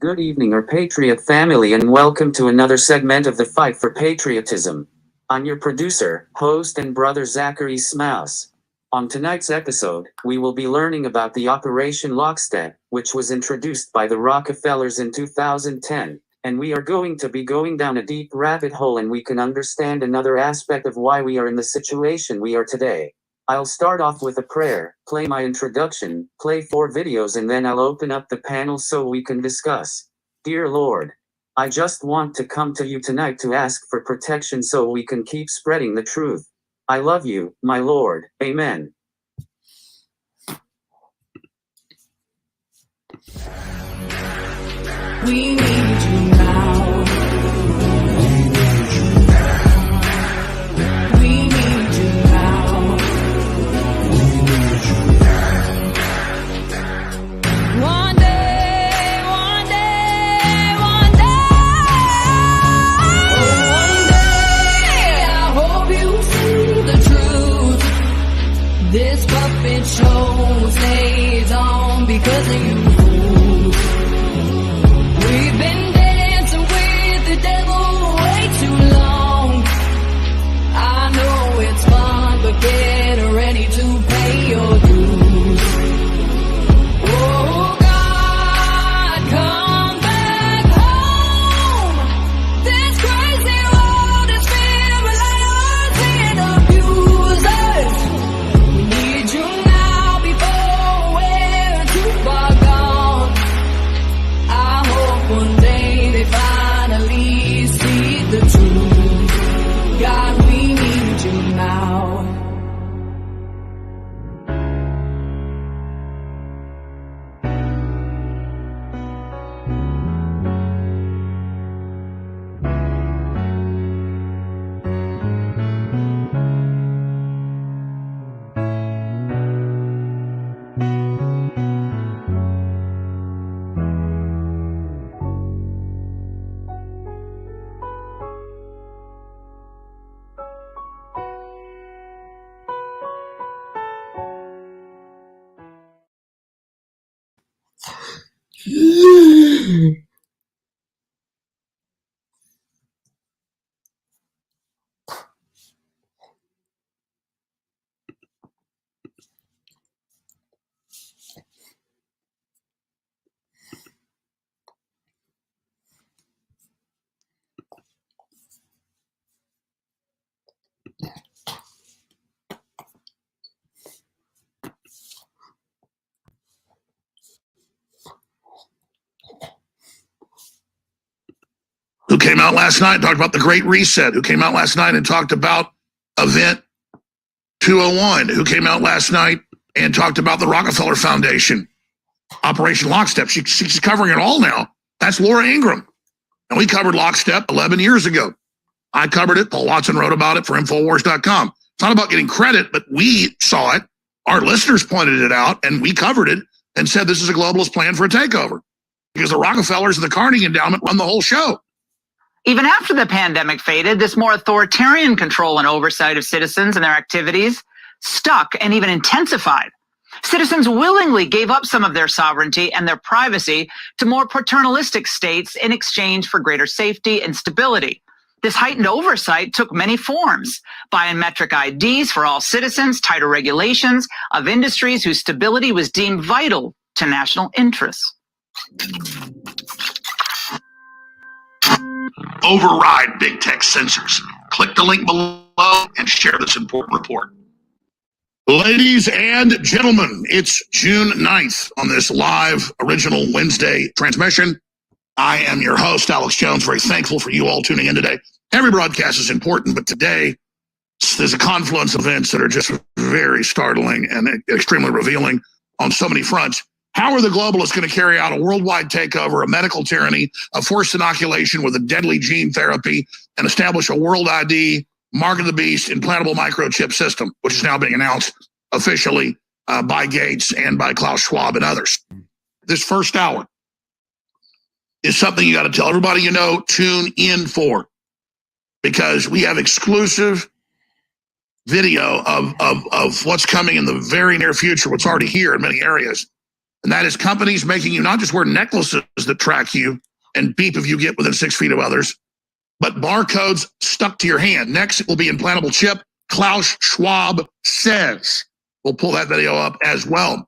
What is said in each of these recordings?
Good evening, our Patriot family, and welcome to another segment of the Fight for Patriotism. I'm your producer, host, and brother Zachary Smouse. On tonight's episode, we will be learning about the Operation Lockstep, which was introduced by the Rockefellers in 2010, and we are going to be going down a deep rabbit hole and we can understand another aspect of why we are in the situation we are today. I'll start off with a prayer, play my introduction, play 4 videos, and then I'll open up the panel so we can discuss. Dear Lord, I just want to come to you tonight to ask for protection so we can keep spreading the truth. I love you, my Lord. Amen. We need you now. This puppet show stays on because of you. We've been dancing with the devil way too long. I know it's fun, but get ready to pay your dues. Oh God, come back home. This crazy world is filled with liars and abusers. Need you now before we're too far gone. I hope one day they finally see the truth. God, we need you now. Who came out last night and talked about the Great Reset, who came out last night and talked about Event 201, who came out last night and talked about the Rockefeller Foundation, Operation Lockstep. She's covering it all now. That's Laura Ingraham. And we covered Lockstep 11 years ago. I covered it. Paul Watson wrote about it for Infowars.com. It's not about getting credit, but we saw it. Our listeners pointed it out, and we covered it and said this is a globalist plan for a takeover because the Rockefellers and the Carnegie Endowment run the whole show. Even after the pandemic faded, this more authoritarian control and oversight of citizens and their activities stuck and even intensified. Citizens willingly gave up some of their sovereignty and their privacy to more paternalistic states in exchange for greater safety and stability. This heightened oversight took many forms: biometric IDs for all citizens, tighter regulations of industries whose stability was deemed vital to national interests. Override big tech censors. Click the link below and share this important report. Ladies and gentlemen, it's June 9th on this live original Wednesday transmission. I am your host, Alex Jones, very thankful for you all tuning in today. Every broadcast is important, but today there's a confluence of events that are just very startling and extremely revealing on so many fronts. How are the globalists going to carry out a worldwide takeover, a medical tyranny, a forced inoculation with a deadly gene therapy, and establish a world ID, mark of the beast, implantable microchip system, which is now being announced officially by Gates and by Klaus Schwab and others? This first hour is something you got to tell everybody you know, tune in for, because we have exclusive video of what's coming in the very near future, what's already here in many areas. And that is companies making you not just wear necklaces that track you and beep if you get within 6 feet of others, but barcodes stuck to your hand. Next, it will be implantable chip. Klaus Schwab says. We'll pull that video up as well.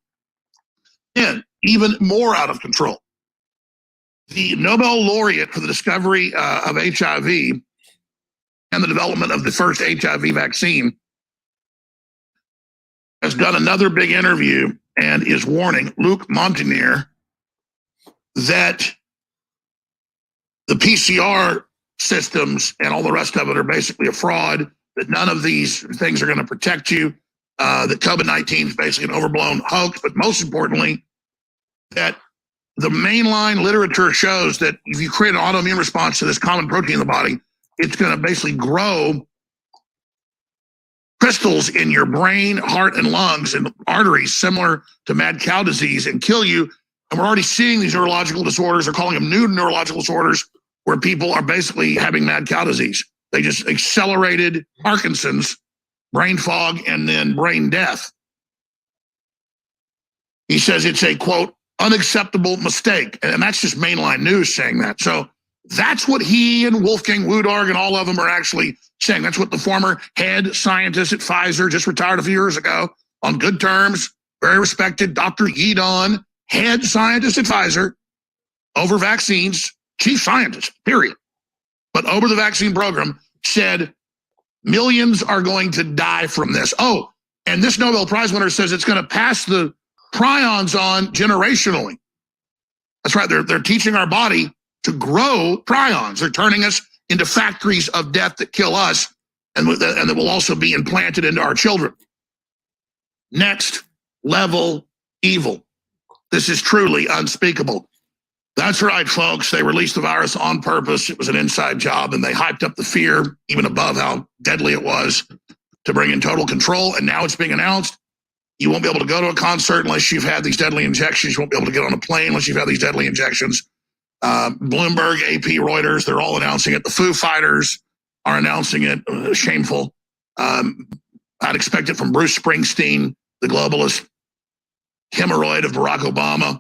And even more out of control. The Nobel laureate for the discovery of HIV and the development of the first HIV vaccine has done another big interview and is warning Luc Montagnier that the PCR systems and all the rest of it are basically a fraud, that none of these things are going to protect you, that COVID-19 is basically an overblown hoax, but most importantly, that the mainline literature shows that if you create an autoimmune response to this common protein in the body, it's going to basically grow crystals in your brain, heart, and lungs and arteries similar to mad cow disease and kill you. And we're already seeing these neurological disorders. They're calling them new neurological disorders where people are basically having mad cow disease. They just accelerated Parkinson's, brain fog, and then brain death. He says it's a, quote, unacceptable mistake. And that's just mainline news saying that. So that's what he and Wolfgang Wodarg and all of them are actually saying. That's what the former head scientist at Pfizer, just retired a few years ago, on good terms, very respected, Dr. Yeadon, head scientist at Pfizer, over vaccines, chief scientist, period. But over the vaccine program, said millions are going to die from this. Oh, and this Nobel Prize winner says it's going to pass the prions on generationally. That's right. They're teaching our body to grow prions. They're turning us into factories of death that kill us and that will also be implanted into our children. Next level evil. This is truly unspeakable. That's right, folks. They released the virus on purpose. It was an inside job, and they hyped up the fear even above how deadly it was to bring in total control. And now it's being announced. You won't be able to go to a concert unless you've had these deadly injections. You won't be able to get on a plane unless you've had these deadly injections. Bloomberg, AP, Reuters, they're all announcing it. The Foo Fighters are announcing it. Shameful. I'd expect it from Bruce Springsteen, the globalist hemorrhoid of Barack Obama.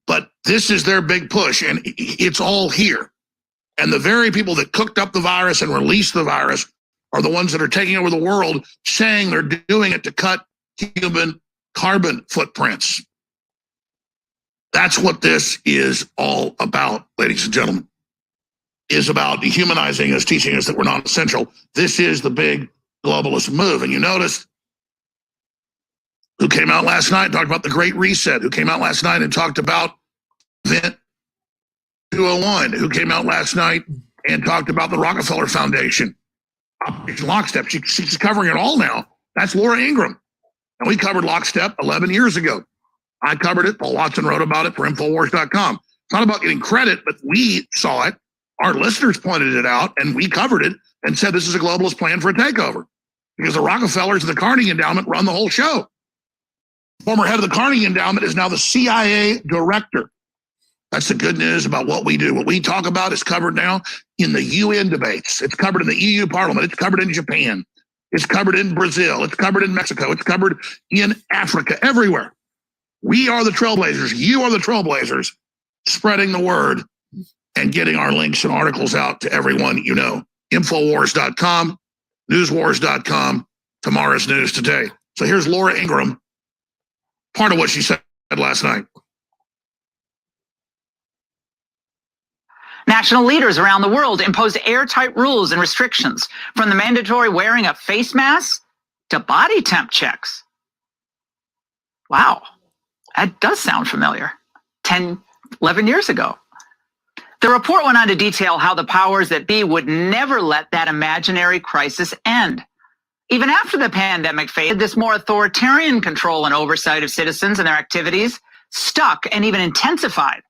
But this is their big push, and it's all here. And the very people that cooked up the virus and released the virus are the ones that are taking over the world, saying they're doing it to cut human carbon footprints. That's what this is all about, ladies and gentlemen. Is about dehumanizing us, teaching us that we're not essential. This is the big globalist move. And you notice who came out last night and talked about the Great Reset, who came out last night and talked about Event 201, who came out last night and talked about the Rockefeller Foundation. Lockstep, she's covering it all now. That's Laura Ingraham. And we covered Lockstep 11 years ago. I covered it. Paul Watson wrote about it for Infowars.com. It's not about getting credit, but we saw it. Our listeners pointed it out, and we covered it and said this is a globalist plan for a takeover because the Rockefellers and the Carnegie Endowment run the whole show. Former head of the Carnegie Endowment is now the CIA director. That's the good news about what we do. What we talk about is covered now in the UN debates. It's covered in the EU Parliament. It's covered in Japan. It's covered in Brazil. It's covered in Mexico. It's covered in Africa, everywhere. We are the trailblazers. You are the trailblazers, spreading the word and getting our links and articles out to everyone you know. Infowars.com, newswars.com, tomorrow's news today. So here's Laura Ingraham, part of what she said last night. National leaders around the world imposed airtight rules and restrictions, from the mandatory wearing of face masks to body temp checks. Wow, that does sound familiar. 10, 11 years ago. The report went on to detail how the powers that be would never let that imaginary crisis end. Even after the pandemic faded, this more authoritarian control and oversight of citizens and their activities stuck and even intensified.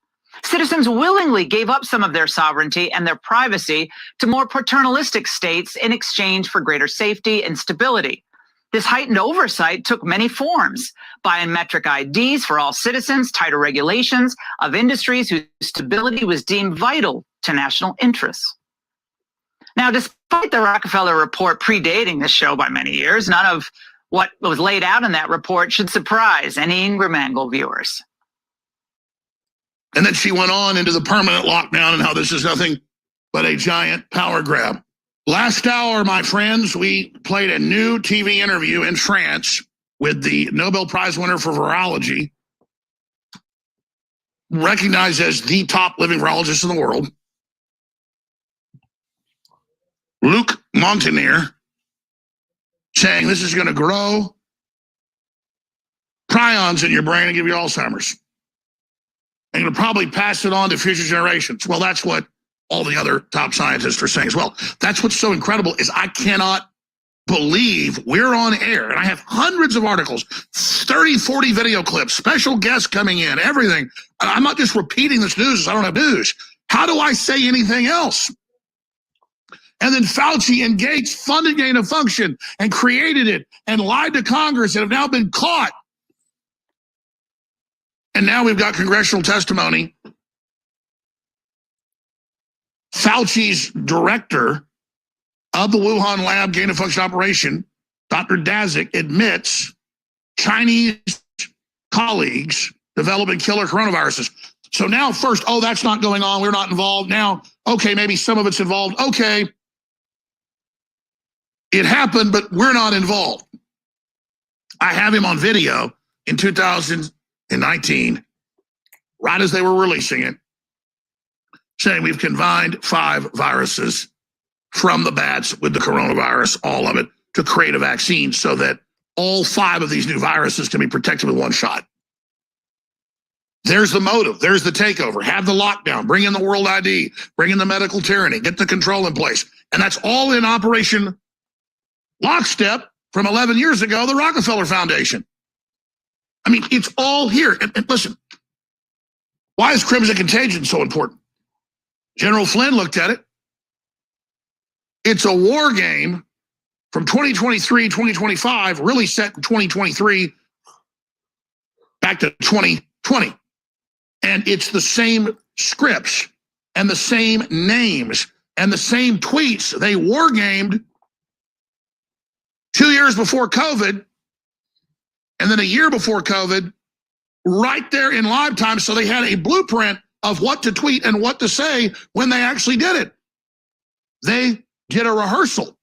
Citizens willingly gave up some of their sovereignty and their privacy to more paternalistic states in exchange for greater safety and stability. This heightened oversight took many forms: biometric IDs for all citizens, tighter regulations of industries whose stability was deemed vital to national interests. Now, despite the Rockefeller report predating this show by many years, none of what was laid out in that report should surprise any Ingram Angle viewers. And then she went on into the permanent lockdown and how this is nothing but a giant power grab. Last hour, my friends, we played a new TV interview in France with the Nobel Prize winner for virology, recognized as the top living virologist in the world, Luc Montagnier, saying this is going to grow prions in your brain and give you Alzheimer's. And you'll probably pass it on to future generations. Well, that's what all the other top scientists are saying as well. That's what's so incredible is I cannot believe we're on air. And I have hundreds of articles, 30, 40 video clips, special guests coming in, everything. I'm not just repeating this news. I don't have news. How do I say anything else? And then Fauci and Gates funded gain of function and created it and lied to Congress and have now been caught. And now we've got congressional testimony. Fauci's director of the Wuhan lab gain of function operation, Dr. ʍ admits Chinese colleagues developing killer coronaviruses. So now first, oh, that's not going on. We're not involved. Now, okay, maybe some of it's involved. Okay, it happened, but we're not involved. I have him on video in 2019, right as they were releasing it, saying we've combined 5 viruses from the bats with the coronavirus, all of it, to create a vaccine so that all 5 of these new viruses can be protected with one shot. There's the motive. There's the takeover. Have the lockdown. Bring in the world ID. Bring in the medical tyranny. Get the control in place. And that's all in Operation Lockstep from 11 years ago, the Rockefeller Foundation. I mean, it's all here. And listen, why is Crimson Contagion so important? General Flynn looked at it. It's a war game from 2023, 2025, really set in 2023 back to 2020. And it's the same scripts and the same names and the same tweets they war gamed 2 years before COVID and then a year before COVID, right there in live time. So they had a blueprint of what to tweet and what to say when they actually did it. They did a rehearsal.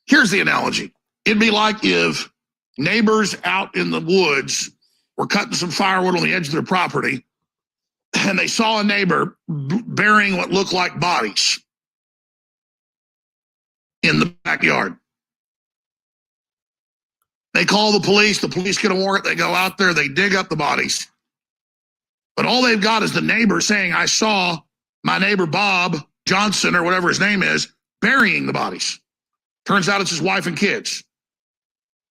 Here's the analogy. It'd be like if neighbors out in the woods were cutting some firewood on the edge of their property and they saw a neighbor burying what looked like bodies in the backyard. They call the police get a warrant, they go out there, they dig up the bodies. But all they've got is the neighbor saying, I saw my neighbor Bob Johnson, or whatever his name is, burying the bodies. Turns out it's his wife and kids.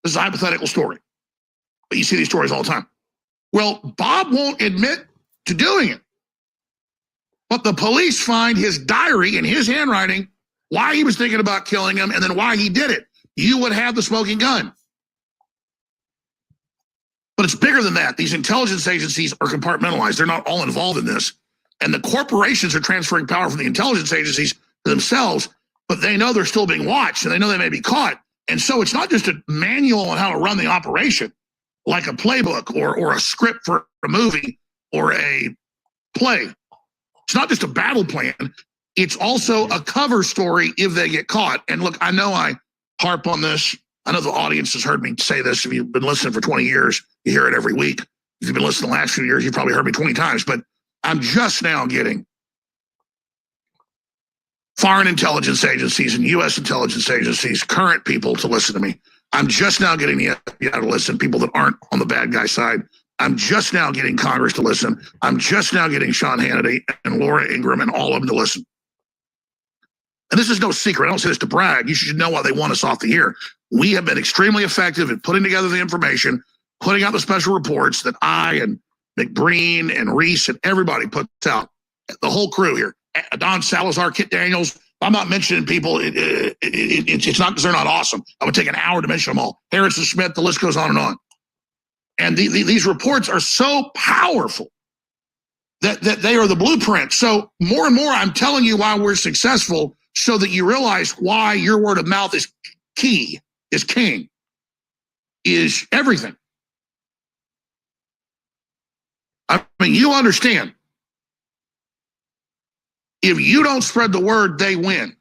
This is a hypothetical story, but you see these stories all the time. Well, Bob won't admit to doing it, but the police find his diary in his handwriting, why he was thinking about killing him, and then why he did it. You would have the smoking gun. But it's bigger than that. These intelligence agencies are compartmentalized. They're not all involved in this. And the corporations are transferring power from the intelligence agencies to themselves, but they know they're still being watched and they know they may be caught. And so it's not just a manual on how to run the operation, like a playbook or a script for a movie or a play. It's not just a battle plan. It's also a cover story if they get caught. And look, I know I harp on this. I know the audience has heard me say this. If you've been listening for 20 years, you hear it every week. If you've been listening the last few years, you've probably heard me 20 times. But I'm just now getting foreign intelligence agencies and U.S. intelligence agencies, current people to listen to me. I'm just now getting the FBI to listen, people that aren't on the bad guy side. I'm just now getting Congress to listen. I'm just now getting Sean Hannity and Laura Ingraham and all of them to listen. And this is no secret. I don't say this to brag. You should know why they want us off the air. We have been extremely effective at putting together the information, putting out the special reports that I and McBreen and Reese and everybody puts out. The whole crew here. Don Salazar, Kit Daniels. I'm not mentioning people. It's not because they're not awesome. I would take an hour to mention them all. Harrison Schmidt, the list goes on and on. And these reports are so powerful that they are the blueprint. So more and more, I'm telling you why we're successful so that you realize why your word of mouth is key, is king, is everything. I mean, you understand. If you don't spread the word, they win.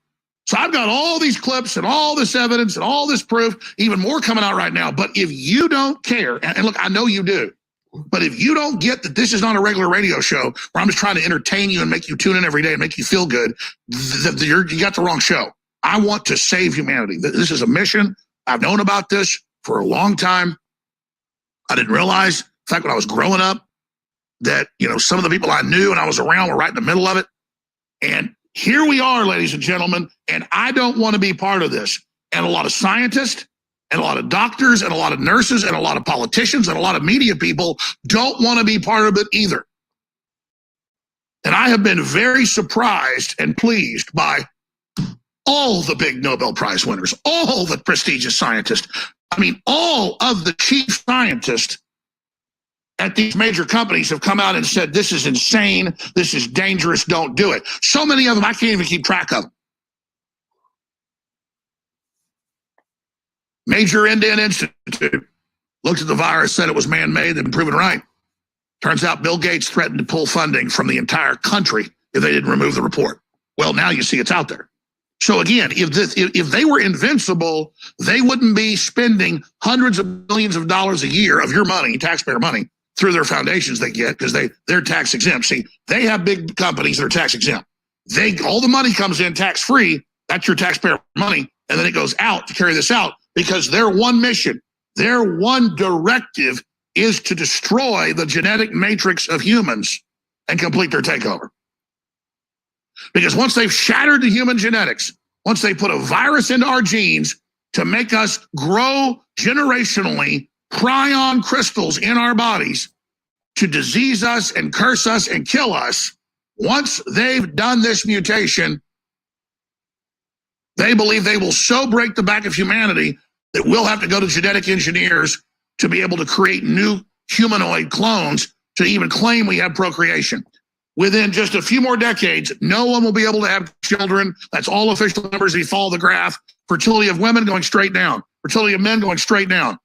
So I've got all these clips and all this evidence and all this proof, even more coming out right now. But if you don't care, and look, I know you do, but if you don't get that this is not a regular radio show where I'm just trying to entertain you and make you tune in every day and make you feel good, you got the wrong show. I want to save humanity. This is a mission. I've known about this for a long time. I didn't realize, in fact, when I was growing up, that, you know, some of the people I knew and I was around were right in the middle of it. And here we are, ladies and gentlemen, and I don't want to be part of this. And a lot of scientists and a lot of doctors and a lot of nurses and a lot of politicians and a lot of media people don't want to be part of it either. And I have been very surprised and pleased by all the big Nobel Prize winners, all the prestigious scientists. I mean, all of the chief scientists at these major companies have come out and said, this is insane, this is dangerous, don't do it. So many of them, I can't even keep track of them. Major Indian Institute looked at the virus, said it was man-made, and proven right. Turns out Bill Gates threatened to pull funding from the entire country if they didn't remove the report. Well, now you see it's out there. So again, if they were invincible, they wouldn't be spending hundreds of millions of dollars a year of your money, taxpayer money, through their foundations they get, because they're tax exempt. See, they have big companies that are tax exempt. All the money comes in tax free. That's your taxpayer money, and then it goes out to carry this out because their one mission, their one directive is to destroy the genetic matrix of humans and complete their takeover. Because once they've shattered the human genetics, once they put a virus into our genes to make us grow generationally prion crystals in our bodies to disease us and curse us and kill us, once they've done this mutation, they believe they will so break the back of humanity that we'll have to go to genetic engineers to be able to create new humanoid clones to even claim we have procreation. Within just a few more decades, no one will be able to have children. That's all official numbers if you follow the graph. Fertility of women going straight down. Fertility of men going straight down.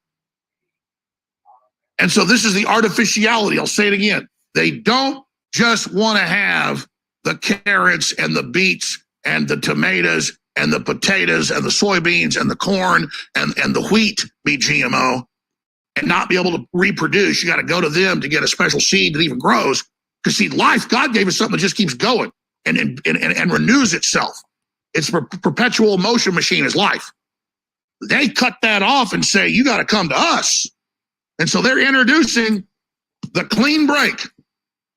And so this is the artificiality. I'll say it again. They don't just want to have the carrots and the beets and the tomatoes and the potatoes and the soybeans and the corn and the wheat be GMO and not be able to reproduce. You got to go to them to get a special seed that even grows. Because see, life, God gave us something that just keeps going and renews itself. It's a perpetual motion machine is life. They cut that off and say, you got to come to us. And so they're introducing the clean break.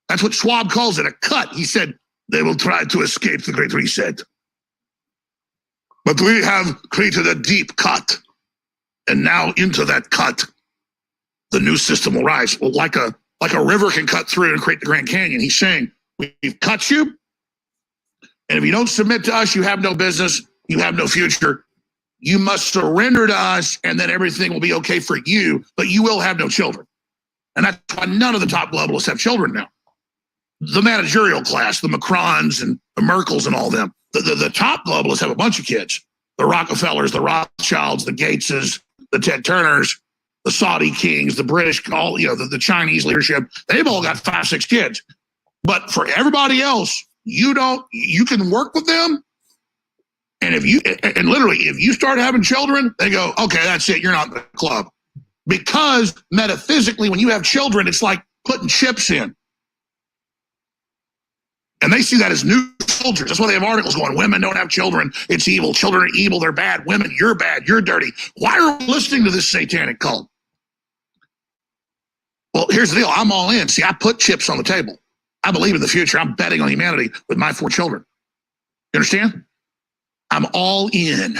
That's what Schwab calls it, a cut. He said, they will try to escape the Great Reset. But we have created a deep cut. And now into that cut, the new system will rise. Well, like a river can cut through and create the Grand Canyon. He's saying, we've cut you. And if you don't submit to us, you have no business. You have no future. You must surrender to us, and then everything will be okay for you, but you will have no children. And that's why none of the top globalists have children now. The managerial class, the Macrons and the Merkels and all them. The top globalists have a bunch of kids. The Rockefellers, the Rothschilds, the Gateses, the Ted Turners, the Saudi kings, the British, all, you know, the Chinese leadership. They've all got 5, 6 kids. But for everybody else, you can work with them. And literally, if you start having children, they go, okay, that's it. You're not in the club. Because metaphysically, when you have children, it's like putting chips in. And they see that as new soldiers. That's why they have articles going, women don't have children. It's evil. Children are evil. They're bad. Women, you're bad. You're dirty. Why are we listening to this satanic cult? Well, here's the deal. I'm all in. See, I put chips on the table. I believe in the future. I'm betting on humanity with my 4 children. You understand? I'm all in.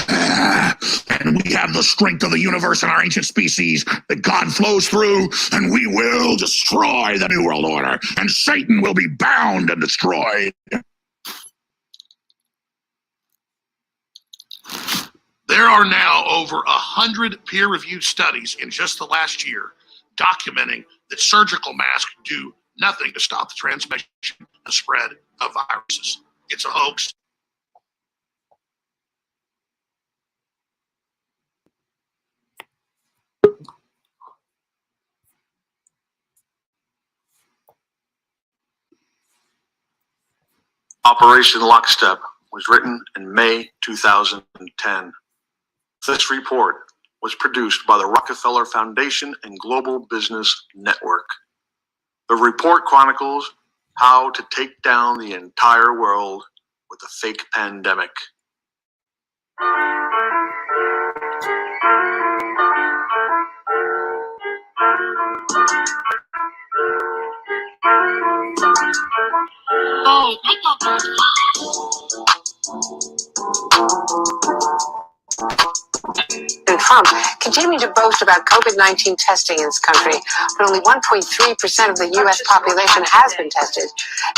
And we have the strength of the universe and our ancient species that God flows through, and we will destroy the New World Order, and Satan will be bound and destroyed. There are now over 100 peer-reviewed studies in just the last year documenting that surgical masks do nothing to stop the transmission and spread of viruses. It's a hoax. Operation Lockstep was written in May 2010. This report was produced by the Rockefeller Foundation and Global Business Network. The report chronicles how to take down the entire world with a fake pandemic. Trump continuing to boast about COVID-19 testing in his country, but only 1.3% of the U.S. population has been tested.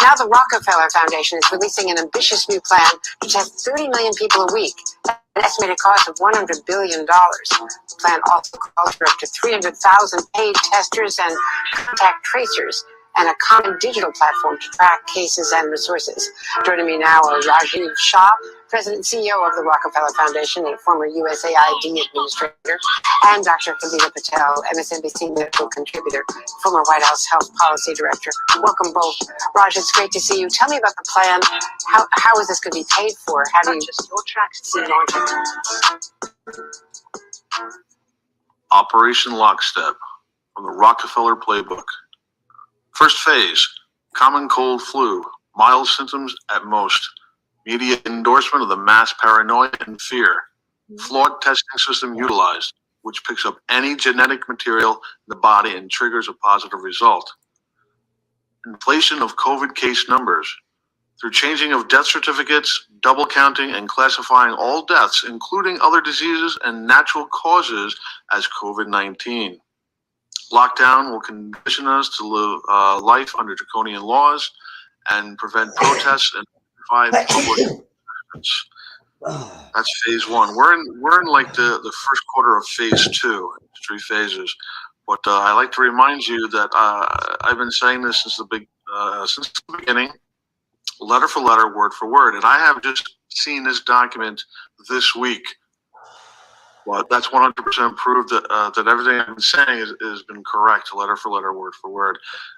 Now the Rockefeller Foundation is releasing an ambitious new plan to test 30 million people a week at an estimated cost of $100 billion. The plan also calls for up to 300,000 paid testers and contact tracers, and a common digital platform to track cases and resources. Joining me now are Rajiv Shah, President and CEO of the Rockefeller Foundation and former USAID administrator, and Dr. Kavita Patel, MSNBC medical contributor, former White House Health Policy Director. Welcome both. Raj, it's great to see you. Tell me about the plan. How is this going to be paid for? How do you see launching? Operation Lockstep from the Rockefeller Playbook. First phase, common cold flu, mild symptoms at most. Media endorsement of the mass paranoia and fear. Flawed testing system utilized, which picks up any genetic material in the body and triggers a positive result. Inflation of COVID case numbers. Through changing of death certificates, double counting, and classifying all deaths, including other diseases and natural causes, as COVID-19. Lockdown will condition us to live life under draconian laws and prevent protests and provide public assistance. That's phase one. We're in like the first quarter of phase two, 3 phases. But I like to remind you that I've been saying this since the beginning, letter for letter, word for word, and I have just seen this document this week. Well, that's 100% proof that everything I've been saying has been correct, letter for letter, word for word.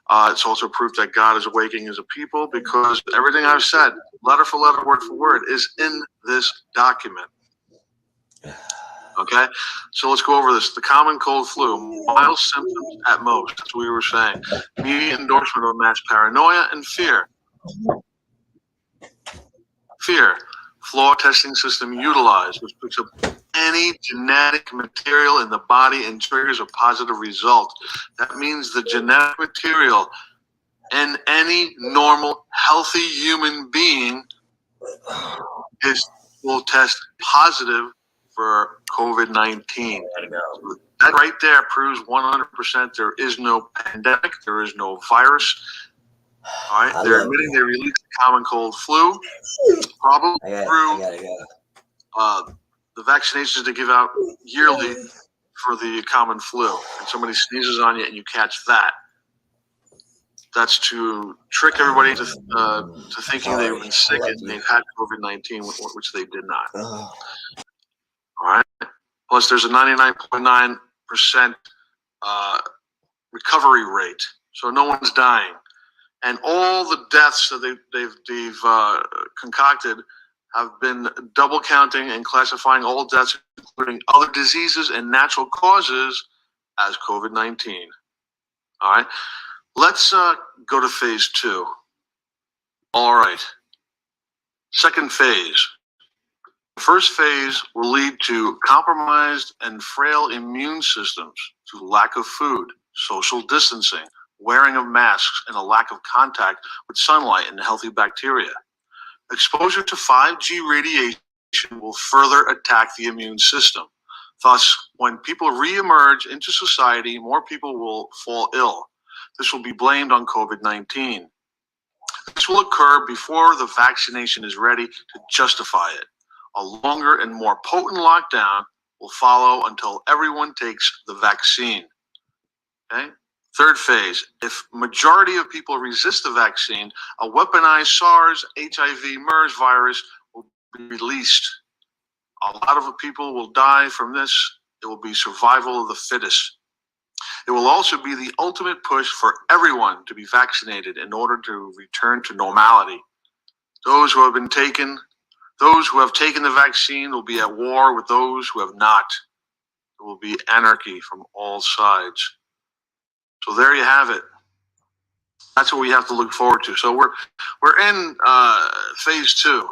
It's also proof that God is awakening as a people, because everything I've said, letter for letter, word for word, is in this document. Okay? So let's go over this. The common cold flu, mild symptoms at most, as we were saying. Media endorsement of mass paranoia and fear. Fear. Flawed testing system utilized, which picks up any genetic material in the body and triggers a positive result. That means the genetic material in any normal, healthy human being will test positive for COVID-19. That right there proves 100% there is no pandemic, there is no virus. All right, they're admitting they released the common cold flu, probably through the vaccinations they give out yearly for the common flu. And somebody sneezes on you and you catch that. That's to trick everybody to thinking they've been sick and they've had COVID-19, which they did not. All right. Plus, there's a 99.9% recovery rate, so no one's dying. And all the deaths that they've concocted have been double counting and classifying all deaths, including other diseases and natural causes, as COVID-19. All right, let's go to phase two. All right, second phase. The first phase will lead to compromised and frail immune systems through lack of food, social distancing, wearing of masks, and a lack of contact with sunlight and healthy bacteria. Exposure to 5G radiation will further attack the immune system. Thus, when people re-emerge into society, more people will fall ill. This will be blamed on COVID-19. This will occur before the vaccination is ready to justify it. A longer and more potent lockdown will follow until everyone takes the vaccine. Okay? Third phase, if majority of people resist the vaccine, a weaponized SARS, HIV, MERS virus will be released. A lot of people will die from this. It will be survival of the fittest. It will also be the ultimate push for everyone to be vaccinated in order to return to normality. Those who have taken the vaccine will be at war with those who have not. There will be anarchy from all sides. So there you have it. That's what we have to look forward to. So we're in phase 2.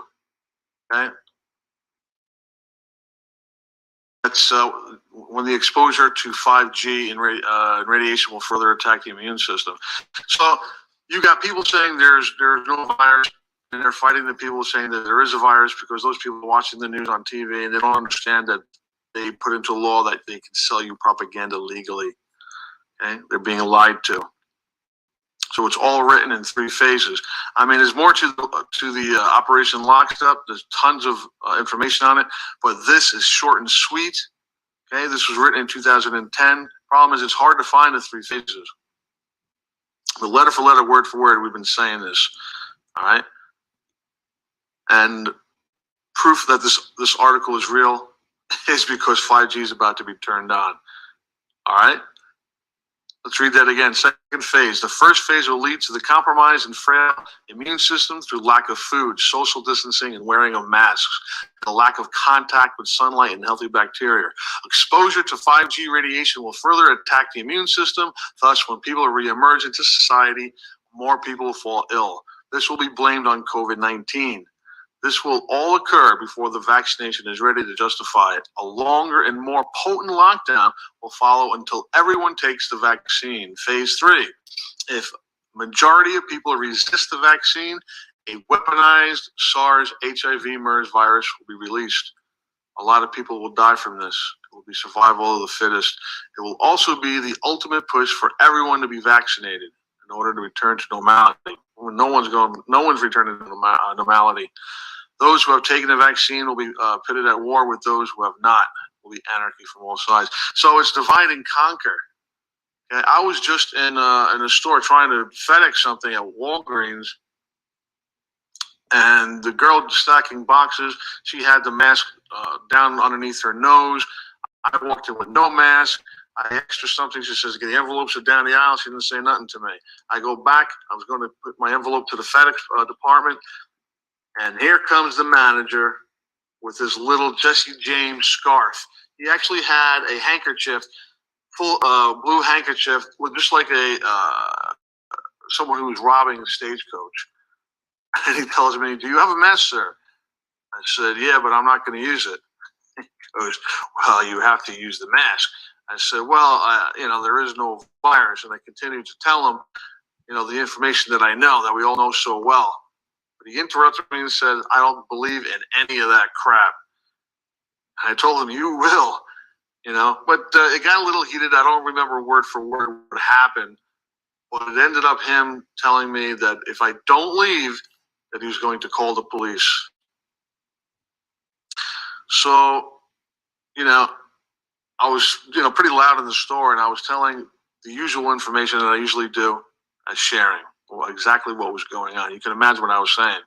Okay. That's when the exposure to 5G and radiation will further attack the immune system. So you got people saying there's no virus, and they're fighting the people saying that there is a virus because those people are watching the news on TV and they don't understand that they put into law that they can sell you propaganda legally. Okay? They're being lied to. So it's all written in 3 phases. I mean, there's more to the Operation Lockstep. There's tons of information on it, but this is short and sweet. Okay, this was written in 2010. Problem is, it's hard to find the 3 phases. But letter for letter, word for word, we've been saying this. All right, and proof that this article is real is because 5G is about to be turned on. All right. Let's read that again. Second phase. The first phase will lead to the compromise and frail immune system through lack of food, social distancing, and wearing of masks, the lack of contact with sunlight and healthy bacteria. Exposure to 5G radiation will further attack the immune system. Thus, when people reemerge into society, more people will fall ill. This will be blamed on COVID-19. This will all occur before the vaccination is ready to justify it. A longer and more potent lockdown will follow until everyone takes the vaccine. Phase 3. If majority of people resist the vaccine, a weaponized SARS HIV MERS virus will be released. A lot of people will die from this. It will be survival of the fittest. It will also be the ultimate push for everyone to be vaccinated in order to return to normality. No one's returning to normality. Those who have taken the vaccine will be pitted at war with those who have not. It will be anarchy from all sides. So it's divide and conquer. Okay, I was just in a store trying to FedEx something at Walgreens, and the girl stacking boxes, she had the mask down underneath her nose. I walked in with no mask. I asked her something. She says, the envelopes are down the aisle. She didn't say nothing to me. I go back. I was going to put my envelope to the FedEx department. And here comes the manager with this little Jesse James scarf. He actually had a handkerchief, full blue handkerchief, with just like someone who was robbing a stagecoach. And he tells me, "Do you have a mask, sir?" I said, "Yeah, but I'm not going to use it." He goes, "Well, you have to use the mask." I said, "Well, there is no virus." And I continued to tell him, the information that I know, that we all know so well. But he interrupted me and said, "I don't believe in any of that crap." And I told him, "You will," But it got a little heated. I don't remember word for word what happened. But it ended up him telling me that if I don't leave, that he was going to call the police. So, I was, pretty loud in the store, and I was telling the usual information that I usually do as sharing exactly what was going on. You can imagine what I was saying.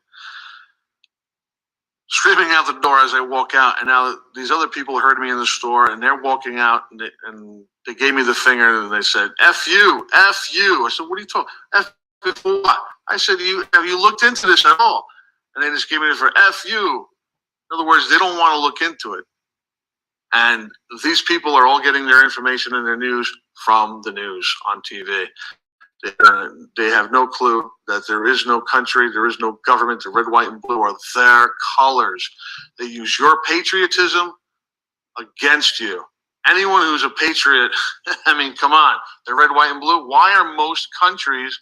Screaming out the door as I walk out, and now these other people heard me in the store, and they're walking out, and they gave me the finger, and they said, "F you, F you." I said, "What are you talking? F you for what?" I said, "Have you looked into this at all?" And they just gave me it for F you. In other words, they don't want to look into it. And these people are all getting their information and their news from the news on TV. They have no clue that there is no country, there is no government. The red, white, and blue are their colors. They use your patriotism against you. Anyone who's a patriot, I mean, come on, the red, white, and blue. Why are most countries'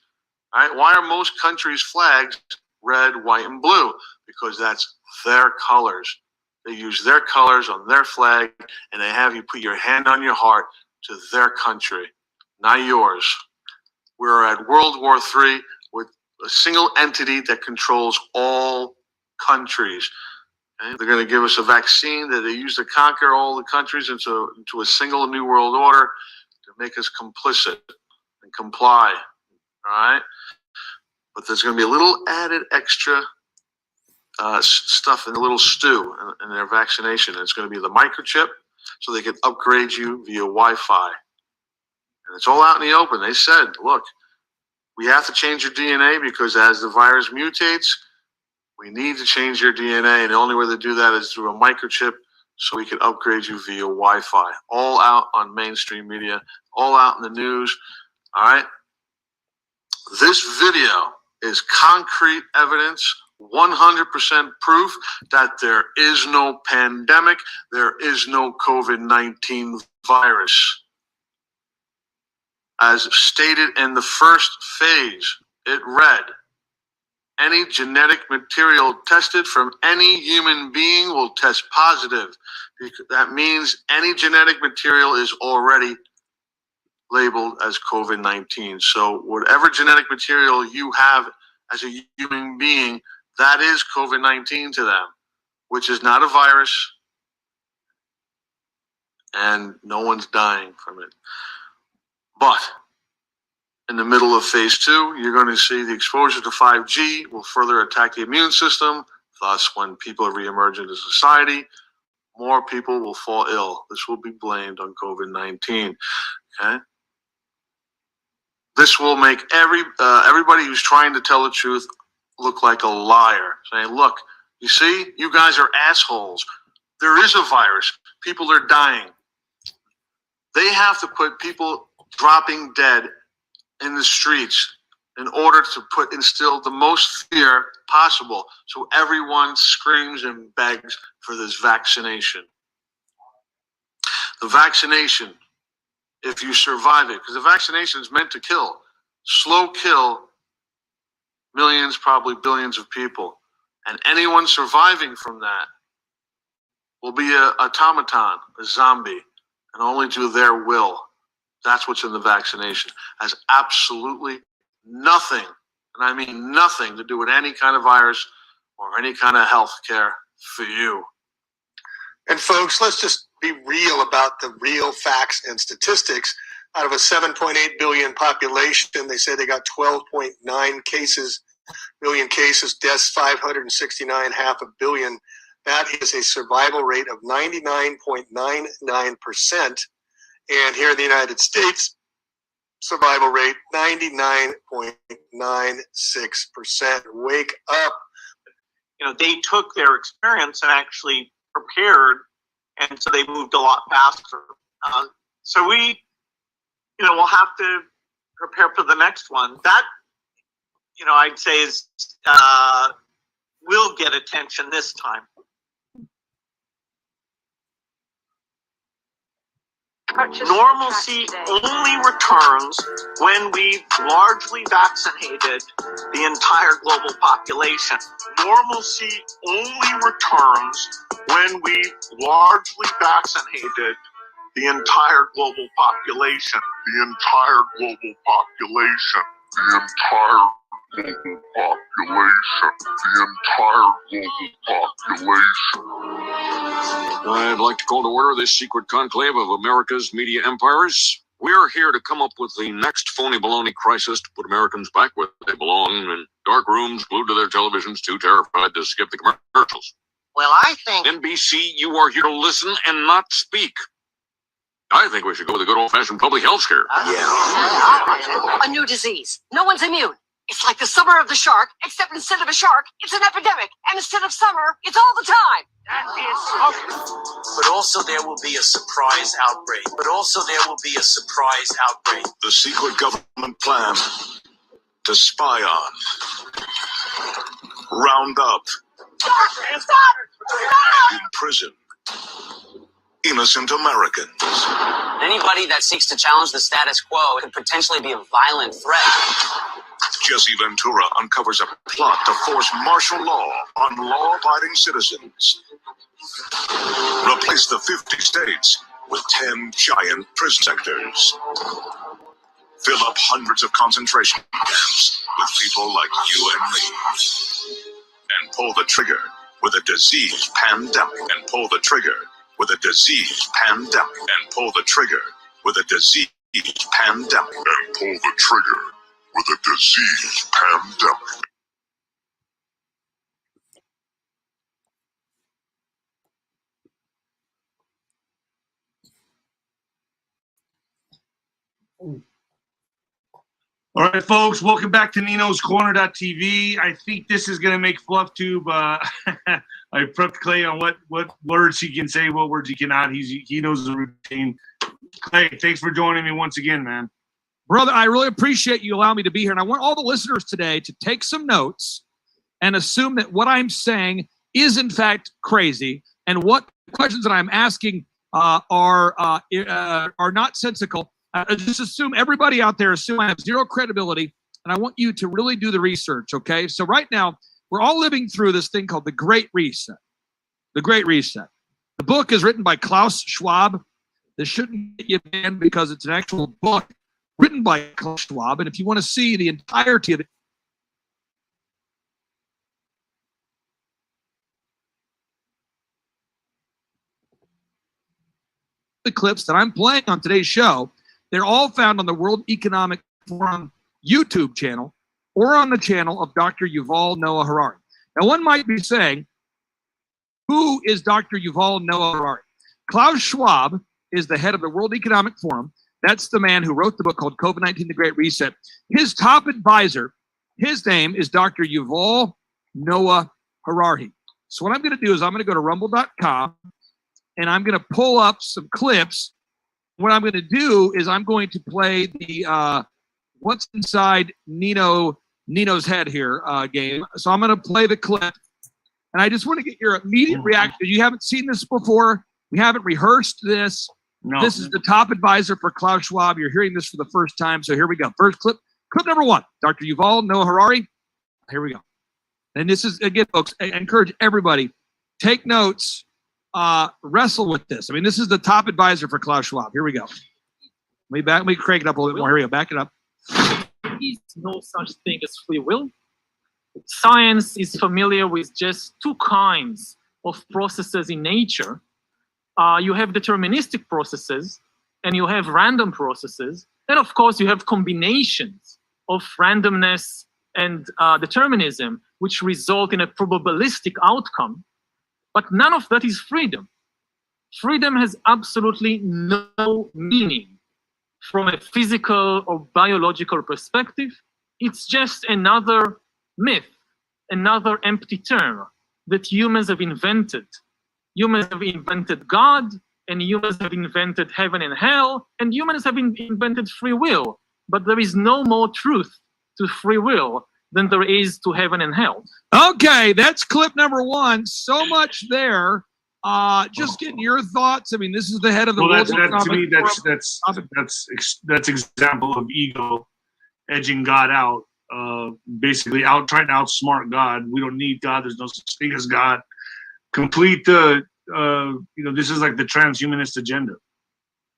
flags red, white, and blue? Because that's their colors. They use their colors on their flag, and they have you put your hand on your heart to their country, not yours. We're at World War III with a single entity that controls all countries. Okay? They're going to give us a vaccine that they use to conquer all the countries into a single new world order to make us complicit and comply. All right? But there's going to be a little added extra stuff in the little stew in their vaccination. It's going to be the microchip, so they can upgrade you via Wi-Fi. And it's all out in the open. They said, look, we have to change your DNA because as the virus mutates, We need to change your DNA, and the only way to do that is through a microchip, so we can upgrade you via Wi-Fi. All out on mainstream media, all out in the news. All right. This video is concrete evidence, 100% proof that there is no pandemic, there is no COVID-19 virus. As stated in the first phase, it read, any genetic material tested from any human being will test positive. That means any genetic material is already labeled as COVID-19. So whatever genetic material you have as a human being, that is COVID-19 to them, which is not a virus, and no one's dying from it. But in the middle of phase 2, you're going to see the exposure to 5G will further attack the immune system. Thus, when people reemerge into society, more people will fall ill. This will be blamed on COVID-19. Okay? This will make everybody who's trying to tell the truth look like a liar. Saying, look, you see, you guys are assholes. There is a virus. People are dying. They have to put people dropping dead in the streets in order to instill the most fear possible, so everyone screams and begs for this vaccination. The vaccination, if you survive it, because the vaccination is meant to kill, slow kill millions, probably billions of people, and anyone surviving from that will be an automaton, a zombie, and only do their will. That's what's in the vaccination. Has absolutely nothing, and I mean nothing, to do with any kind of virus or any kind of health care for you. And folks, let's just be real about the real facts and statistics. Out of a 7.8 billion population, they say they got 12.9 million cases, deaths 569, half a billion. That is a survival rate of 99.99%. And here in the United States, survival rate 99.96%. Wake up. You know, they took their experience and actually prepared, and so they moved a lot faster. So we, you know, we'll have to prepare for the next one. That, you know, I'd say is will get attention this time. Normalcy only returns when we've largely vaccinated the entire global population. Normalcy only returns when we've largely vaccinated the entire global population. The entire global population. The entire global population. The entire global population. I'd like to call to order this secret conclave of America's media empires. We're here to come up with the next phony baloney crisis to put Americans back where they belong, in dark rooms, glued to their televisions, too terrified to skip the commercials. Well, I think NBC, you are here to listen and not speak. I think we should go with a good old-fashioned public health scare. a new disease. No one's immune. It's like the summer of the shark, except instead of a shark, it's an epidemic. And instead of summer, it's all the time. But also there will be a surprise outbreak. The secret government plan to spy on, round up, imprison innocent Americans. Anybody that seeks to challenge the status quo could potentially be a violent threat. Jesse Ventura uncovers a plot to force martial law on law-abiding citizens. Replace the 50 states with 10 giant prison sectors. Fill up hundreds of concentration camps with people like you and me. And pull the trigger with a disease pandemic. And pull the trigger with a disease pandemic. And pull the trigger with a disease pandemic. And pull the trigger with a disease pandemic. All right, folks, welcome back to Nino's Corner.tv. I think this is going to make FluffTube. I prepped Clay on what words he can say, what words he cannot. He knows the routine. Clay, thanks for joining me once again, man. Brother, I really appreciate you allowing me to be here. And I want all the listeners today to take some notes and assume that what I'm saying is, in fact, crazy. And what questions that I'm asking are not sensical. Just assume, everybody out there, assume I have zero credibility, and I want you to really do the research, okay? So right now, we're all living through this thing called the Great Reset. The Great Reset. The book is written by Klaus Schwab. This shouldn't get you banned because it's an actual book written by Klaus Schwab, and if you want to see the entirety of it, the clips that I'm playing on today's show, they're all found on the World Economic Forum YouTube channel or on the channel of Dr. Yuval Noah Harari. Now, one might be saying, who is Dr. Yuval Noah Harari? Klaus Schwab is the head of the World Economic Forum. That's the man who wrote the book called COVID-19, The Great Reset. His top advisor, his name is Dr. Yuval Noah Harari. So what I'm going to do is I'm going to go to rumble.com and I'm going to pull up some clips. What I'm going to do is I'm going to play the what's inside Nino's head here game. So I'm going to play the clip, and I just want to get your immediate reaction. You haven't seen this before. We haven't rehearsed this. No. This is the top advisor for Klaus Schwab. You're hearing this for the first time, so here we go. First clip, clip number one, Dr. Yuval Noah Harari. Here we go. And this is, again, folks, I encourage everybody, take notes. Wrestle with this. I mean, this is the top advisor for Klaus Schwab. Here we go. Let me crank it up a little bit more. Here we go. Back it up. There is no such thing as free will. Science is familiar with just two kinds of processes in nature. You have deterministic processes and you have random processes. And of course, you have combinations of randomness and determinism, which result in a probabilistic outcome. But none of that is freedom. Freedom has absolutely no meaning from a physical or biological perspective. It's just another myth, another empty term that humans have invented. Humans have invented God, and humans have invented heaven and hell, and humans have invented free will. But there is no more truth to free will than there is to heaven and hell. Okay, that's clip number one. So much there. Just getting your thoughts. I mean, this is the head of the World Economic Forum. That's example of ego edging God out. Basically, trying to outsmart God. We don't need God. There's no such thing as God. Complete the. This is like the transhumanist agenda.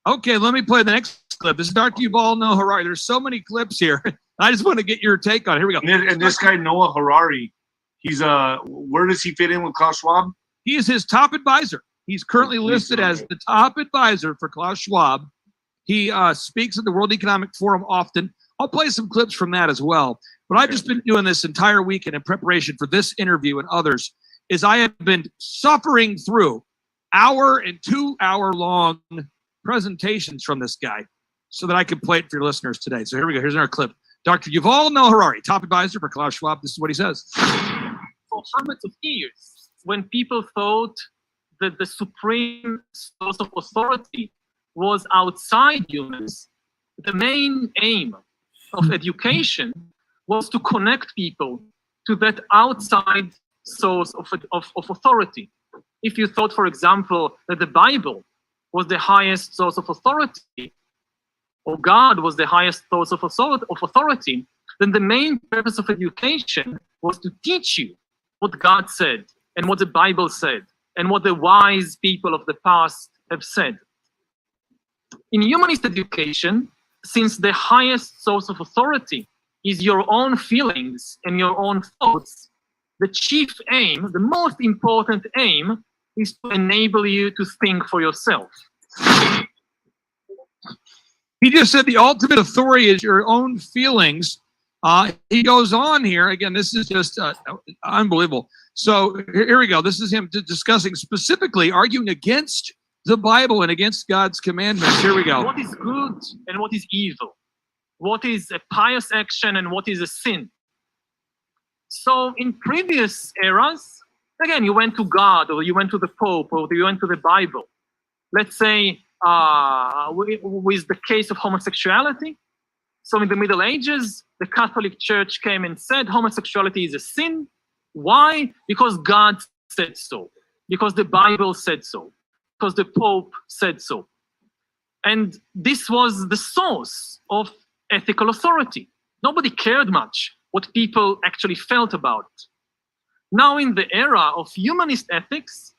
Okay, let me play the next clip. This is Dr. Yuval Noah Harari. There's so many clips here. I just want to get your take on it. Here we go. And this guy, Noah Harari, he's where does he fit in with Klaus Schwab? He is his top advisor. He's currently listed as the top advisor for Klaus Schwab. He speaks at the World Economic Forum often. I'll play some clips from that as well. But I've just been doing this entire weekend in preparation for this interview and others, is I have been suffering through hour and 2 hour long presentations from this guy so that I can play it for your listeners today. So here we go. Here's another clip. Dr. Yuval Noah Harari, top advisor for Klaus Schwab. This is what he says. For hundreds of years, when people thought that the supreme source of authority was outside humans, the main aim of education was to connect people to that outside source of authority. If you thought, for example, that the Bible was the highest source of authority, or God was the highest source of authority, then the main purpose of education was to teach you what God said and what the Bible said and what the wise people of the past have said. In humanist education, since the highest source of authority is your own feelings and your own thoughts, the chief aim, the most important aim, is to enable you to think for yourself. He just said the ultimate authority is your own feelings. He goes on here. Again, this is just unbelievable. So here we go. This is him discussing specifically, arguing against the Bible and against God's commandments. Here we go. What is good and what is evil? what is a pious action and what is a sin. So in previous eras, again, you went to God, or you went to the Pope, or you went to the Bible. Let's say with the case of homosexuality. So in the Middle Ages, the Catholic Church came and said homosexuality is a sin. Why? Because God said so, because the Bible said so, because the Pope said so. And this was the source of ethical authority. Nobody cared much what people actually felt about it. Now in the era of humanist ethics,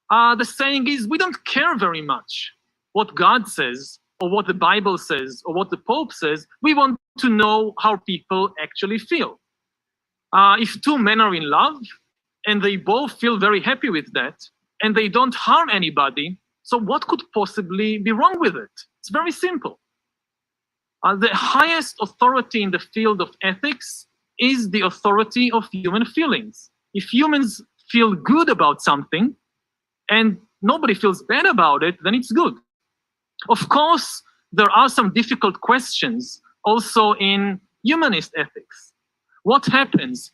the saying is we don't care very much what God says or what the Bible says or what the Pope says. We want to know how people actually feel. If two men are in love and they both feel very happy with that and they don't harm anybody, so what could possibly be wrong with it? It's very simple. The highest authority in the field of ethics is the authority of human feelings. If humans feel good about something and nobody feels bad about it, then it's good. Of course, there are some difficult questions also in humanist ethics. What happens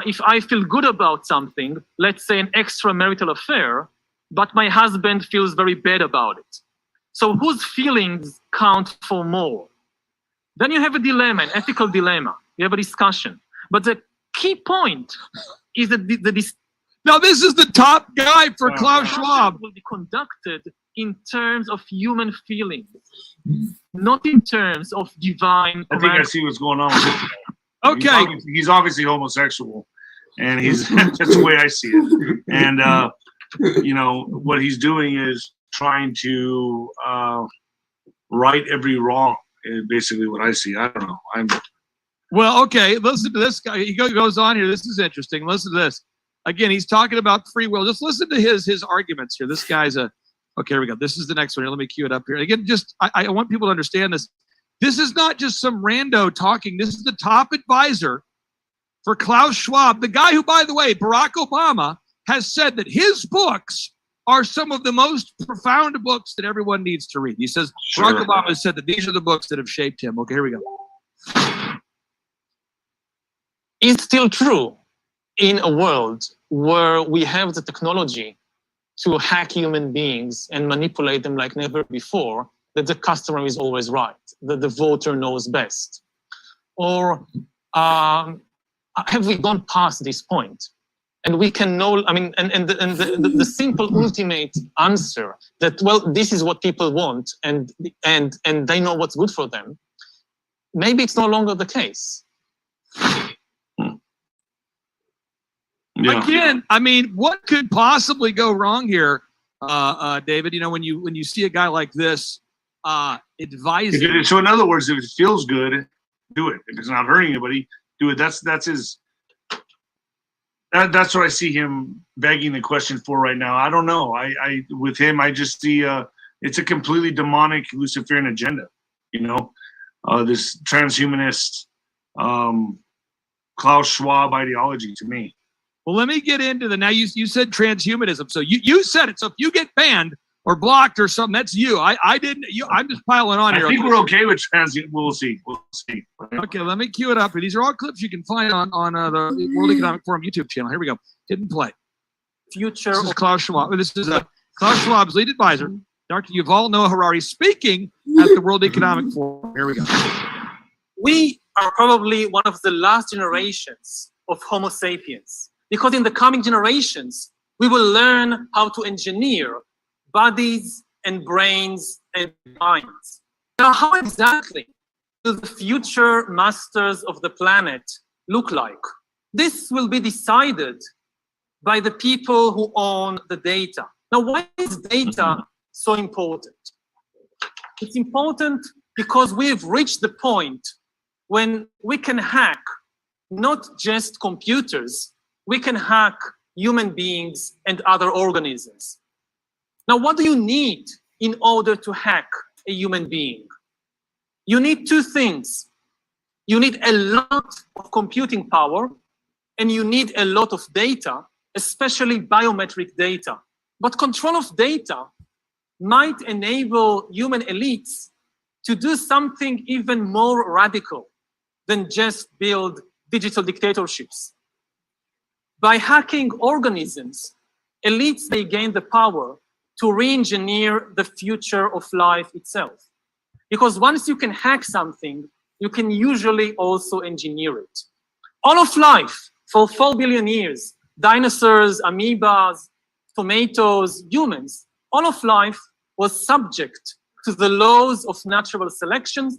if I feel good about something, let's say an extramarital affair, but my husband feels very bad about it? So whose feelings count for more? Then you have a dilemma, an ethical dilemma. You have a discussion. But the key point is that now this is the top guy for Klaus Schwab. Will be conducted in terms of human feelings, not in terms of divine. I think I see what's going on with this guy. Okay. He's obviously homosexual, and he's that's the way I see it. And you know what he's doing is trying to right every wrong. Is basically what I see. I don't know. Well, okay. Listen to this guy. He goes on here. This is interesting. Listen to this. Again, he's talking about free will. Just listen to his arguments here. This guy's okay, here we go. This is the next one here. Let me cue it up here. Again, just I want people to understand this. This is not just some rando talking. This is the top advisor for Klaus Schwab, the guy who, by the way, Barack Obama has said that his books are some of the most profound books that everyone needs to read. He says, sure. Barack Obama has said that these are the books that have shaped him. Okay, here we go. It's still true in a world where we have the technology to hack human beings and manipulate them like never before, that the customer is always right, that the voter knows best? Or have we gone past this point? And we can know, I mean, and the simple ultimate answer that, well, this is what people want and they know what's good for them, maybe it's no longer the case. Yeah. Again, I mean, what could possibly go wrong here, David? You know, when you see a guy like this advising. So in other words, if it feels good, do it. If it's not hurting anybody, do it. That's his. That's what I see him begging the question for right now. I don't know. I with him, I just see it's a completely demonic Luciferian agenda. You know, this transhumanist Klaus Schwab ideology to me. Well, let me get into now you said transhumanism. So you said it. So if you get banned or blocked or something, that's you. I didn't. I'm just piling on here. I think we're okay with transhumanism. We'll see. Okay, let me cue it up. These are all clips you can find on the World Economic Forum YouTube channel. Here we go. Hidden play. Future. This is Klaus Schwab. This is Klaus Schwab's lead advisor, Dr. Yuval Noah Harari, speaking at the World Economic Forum. Here we go. We are probably one of the last generations of Homo sapiens, because in the coming generations, we will learn how to engineer bodies and brains and minds. Now, how exactly will the future masters of the planet look like? This will be decided by the people who own the data. Now, why is data so important? It's important because we've reached the point when we can hack not just computers, we can hack human beings and other organisms. Now, what do you need in order to hack a human being? You need two things. You need a lot of computing power, and you need a lot of data, especially biometric data. But control of data might enable human elites to do something even more radical than just build digital dictatorships. By hacking organisms, elites, they gain the power to re-engineer the future of life itself. Because once you can hack something, you can usually also engineer it. All of life, for 4 billion years, dinosaurs, amoebas, tomatoes, humans, all of life was subject to the laws of natural selection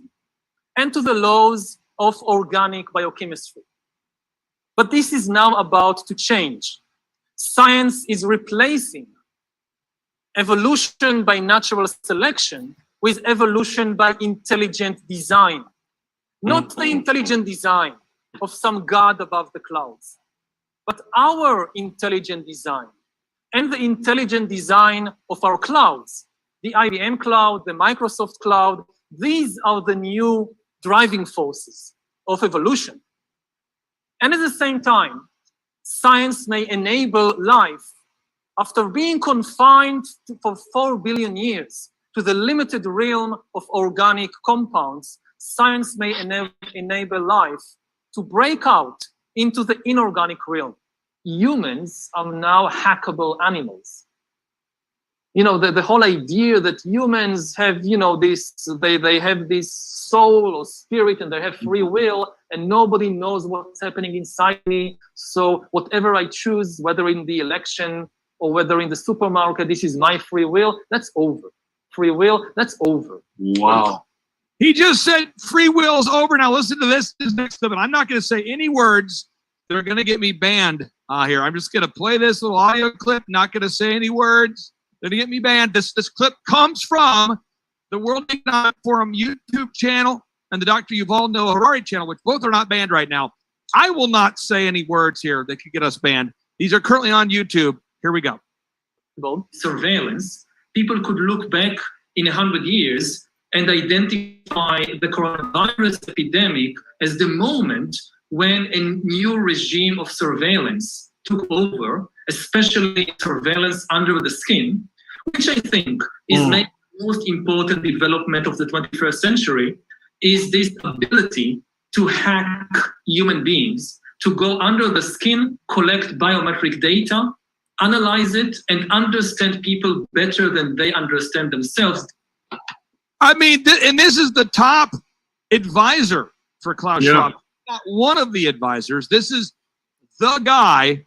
and to the laws of organic biochemistry. But this is now about to change. Science is replacing evolution by natural selection with evolution by intelligent design. Not the intelligent design of some god above the clouds, but our intelligent design and the intelligent design of our clouds, the IBM cloud, the Microsoft cloud. These are the new driving forces of evolution. And at the same time, science may enable life, after being confined for 4 billion years to the limited realm of organic compounds, science may enable life to break out into the inorganic realm. Humans are now hackable animals. You know, the whole idea that humans have, you know, they have this soul or spirit and they have free will and nobody knows what's happening inside me. So whatever I choose, whether in the election or whether in the supermarket, this is my free will, that's over. Free will, that's over. Wow. He just said free will is over. Now listen to this next clip. I'm not going to say any words that are going to get me banned here. I'm just going to play this little audio clip, not going to say any words that get me banned. This clip comes from the World Economic Forum YouTube channel and the Dr. Yuval Noah Harari channel, which both are not banned right now. I will not say any words here that could get us banned. These are currently on YouTube. Here we go. Surveillance, people could look back in 100 years and identify the coronavirus epidemic as the moment when a new regime of surveillance took over, especially surveillance under the skin, which I think is maybe the most important development of the 21st century, is this ability to hack human beings, to go under the skin, collect biometric data, analyze it, and understand people better than they understand themselves. I mean, and this is the top advisor for Klaus Schwab. Not one of the advisors. This is the guy,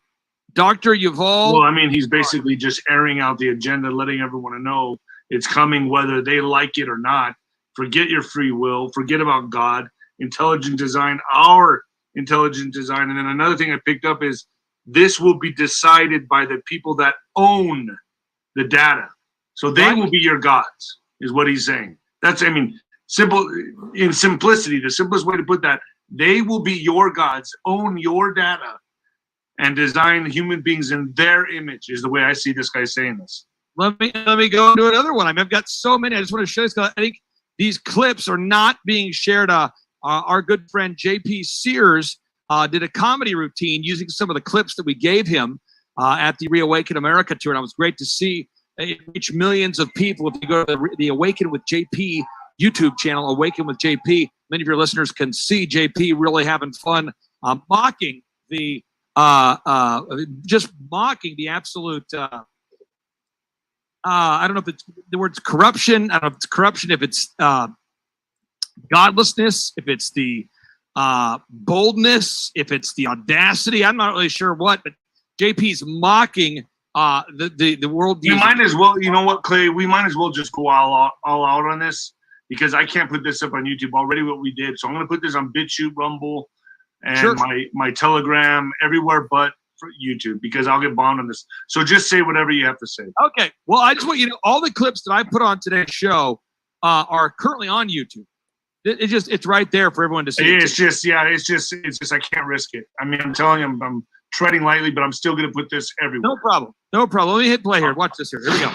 Dr. Yuval. Well, I mean, he's basically just airing out the agenda, letting everyone know it's coming, whether they like it or not. Forget your free will. Forget about God. Intelligent design, our intelligent design. And then another thing I picked up is this will be decided by the people that own the data. So they will be your gods, is what he's saying. That's, I mean, simple, in simplicity, the simplest way to put that, they will be your gods, own your data, and design human beings in their image, is the way I see this guy saying this. Let me go into another one. I mean, I've got so many. I just want to show you, because I think these clips are not being shared. Our good friend JP Sears did a comedy routine using some of the clips that we gave him at the Reawaken America tour, and it was great to see it reach millions of people. If you go to the Awaken with JP YouTube channel, Awaken with JP, many of your listeners can see JP really having fun mocking the just mocking the absolute I don't know if it's the word's corruption. I don't know if it's corruption, if it's godlessness, if it's the boldness, if it's the audacity. I'm not really sure what, but JP's mocking the world. We might as well, you know what, Clay? We might as well just go all out on this, because I can't put this up on YouTube already. What we did, so I'm going to put this on BitChute, Rumble, and my Telegram, everywhere but for YouTube, because I'll get bombed on this. So just say whatever you have to say. Okay. Well, I just want you to know all the clips that I put on today's show are currently on YouTube. It's right there for everyone to see. It's just I can't risk it. I mean, I'm telling you, I'm treading lightly, but I'm still going to put this everywhere. No problem. No problem. Let me hit play here. Watch this here. Here we go.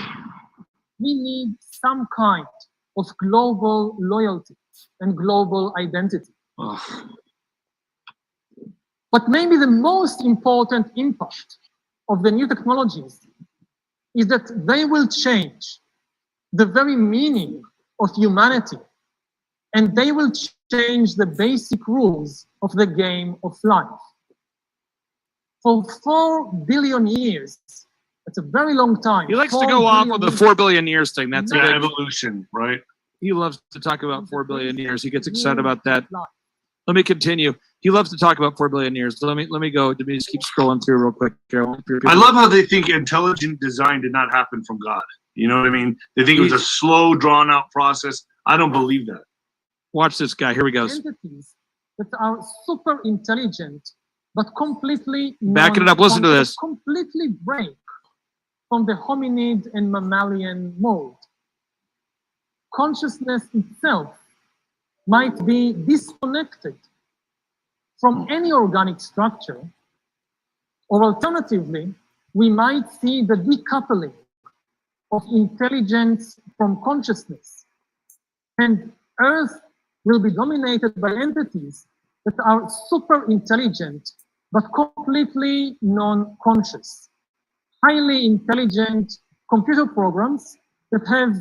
We need some kind of global loyalty and global identity. But maybe the most important impact of the new technologies is that they will change the very meaning of humanity and they will change the basic rules of the game of life. For 4 billion years, that's a very long time. He likes to go off of the 4 billion years thing. That's a big, evolution, right? he loves to talk about 4 billion years. He gets excited about that. Let me continue. He loves to talk about 4 billion years. Let me go. Let me just keep scrolling through real quick. I love how they think intelligent design did not happen from God. You know what I mean? They think it was a slow, drawn-out process. I don't believe that. Watch this guy. Here we go. Entities that are super intelligent, but completely backing it up. Listen to this. Completely break from the hominid and mammalian mode. Consciousness itself might be disconnected from any organic structure, or alternatively, we might see the decoupling of intelligence from consciousness, and Earth will be dominated by entities that are super intelligent but completely non-conscious, highly intelligent computer programs that have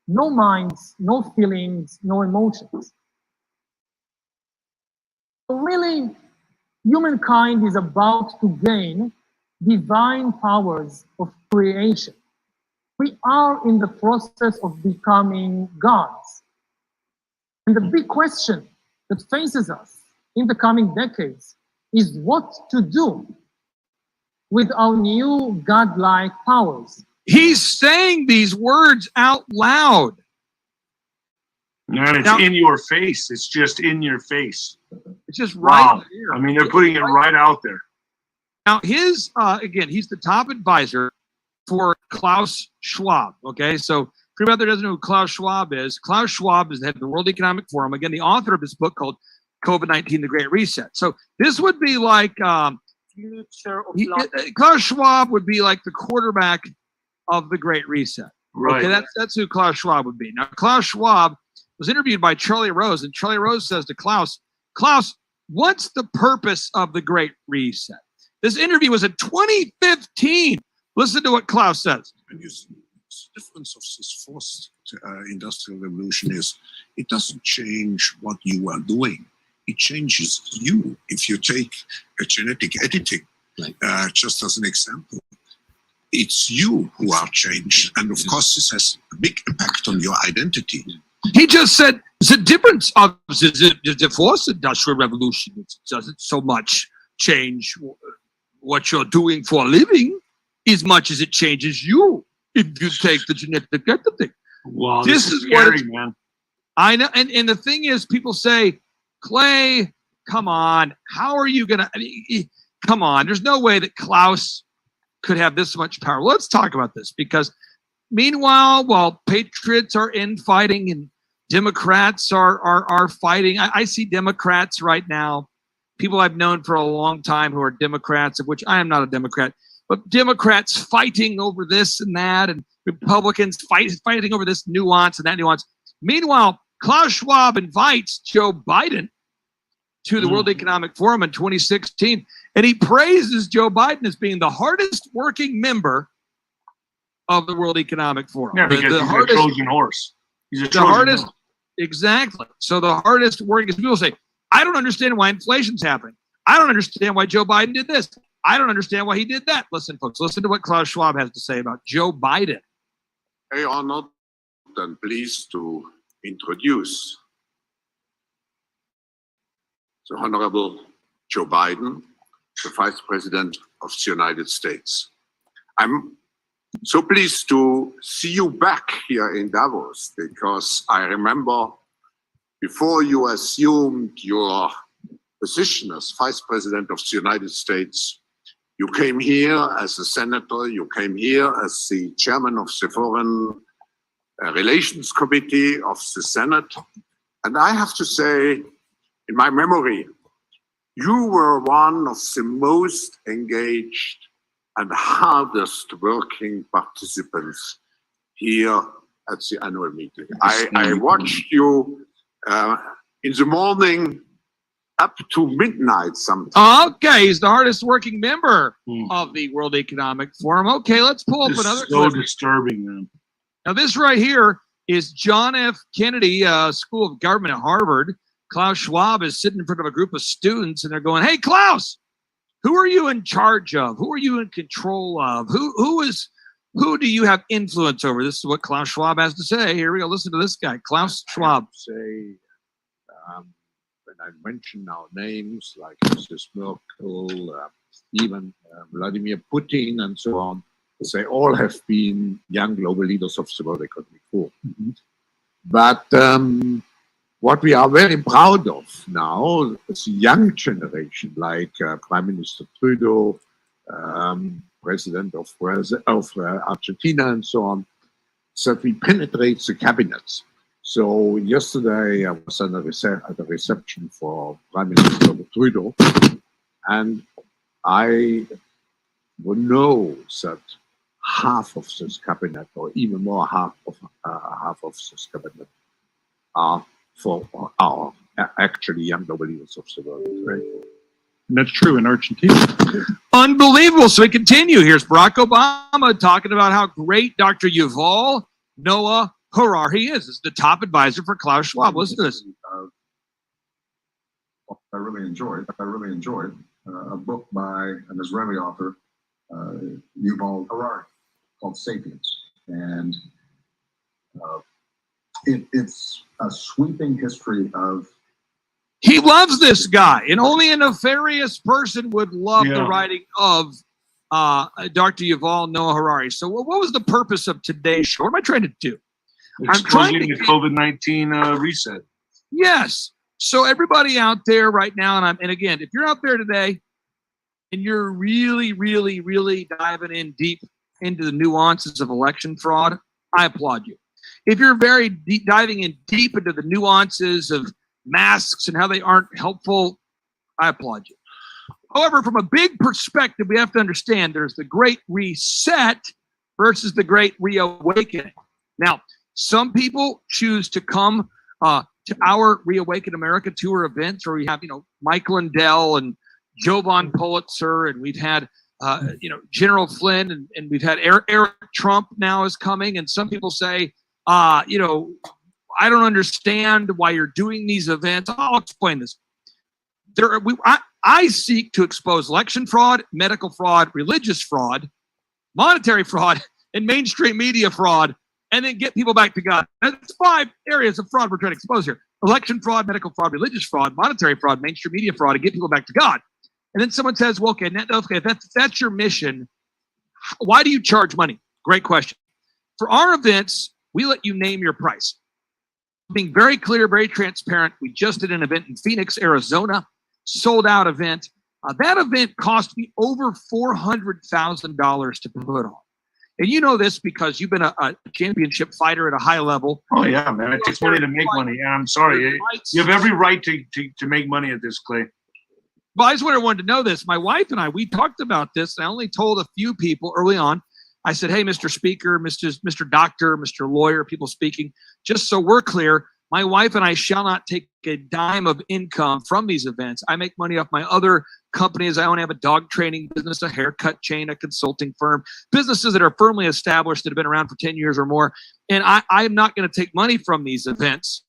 no minds, no feelings, no emotions. So really, humankind is about to gain divine powers of creation. We are in the process of becoming gods. And the big question that faces us in the coming decades is what to do with our new godlike powers. He's saying these words out loud. And it's in your face. It's just in your face. It's just right there. I mean, they're putting it right out there. Now, his, again, he's the top advisor for Klaus Schwab. Okay, so for anybody that doesn't know who Klaus Schwab is the head of the World Economic Forum. Again, the author of this book called COVID-19, The Great Reset. So this would be like, future of Klaus Schwab would be like the quarterback of the Great Reset. Right. Okay, that's who Klaus Schwab would be. Now, Klaus Schwab was interviewed by Charlie Rose, and Charlie Rose says to Klaus, what's the purpose of the Great Reset? This interview was in 2015. Listen to what Klaus says. The difference of this fourth industrial revolution is it doesn't change what you are doing. It changes you. If you take a genetic editing, just as an example, it's you who are changed. And of course, this has a big impact on your identity. He just said the difference of the fourth industrial revolution doesn't so much change what you're doing for a living as much as it changes you if you take the genetic editing. Wow, this is scary, man. I know, and the thing is, people say, Clay, come on, how are you gonna? Come on, there's no way that Klaus could have this much power. Let's talk about this, because meanwhile, while patriots are infighting and Democrats are fighting, I see Democrats right now, people I've known for a long time who are Democrats, of which I am not a Democrat, but Democrats fighting over this and that, and Republicans fighting over this nuance and that nuance. Meanwhile, Klaus Schwab invites Joe Biden to the World Economic Forum in 2016, and he praises Joe Biden as being the hardest working member of the World Economic Forum. Yeah, because he's a Trojan horse. He's a Trojan horse. Exactly. So the hardest working, people say, I don't understand why inflation's happening. I don't understand why Joe Biden did this. I don't understand why he did that. Listen, folks, listen to what Klaus Schwab has to say about Joe Biden. Very honored and pleased to introduce the Honorable Joe Biden, the Vice President of the United States. I'm so pleased to see you back here in Davos, because I remember before you assumed your position as Vice President of the United States, you came here as a senator, you came here as the chairman of the Foreign Relations Committee of the Senate. And I have to say, in my memory, you were one of the most engaged and hardest working participants here at the annual meeting. I watched you in the morning up to midnight sometimes. Okay, he's the hardest working member of the World Economic Forum. Okay, let's pull up another clip. So disturbing, man. Now, this right here is John F. Kennedy School of Government at Harvard. Klaus Schwab is sitting in front of a group of students, and they're going, "Hey, Klaus, who are you in charge of? Who are you in control of? Who do you have influence over?" This is what Klaus Schwab has to say. Here we go. Listen to this guy, Klaus Schwab. Say, when I mention our names like Mrs. Merkel, even Vladimir Putin, and so on, they all have been young global leaders of the World Economic Forum. But what we are very proud of now is the young generation, like Prime Minister Trudeau, President of Argentina, and so on, that we penetrate the cabinets. So yesterday I was at a reception for Prime Minister Trudeau, and I know that half of this cabinet, or even more, half of this cabinet, are for our actually young global leaders of the world. Right? And that's true in Argentina. Unbelievable. So we continue. Here's Barack Obama talking about how great Dr. Yuval Noah Harari is. Is the top advisor for Klaus Schwab. Listen to this. I really enjoyed a book by an Israeli author, Yuval Harari, called *Sapiens*, and it's a sweeping history of. He loves this guy, and only a nefarious person would love the writing of Dr. Yuval Noah Harari. So, what was the purpose of today's show? What am I trying to do? I'm trying to the COVID-19 reset. Yes. So everybody out there right now, and again, if you're out there today and you're really, really, really diving in deep into the nuances of election fraud, I applaud you. If you're very deep, diving in deep into the nuances of masks and how they aren't helpful, I applaud you. However, from a big perspective, we have to understand there's the Great Reset versus the Great Reawakening. Now, some people choose to come to our Reawaken America tour events, where we have, Mike Lindell and Jovan Pulitzer, and we've had, General Flynn, and we've had Eric Trump now is coming. And some people say, I don't understand why you're doing these events. I'll explain this. I seek to expose election fraud, medical fraud, religious fraud, monetary fraud, and mainstream media fraud, and then get people back to God. That's 5 areas of fraud we're trying to expose here: election fraud, medical fraud, religious fraud, monetary fraud, mainstream media fraud, and get people back to God. And then someone says, well, okay, if that's your mission, why do you charge money? Great question. For our events, we let you name your price. Being very clear, very transparent. We just did an event in Phoenix, Arizona, sold out event. That event cost me over $400,000 to put on. And you know this because you've been a championship fighter at a high level. Oh, yeah, man. It takes money to make money. And I'm sorry. You have every right to make money at this, Clay. Well, I just wanted to know this. My wife and I, we talked about this. I only told a few people early on. I said, hey, Mr. Speaker, Mr. Doctor, Mr. Lawyer, people speaking, just so we're clear, my wife and I shall not take a dime of income from these events. I make money off my other companies. I only have a dog training business, a haircut chain, a consulting firm, businesses that are firmly established that have been around for 10 years or more. And I'm not going to take money from these events.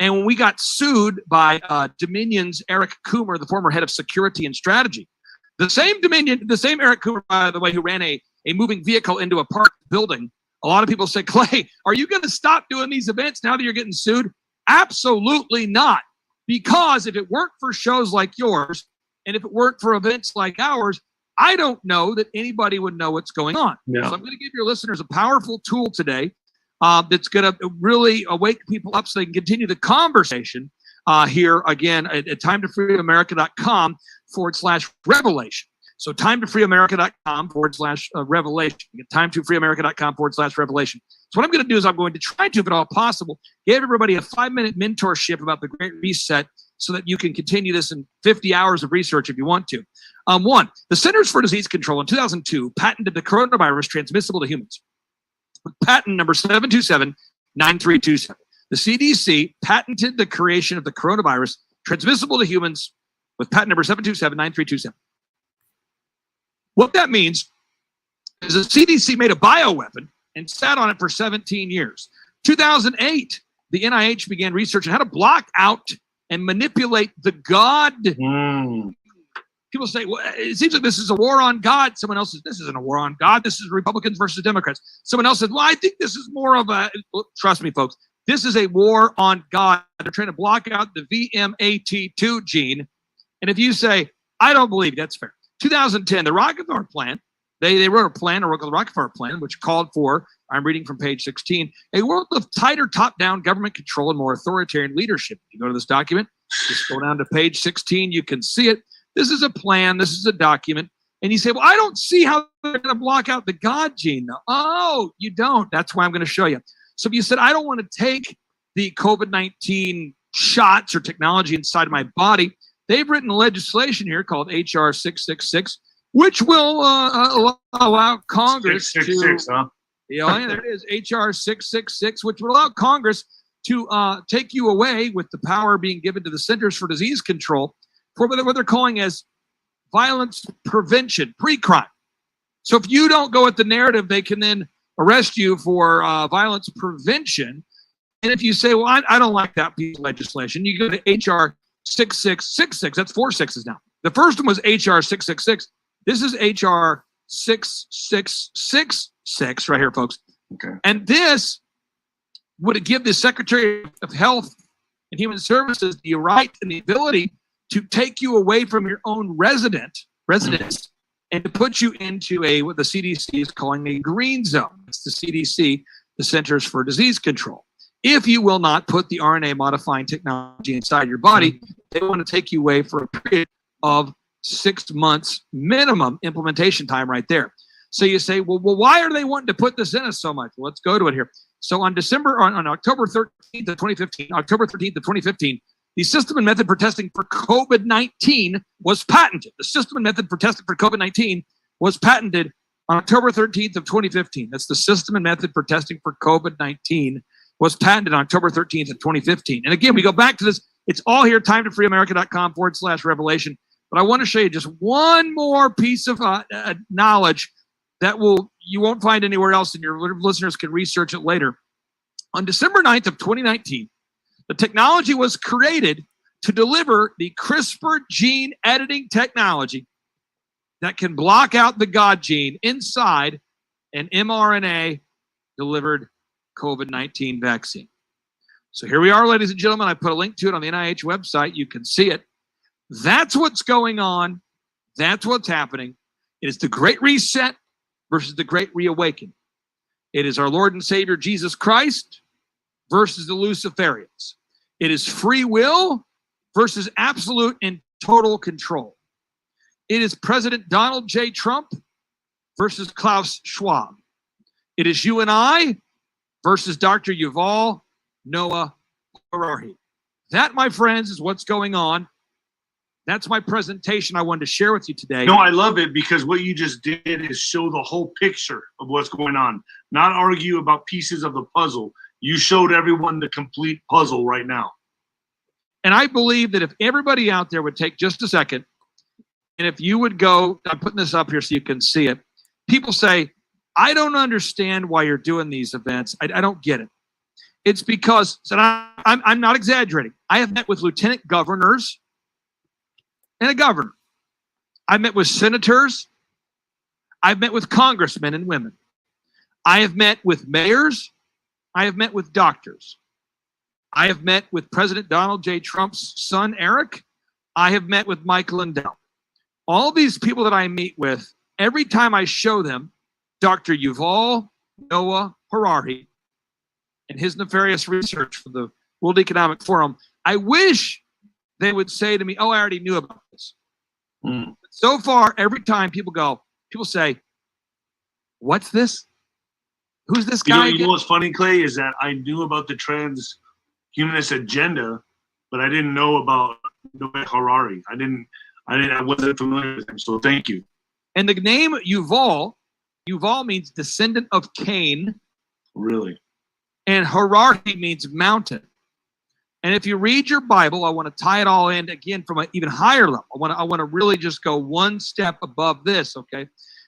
And when we got sued by Dominion's Eric Coomer, the former head of security and strategy, the same Eric Coomer, by the way, who ran a moving vehicle into a park building. A lot of people say, Clay, are you going to stop doing these events now that you're getting sued? Absolutely not. Because if it weren't for shows like yours, and if it weren't for events like ours, I don't know that anybody would know what's going on. Yeah. So I'm going to give your listeners a powerful tool today that's going to really wake people up so they can continue the conversation here again at timetofreeamerica.com/revelation. So timetofreeamerica.com/revelation. You get timetofreeamerica.com/revelation. So what I'm going to do is I'm going to try to, if at all possible, give everybody a 5-minute mentorship about the Great Reset so that you can continue this in 50 hours of research if you want to. 1, the Centers for Disease Control in 2002 patented the coronavirus transmissible to humans with patent number 7279327. The CDC patented the creation of the coronavirus transmissible to humans with patent number 7279327. What that means is the CDC made a bioweapon and sat on it for 17 years. 2008, the NIH began research on how to block out and manipulate the God. People say, well, it seems like this is a war on God. Someone else says, this isn't a war on God. This is Republicans versus Democrats. Someone else said, well, I think this is more of a, trust me, folks, this is a war on God. They're trying to block out the VMAT2 gene. And if you say, I don't believe that's fair. 2010, the Rockefeller plan, they wrote a plan, the Rockefeller plan, which called for, I'm reading from page 16, a world of tighter top-down government control and more authoritarian leadership. If you go to this document, just go down to page 16, you can see it. This is a plan, this is a document. And you say, well, I don't see how they're going to block out the God gene, though. Oh, you don't. That's why I'm going to show you. So if you said, I don't want to take the COVID-19 shots or technology inside of my body, they've written legislation here called H.R. 666, which will allow Congress 666, huh? Yeah, there it is, H.R. 666, which would allow Congress to take you away with the power being given to the Centers for Disease Control for what they're calling as violence prevention, pre-crime. So if you don't go with the narrative, they can then arrest you for violence prevention. And if you say, well, I don't like that piece of legislation, you go to H.R. 6666. That's 4 sixes now. The first one was H.R. 666. This is H.R. 6666 right here, folks. Okay. And this would give the Secretary of Health and Human Services the right and the ability to take you away from your own residence and to put you into what the CDC is calling a green zone. It's the CDC, the Centers for Disease Control. If you will not put the RNA modifying technology inside your body, they want to take you away for a period of 6 months minimum implementation time right there. So you say, well, why are they wanting to put this in us so much? Well, let's go to it here. So on October 13th of 2015, the system and method for testing for COVID-19 was patented. The system and method for testing for COVID-19 was patented on October 13th of 2015. That's the system and method for testing for COVID-19 was patented on October 13th of 2015. And again, we go back to this. It's all here, timetofreeamerica.com/revelation. But I want to show you just one more piece of knowledge that you won't find anywhere else, and your listeners can research it later. On December 9th of 2019, the technology was created to deliver the CRISPR gene editing technology that can block out the God gene inside an mRNA-delivered COVID-19 vaccine. So here we are, ladies and gentlemen. I put a link to it on the NIH website. You can see it. That's what's going on. That's what's happening. It is the Great Reset versus the Great Reawakening. It is our Lord and Savior Jesus Christ versus the Luciferians. It is free will versus absolute and total control. It is President Donald J. Trump versus Klaus Schwab. It is you and I versus Dr. Yuval Noah Harari. That, my friends, is what's going on. That's my presentation I wanted to share with you today. No, I love it because what you just did is show the whole picture of what's going on, not argue about pieces of the puzzle. You showed everyone the complete puzzle right now. And I believe that if everybody out there would take just a second, and if you would go, I'm putting this up here so you can see it. People say, I don't understand why you're doing these events. I don't get it. It's because, and I'm not exaggerating. I have met with lieutenant governors and a governor. I've met with senators. I've met with congressmen and women. I have met with mayors. I have met with doctors. I have met with President Donald J. Trump's son, Eric. I have met with Mike Lindell. All these people that I meet with, every time I show them Dr. Yuval Noah Harari and his nefarious research for the World Economic Forum, I wish they would say to me, oh, I already knew about this. So far, every time people say, what's this? Who's this guy? You know what's funny, Clay, is that I knew about the transhumanist agenda, but I didn't know about Noah Harari. I wasn't familiar with him, so thank you. And the name Yuval means descendant of Cain. Really? And Harari means mountain. And if you read your Bible, I want to tie it all in again from an even higher level. I want to really just go one step above this, okay?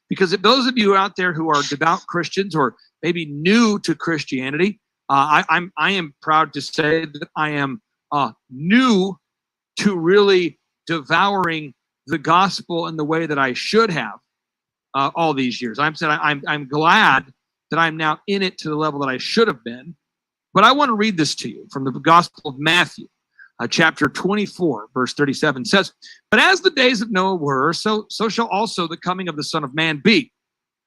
Because if those of you out there who are devout Christians or maybe new to Christianity, I am proud to say that I am new to really devouring the gospel in the way that I should have all these years. I'm glad that I'm now in it to the level that I should have been. But I want to read this to you from the Gospel of Matthew, chapter 24, verse 37 says, "But as the days of Noah were, so shall also the coming of the Son of Man be."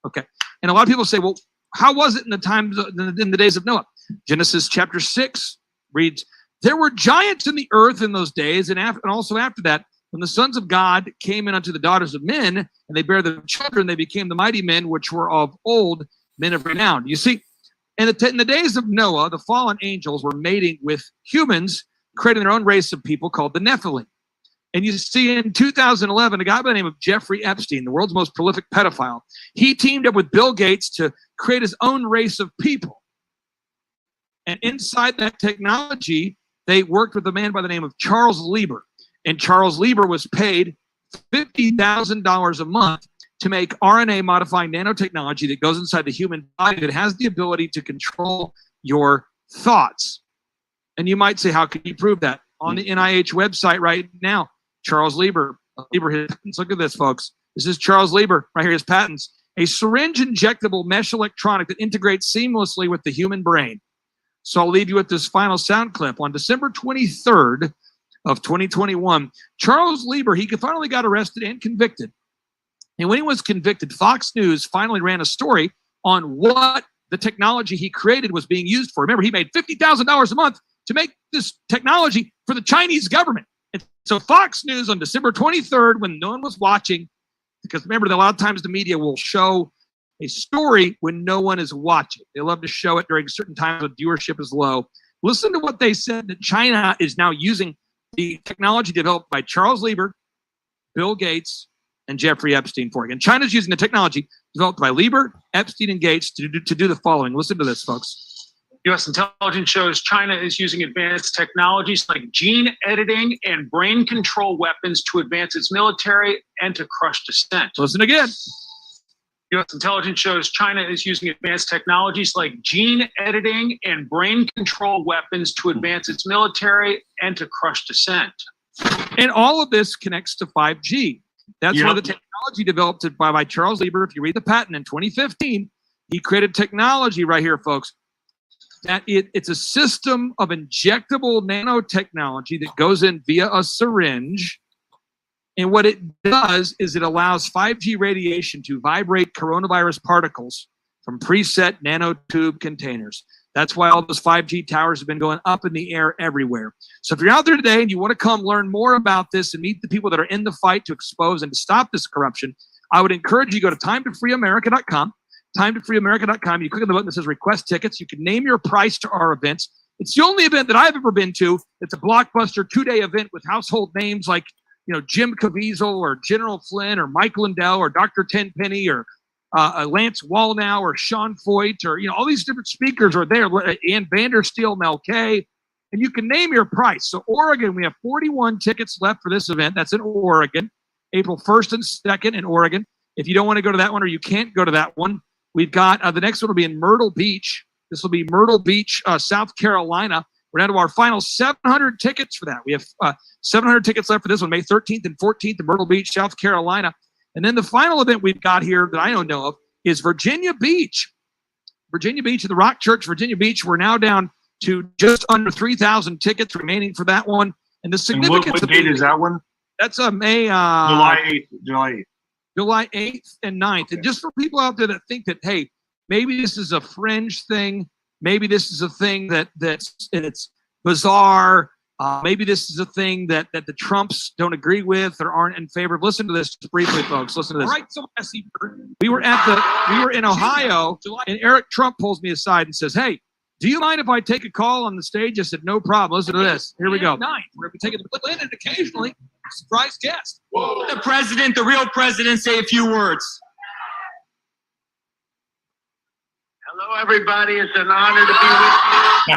Okay. And a lot of people say, well, how was it in the days of Noah? Genesis chapter 6 reads, "There were giants in the earth in those days, and also after that, when the sons of God came in unto the daughters of men, and they bare them children, they became the mighty men which were of old, men of renown." You see, in the days of Noah, the fallen angels were mating with humans, creating their own race of people called the Nephilim. And you see in 2011, a guy by the name of Jeffrey Epstein, the world's most prolific pedophile, he teamed up with Bill Gates to create his own race of people. And inside that technology, they worked with a man by the name of Charles Lieber. And Charles Lieber was paid $50,000 a month to make RNA modifying nanotechnology that goes inside the human body that has the ability to control your thoughts. And you might say, how can you prove that? On the NIH website right now, Charles Lieber, his patents. Look at this, folks. This is Charles Lieber, right here, his patents. A syringe injectable mesh electronic that integrates seamlessly with the human brain. So I'll leave you with this final sound clip. On December 23rd of 2021, Charles Lieber, he finally got arrested and convicted. And when he was convicted, Fox News finally ran a story on what the technology he created was being used for. Remember, he made $50,000 a month to make this technology for the Chinese government. And so Fox News on December 23rd, when no one was watching, because remember, a lot of times the media will show a story when no one is watching. They love to show it during certain times when viewership is low. Listen to what they said, that China is now using the technology developed by Charles Lieber, Bill Gates, and Jeffrey Epstein for it. And China's using the technology developed by Lieber, Epstein, and Gates to do the following. Listen to this, folks. U.S. intelligence shows China is using advanced technologies like gene editing and brain control weapons to advance its military and to crush dissent. Listen again. U.S. intelligence shows China is using advanced technologies like gene editing and brain control weapons to advance its military and to crush dissent. And all of this connects to 5G. That's why the technology developed by Charles Lieber, if you read the patent in 2015, he created technology right here, folks, that it's a system of injectable nanotechnology that goes in via a syringe. And what it does is it allows 5G radiation to vibrate coronavirus particles from preset nanotube containers. That's why all those 5G towers have been going up in the air everywhere. So if you're out there today and you want to come learn more about this and meet the people that are in the fight to expose and to stop this corruption, I would encourage you to go to timetofreeamerica.com. Timetofreeamerica.com. You click on the button that says request tickets. You can name your price to our events. It's the only event that I've ever been to. It's a blockbuster 2-day event with household names like, Jim Caviezel or General Flynn or Mike Lindell or Dr. Tenpenny or Lance Wallnau or Sean Foyt or, all these different speakers are there. Ann Vandersteel, Mel K. And you can name your price. So Oregon, we have 41 tickets left for this event. That's in Oregon, April 1st and 2nd in Oregon. If you don't want to go to that one or you can't go to that one, we've got the next one will be in Myrtle Beach. This will be Myrtle Beach, South Carolina. We're down to our final 700 tickets for that. We have 700 tickets left for this one, May 13th and 14th in Myrtle Beach, South Carolina. And then the final event we've got here that I don't know of is Virginia Beach. Virginia Beach at the Rock Church, Virginia Beach. We're now down to just under 3,000 tickets remaining for that one. And the significance what date is that one? That's May July 8th. July 8th and 9th. Okay. And just for people out there that think that, hey, maybe this is a fringe thing, maybe this is a thing it's bizarre, maybe this is a thing that the Trumps don't agree with or aren't in favor of. Listen to this just briefly, folks. Listen to this. All right, so we were in Ohio, and Eric Trump pulls me aside and says, "Hey, do you mind if I take a call on the stage?" I said, "No problem." Listen to this. Here we go. We're going to be taking the in and occasionally surprise guest. Whoa. The real president, say a few words. Hello, everybody. It's an honor to be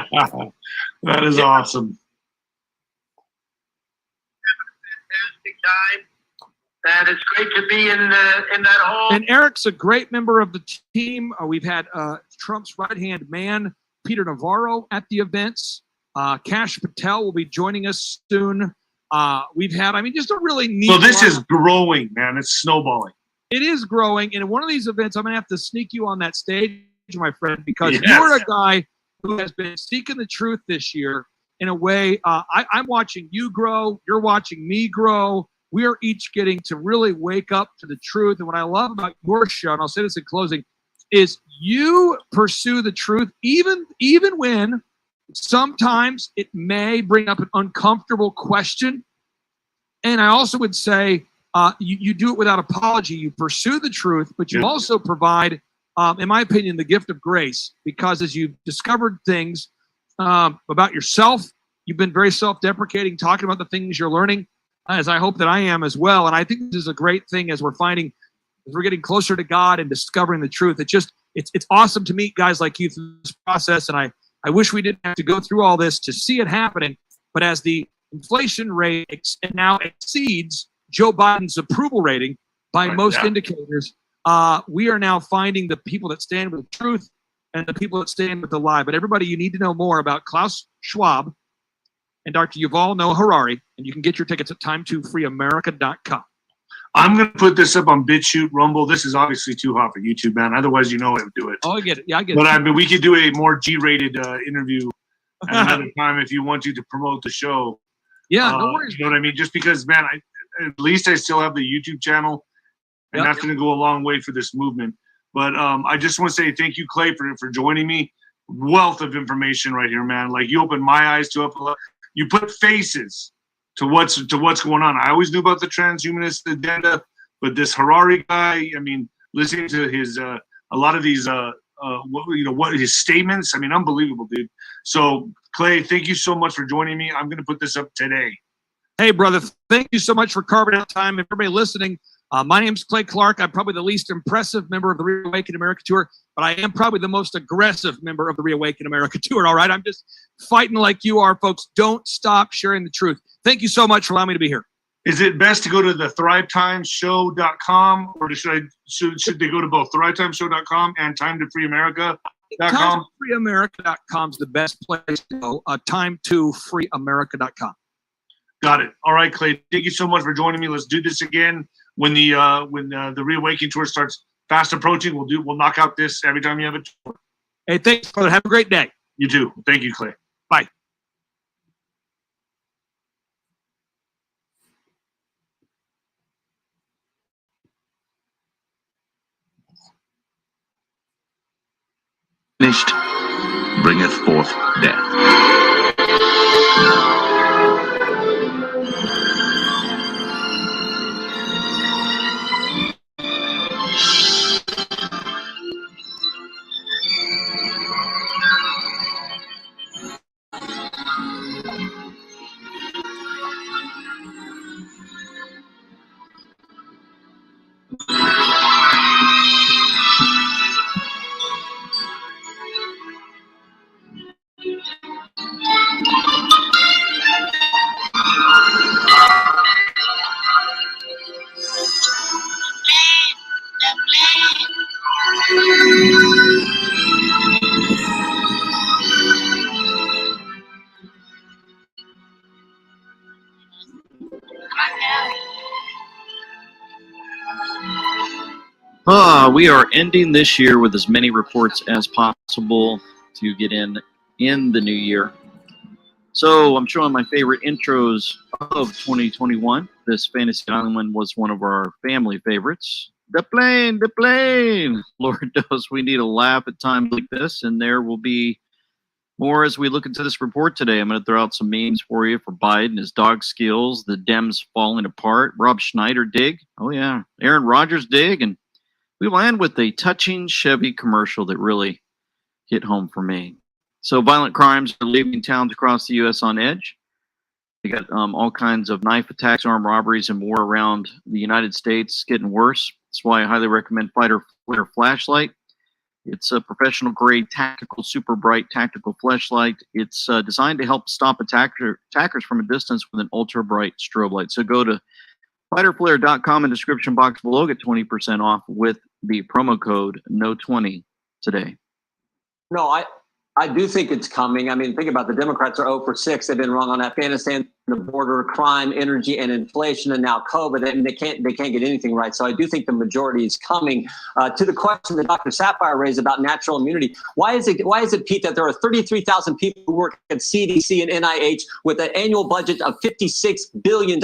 with you. That is awesome. Fantastic time. And it's great to be in that hall. And Eric's a great member of the team. We've had Trump's right-hand man, Peter Navarro at the events. Kash Patel will be joining us soon. We've had, just a really neat. So this is growing, man. It's snowballing. It is growing. And in one of these events, I'm going to have to sneak you on that stage, my friend, because you're a guy who has been seeking the truth this year in a way. I'm watching you grow. You're watching me grow. We are each getting to really wake up to the truth. And what I love about your show, and I'll say this in closing, is you pursue the truth even when sometimes it may bring up an uncomfortable question. And I also would say you do it without apology. You pursue the truth, but you also provide, in my opinion, the gift of grace, because as you've discovered things about yourself, you've been very self-deprecating, talking about the things you're learning, as I hope that I am as well. And I think this is a great thing as we're getting closer to God and discovering the truth. It's awesome to meet guys like you through this process. And I wish we didn't have to go through all this to see it happening. But as the inflation rate now exceeds Joe Biden's approval rating by most indicators, we are now finding the people that stand with the truth and the people that stand with the lie. But everybody, you need to know more about Klaus Schwab and Dr. Yuval Noah Harari, and you can get your tickets at time2freeamerica.com. I'm going to put this up on BitChute, Rumble. This is obviously too hot for YouTube, man. Otherwise, I would do it. Oh, I get it. Yeah, I get it. But we could do a more G-rated interview at another time if you want to promote the show. Yeah, no worries. You know what I mean? Just because, man, at least I still have the YouTube channel, and that's going to go a long way for this movement. But I just want to say thank you, Clay, for joining me. Wealth of information right here, man. Like, you opened my eyes to it. You put faces to what's going on. I always knew about the transhumanist agenda, but this Harari guy, listening to his a lot of these what his statements, unbelievable, dude. So Clay, thank you so much for joining me. I'm going to put this up today. Hey, brother, thank you so much for carving out time. Everybody listening, my name's Clay Clark. I'm probably the least impressive member of the Reawaken America Tour, but I am probably the most aggressive member of the Reawaken America Tour, all right? I'm just fighting like you are, folks. Don't stop sharing the truth. Thank you so much for allowing me to be here. Is it best to go to the thrivetimeshow.com, or should they go to both thrivetimeshow.com and time2freeamerica.com? Time2freeamerica.com is the best place to go. Time2freeamerica.com. Got it. All right, Clay. Thank you so much for joining me. Let's do this again when the Reawakening Tour starts fast approaching. We'll knock out this every time you have a tour. Hey, thanks, brother. Have a great day. You too. Thank you, Clay. Bye. Finished bringeth forth death. We are ending this year with as many reports as possible to get in the new year. So I'm showing my favorite intros of 2021. This Fantasy Island was one of our family favorites. The plane. Lord knows we need a laugh at times like this, and there will be more as we look into this report today. I'm going to throw out some memes for you for Biden, his dog skills, the Dems falling apart, Rob Schneider dig. Oh yeah, Aaron Rodgers dig, and we land with a touching Chevy commercial that really hit home for me. So violent crimes are leaving towns across the U.S. on edge. We got all kinds of knife attacks, armed robberies, and more around the United States getting worse. That's why I highly recommend Fighter Flare Flashlight. It's a professional grade tactical, super bright tactical flashlight. It's designed to help stop attackers from a distance with an ultra bright strobe light. So go to fighterflare.com in the description box below. Get 20% off with the promo code NO20 today. No, I do think it's coming. I mean, think about it. The Democrats are 0 for 6. They've been wrong on Afghanistan, the border, crime, energy, and inflation, and now COVID. And they can't get anything right. So I do think the majority is coming. To the question that Dr. Sapphire raised about natural immunity, why is it, Pete, that there are 33,000 people who work at CDC and NIH with an annual budget of $56 billion,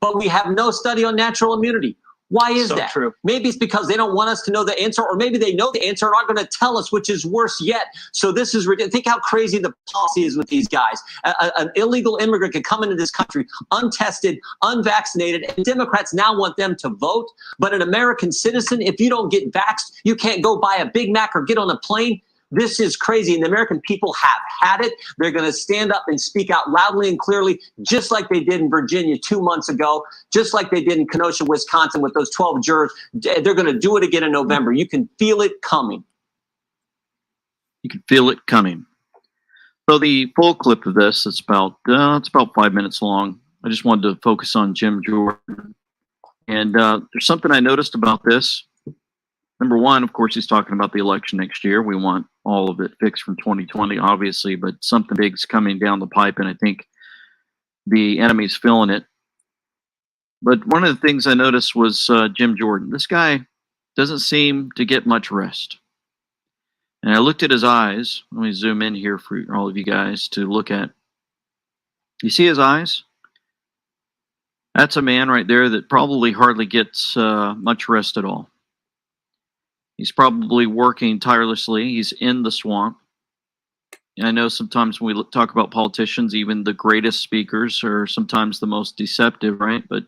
but we have no study on natural immunity? Why is that? True. Maybe it's because they don't want us to know the answer, or maybe they know the answer and aren't going to tell us, which is worse yet. So this is ridiculous. Think how crazy the policy is with these guys. An illegal immigrant could come into this country untested, unvaccinated, and Democrats now want them to vote. But an American citizen, if you don't get vaxxed, you can't go buy a Big Mac or get on a plane. This is crazy, and the American people have had it. They're going to stand up and speak out loudly and clearly, just like they did in Virginia 2 months ago, just like they did in Kenosha, Wisconsin with those 12 jurors. They're going to do it again in November. You can feel it coming. You can feel it coming. So the full clip of this, it's about 5 minutes long. I just wanted to focus on Jim Jordan. And there's something I noticed about this. Number one, of course, he's talking about the election next year. We want all of it fixed from 2020, obviously, but something big's coming down the pipe, and I think the enemy's feeling it. But one of the things I noticed was Jim Jordan. This guy doesn't seem to get much rest. And I looked at his eyes. Let me zoom in here for all of you guys to look at. You see his eyes? That's a man right there that probably hardly gets much rest at all. He's probably working tirelessly. He's in the swamp. And I know sometimes when we talk about politicians, even the greatest speakers are sometimes the most deceptive, right? But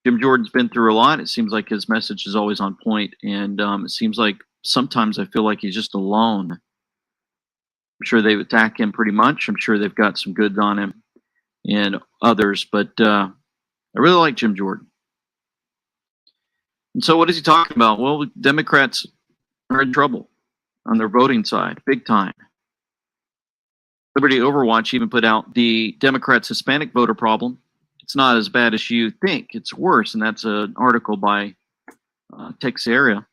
Jim Jordan's been through a lot. It seems like his message is always on point. And it seems like sometimes I feel like he's just alone. I'm sure they attack him pretty much. I'm sure they've got some goods on him and others. But I really like Jim Jordan. And so what is he talking about? Well, Democrats are in trouble on their voting side, big time. Liberty Overwatch even put out the Democrats' Hispanic voter problem. It's not as bad as you think. It's worse, and that's an article by ―.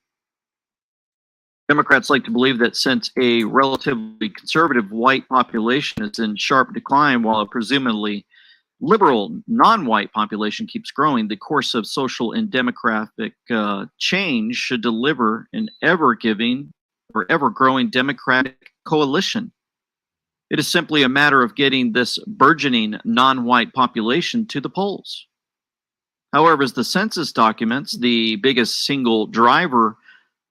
Democrats like to believe that since a relatively conservative white population is in sharp decline while a presumably liberal non-white population keeps growing, the course of social and demographic change should deliver an ever-giving or ever-growing democratic coalition. It is simply a matter of getting this burgeoning non-white population to the polls. However, as the census documents, the biggest single driver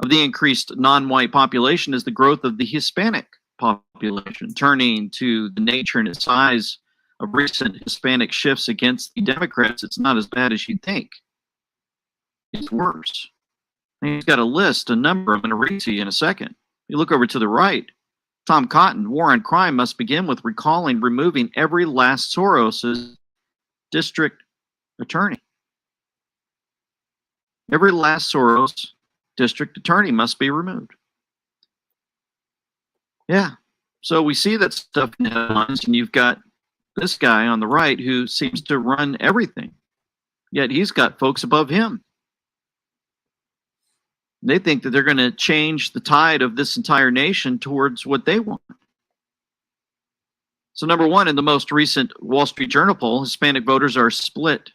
of the increased non-white population is the growth of the Hispanic population, turning to the nature and its size of recent Hispanic shifts against the Democrats. It's not as bad as you'd think. It's worse. And he's got a list, a number I'm going to read to you in a second. You look over to the right. Tom Cotton, War on Crime must begin with removing every last Soros district attorney. Every last Soros district attorney must be removed. Yeah. So we see that stuff in the headlines, and you've got this guy on the right who seems to run everything, yet he's got folks above him. They think that they're going to change the tide of this entire nation towards what they want. So number one, in the most recent Wall Street Journal poll, Hispanic voters are split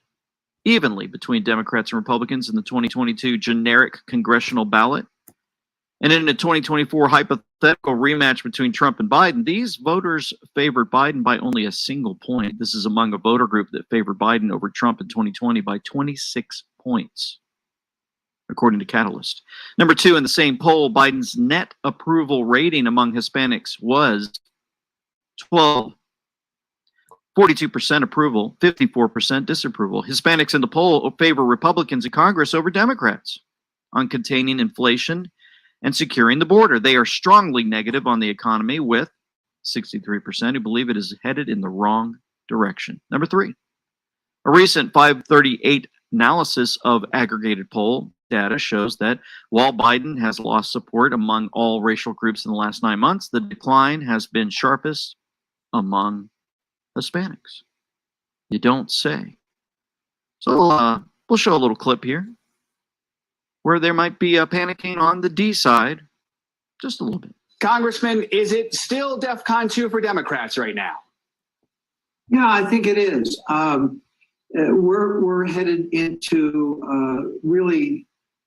evenly between Democrats and Republicans in the 2022 generic congressional ballot. And in the 2024 hypothetical rematch between Trump and Biden, these voters favored Biden by only a single point. This is among a voter group that favored Biden over Trump in 2020 by 26 points, according to Catalyst. Number two, in the same poll, Biden's net approval rating among Hispanics was 42% approval, 54% disapproval. Hispanics in the poll favor Republicans in Congress over Democrats on containing inflation and securing the border. They are strongly negative on the economy, with 63% who believe it is headed in the wrong direction. Number three, a recent 538 analysis of aggregated poll data shows that while Biden has lost support among all racial groups in the last 9 months, the decline has been sharpest among Hispanics. You don't say. So we'll show a little clip here where there might be a panicking on the D side, just a little bit. Congressman, is it still DEFCON 2 for Democrats right now? Yeah, I think it is. We're headed into really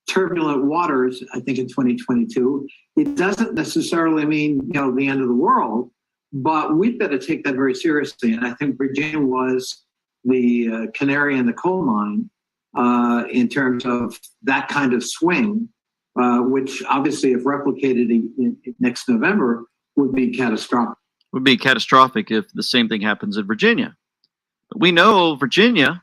turbulent waters, I think, in 2022. It doesn't necessarily mean, the end of the world, but we've got to take that very seriously. And I think Virginia was the canary in the coal mine in terms of that kind of swing, which obviously, if replicated in next November, would be catastrophic. Would be catastrophic if the same thing happens in Virginia. But we know Virginia,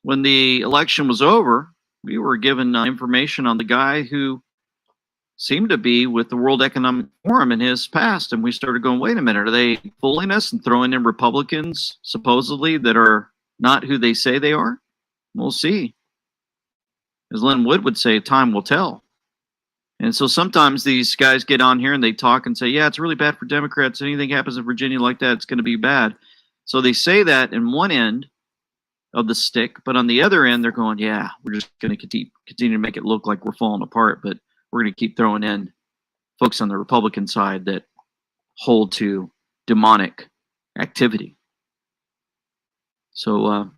when the election was over, we were given information on the guy who seemed to be with the World Economic Forum in his past, and we started going, wait a minute, are they fooling us and throwing in Republicans, supposedly, that are not who they say they are? We'll see. As Lynn Wood would say, time will tell. And so sometimes these guys get on here and they talk and say, yeah, it's really bad for Democrats. Anything happens in Virginia like that, it's going to be bad. So they say that in one end of the stick, but on the other end, they're going, yeah, we're just going to continue to make it look like we're falling apart, but we're going to keep throwing in folks on the Republican side that hold to demonic activity. So,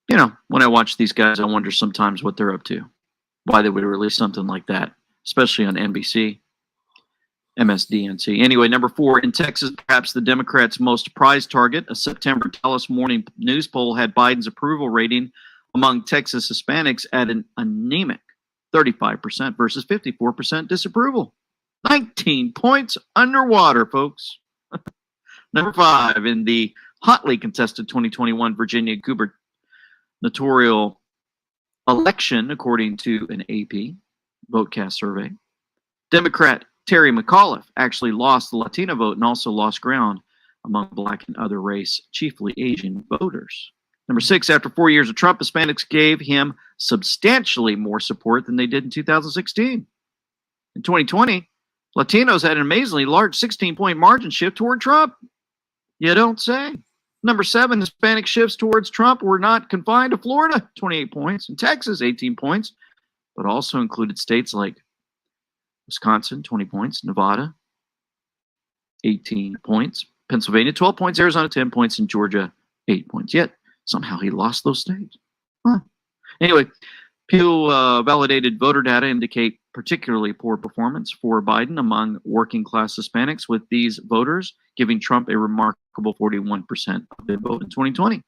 when I watch these guys, I wonder sometimes what they're up to, why they would release something like that, especially on NBC, MSDNC. Anyway, number 4, in Texas, perhaps the Democrats' most prized target, a September Dallas Morning News poll had Biden's approval rating among Texas Hispanics at an anemic 35% versus 54% disapproval. 19 points underwater, folks. Number 5, in the hotly contested 2021 Virginia gubernatorial election, according to an AP VoteCast survey, Democrat Terry McAuliffe actually lost the Latino vote and also lost ground among Black and other race, chiefly Asian voters. Number 6, after 4 years of Trump, Hispanics gave him substantially more support than they did in 2016. In 2020, Latinos had an amazingly large 16-point margin shift toward Trump. You don't say. Number 7, Hispanic shifts towards Trump were not confined to Florida, 28 points, and Texas, 18 points, but also included states like Wisconsin, 20 points, Nevada, 18 points, Pennsylvania, 12 points, Arizona, 10 points, and Georgia, 8 points. Yet, somehow he lost those states. Huh. Anyway, Pew validated voter data indicate particularly poor performance for Biden among working-class Hispanics, with these voters giving Trump a remarkable 41% of their vote in 2020.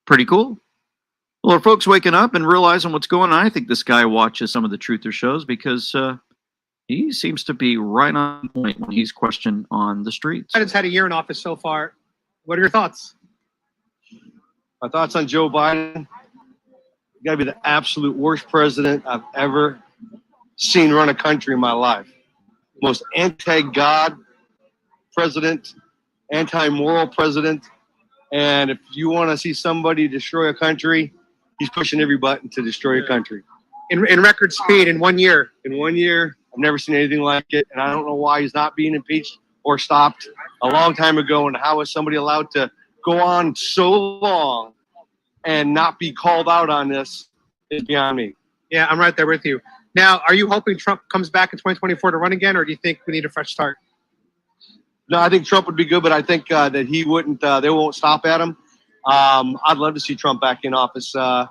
Pretty cool. Well, are folks waking up and realizing what's going on? I think this guy watches some of the truther shows because he seems to be right on point when he's questioned on the streets. Biden's had a year in office so far. What are your thoughts? My thoughts on Joe Biden? Got to be the absolute worst president I've ever seen run a country in my life. Most anti-God president, anti-moral president. And if you want to see somebody destroy a country, he's pushing every button to destroy a country. In record speed, in 1 year. In 1 year, I've never seen anything like it. And I don't know why he's not being impeached or stopped a long time ago. And how is somebody allowed to go on so long and not be called out on this is beyond me. Yeah, I'm right there with you. Now, are you hoping Trump comes back in 2024 to run again, or do you think we need a fresh start? No, I think Trump would be good, but I think that he wouldn't, they won't stop at him. I'd love to see Trump back in office. But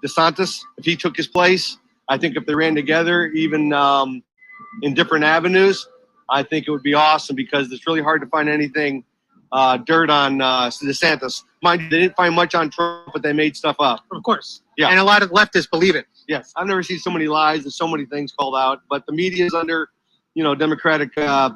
DeSantis, if he took his place, I think if they ran together, even in different avenues, I think it would be awesome because it's really hard to find anything dirt on DeSantis. Mind you, they didn't find much on Trump, but they made stuff up. Of course. Yeah. And a lot of leftists believe it. Yes. I've never seen so many lies and so many things called out, but the media is under, Democratic, yeah,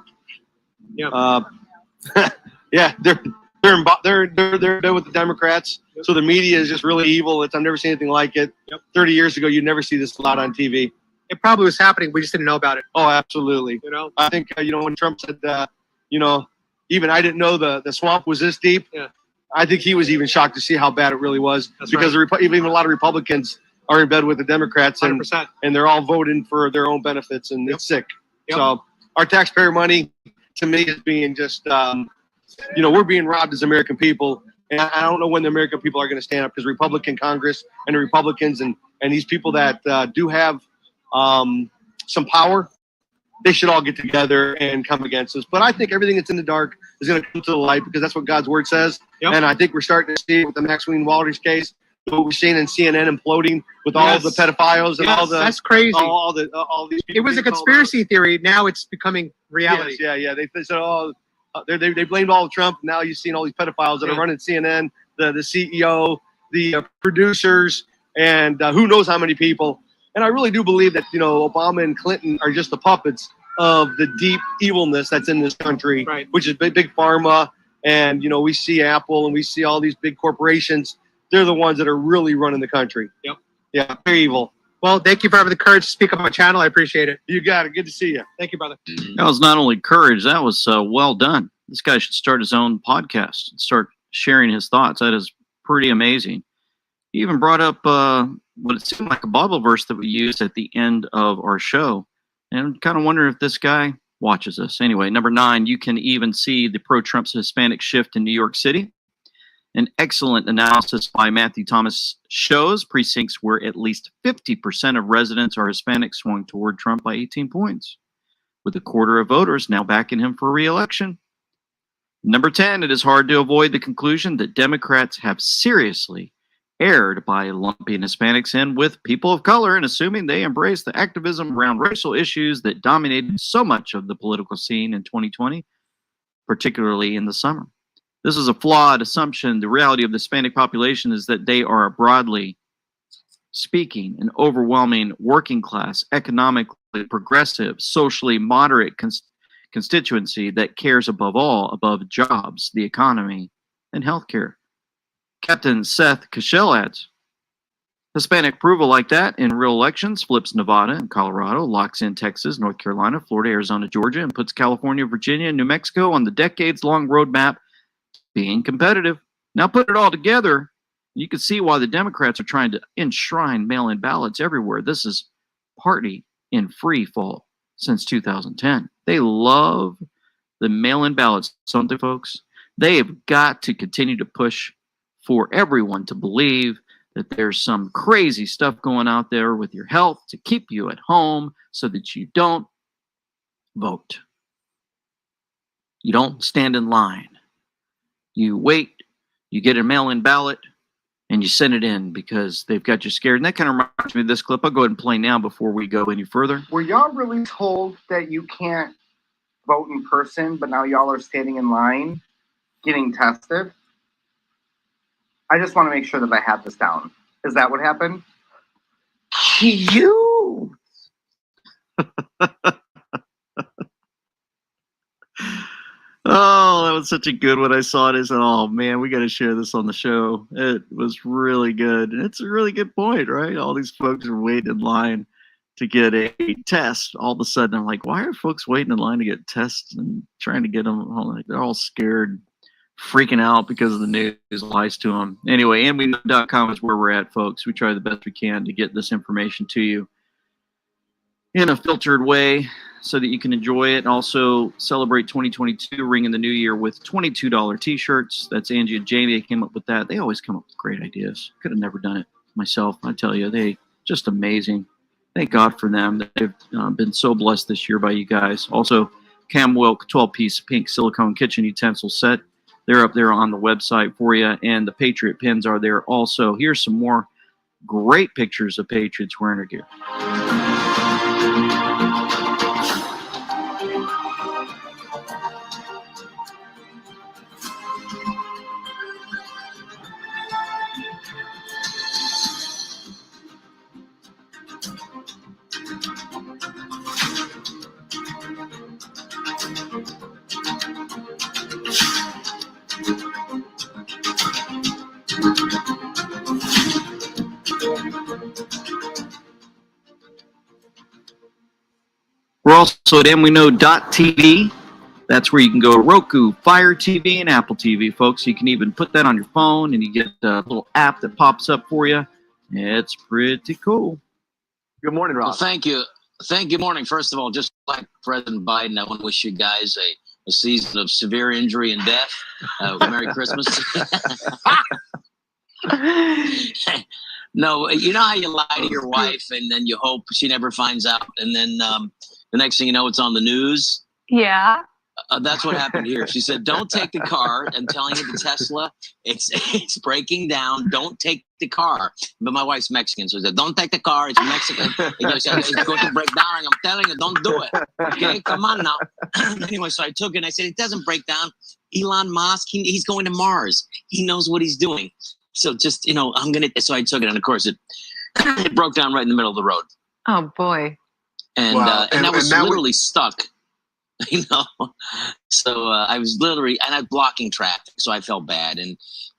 they're with the Democrats. Yep. So the media is just really evil. I've never seen anything like it. Yep. 30 years ago, you'd never see this a lot on TV. It probably was happening. We just didn't know about it. Oh, absolutely. I think, when Trump said, even I didn't know the swamp was this deep. Yeah. I think he was even shocked to see how bad it really was. That's because right. Even a lot of Republicans are in bed with the Democrats and they're all voting for their own benefits, and it's sick. Yep. So our taxpayer money, to me, is being just, we're being robbed as American people. And I don't know when the American people are going to stand up, because Republican Congress and the Republicans and these people that do have some power they should all get together and come against us. But I think everything that's in the dark is going to come to the light because that's what God's word says. Yep. And I think we're starting to see with the Maxwell Walters case, what we're seeing in CNN imploding with all the pedophiles and all the that's crazy. all these people. It was a conspiracy theory. Now it's becoming reality. Yes, yeah. They said, oh, they blamed all of Trump. Now you've seen all these pedophiles that are running CNN, the CEO, the producers, and who knows how many people. And I really do believe that, Obama and Clinton are just the puppets of the deep evilness that's in this country, which is big pharma. And, we see Apple and we see all these big corporations. They're the ones that are really running the country. Yep. Yeah, they're evil. Well, thank you for having the courage to speak on my channel. I appreciate it. You got it. Good to see you. Thank you, brother. That was not only courage, that was well done. This guy should start his own podcast and start sharing his thoughts. That is pretty amazing. He even brought up what it seemed like a Bible verse that we used at the end of our show. And I'm kind of wondering if this guy watches us. Anyway, number 9, you can even see the pro-Trump's Hispanic shift in New York City. An excellent analysis by Matthew Thomas shows precincts where at least 50% of residents are Hispanic swung toward Trump by 18 points, with a quarter of voters now backing him for re-election. Number 10, it is hard to avoid the conclusion that Democrats have seriously erred by lumping Hispanics in with people of color and assuming they embrace the activism around racial issues that dominated so much of the political scene in 2020, particularly in the summer. This is a flawed assumption. The reality of the Hispanic population is that they are, broadly speaking, an overwhelming working class, economically progressive, socially moderate constituency that cares above all above jobs, the economy, and healthcare. Captain Seth Cashel adds, Hispanic approval like that in real elections flips Nevada and Colorado, locks in Texas, North Carolina, Florida, Arizona, Georgia, and puts California, Virginia, and New Mexico on the decades-long roadmap being competitive. Now put it all together, you can see why the Democrats are trying to enshrine mail-in ballots everywhere. This is party in free fall since 2010. They love the mail-in ballots, don't they, folks? They have got to continue to push for everyone to believe that there's some crazy stuff going out there with your health to keep you at home so that you don't vote. You don't stand in line. You wait, you get a mail-in ballot, and you send it in because they've got you scared. And that kind of reminds me of this clip. I'll go ahead and play now before we go any further. Were y'all really told that you can't vote in person, but now y'all are standing in line getting tested? I just want to make sure that I have this down. Is that what happened? You. Oh, that was such a good one. I saw it as, oh man, we got to share this on the show. It was really good. It's a really good point, right? All these folks are waiting in line to get a test. All of a sudden, I'm like, why are folks waiting in line to get tests and trying to get them? Like, they're all scared, freaking out because of the news lies to them. Anyway, andweknow.com is where we're at, folks. We try the best we can to get this information to you in a filtered way so that you can enjoy it and also celebrate 2022, ringing the new year with $22 t-shirts. That's Angie and Jamie. They came up with that. They always come up with great ideas. Could have never done it myself. I tell you, they just amazing. Thank God for them. They've been so blessed this year by you guys. Also, Cam Wilk 12-piece pink silicone kitchen utensil set. They're up there on the website for you. And the Patriot pins are there also. Here's some more great pictures of Patriots wearing their gear. We're also at andweknow.tv. That's where you can go to Roku, Fire TV, and Apple TV, folks. You can even put that on your phone, and you get a little app that pops up for you. It's pretty cool. Good morning, Rob. Well, thank you. Good morning. First of all, just like President Biden, I want to wish you guys a season of severe injury and death. Merry Christmas. No, you know how you lie to your wife and then you hope she never finds out, and then The next thing you know, it's on the news. Yeah. That's what happened here. She said, "Don't take the car." I'm telling you, the Tesla, it's breaking down. Don't take the car. But my wife's Mexican, so she said, "Don't take the car. It's Mexican. It's going to break down. I'm telling you, don't do it. Okay, come on now." Anyway, so I took it and I said, "It doesn't break down. Elon Musk, he's going to Mars. He knows what he's doing. So just, I'm going to," so I took it. And of course, it broke down right in the middle of the road. Oh, boy. And, Wow. and that was that literally stuck. So I was literally, and I'm blocking traffic, so I felt bad.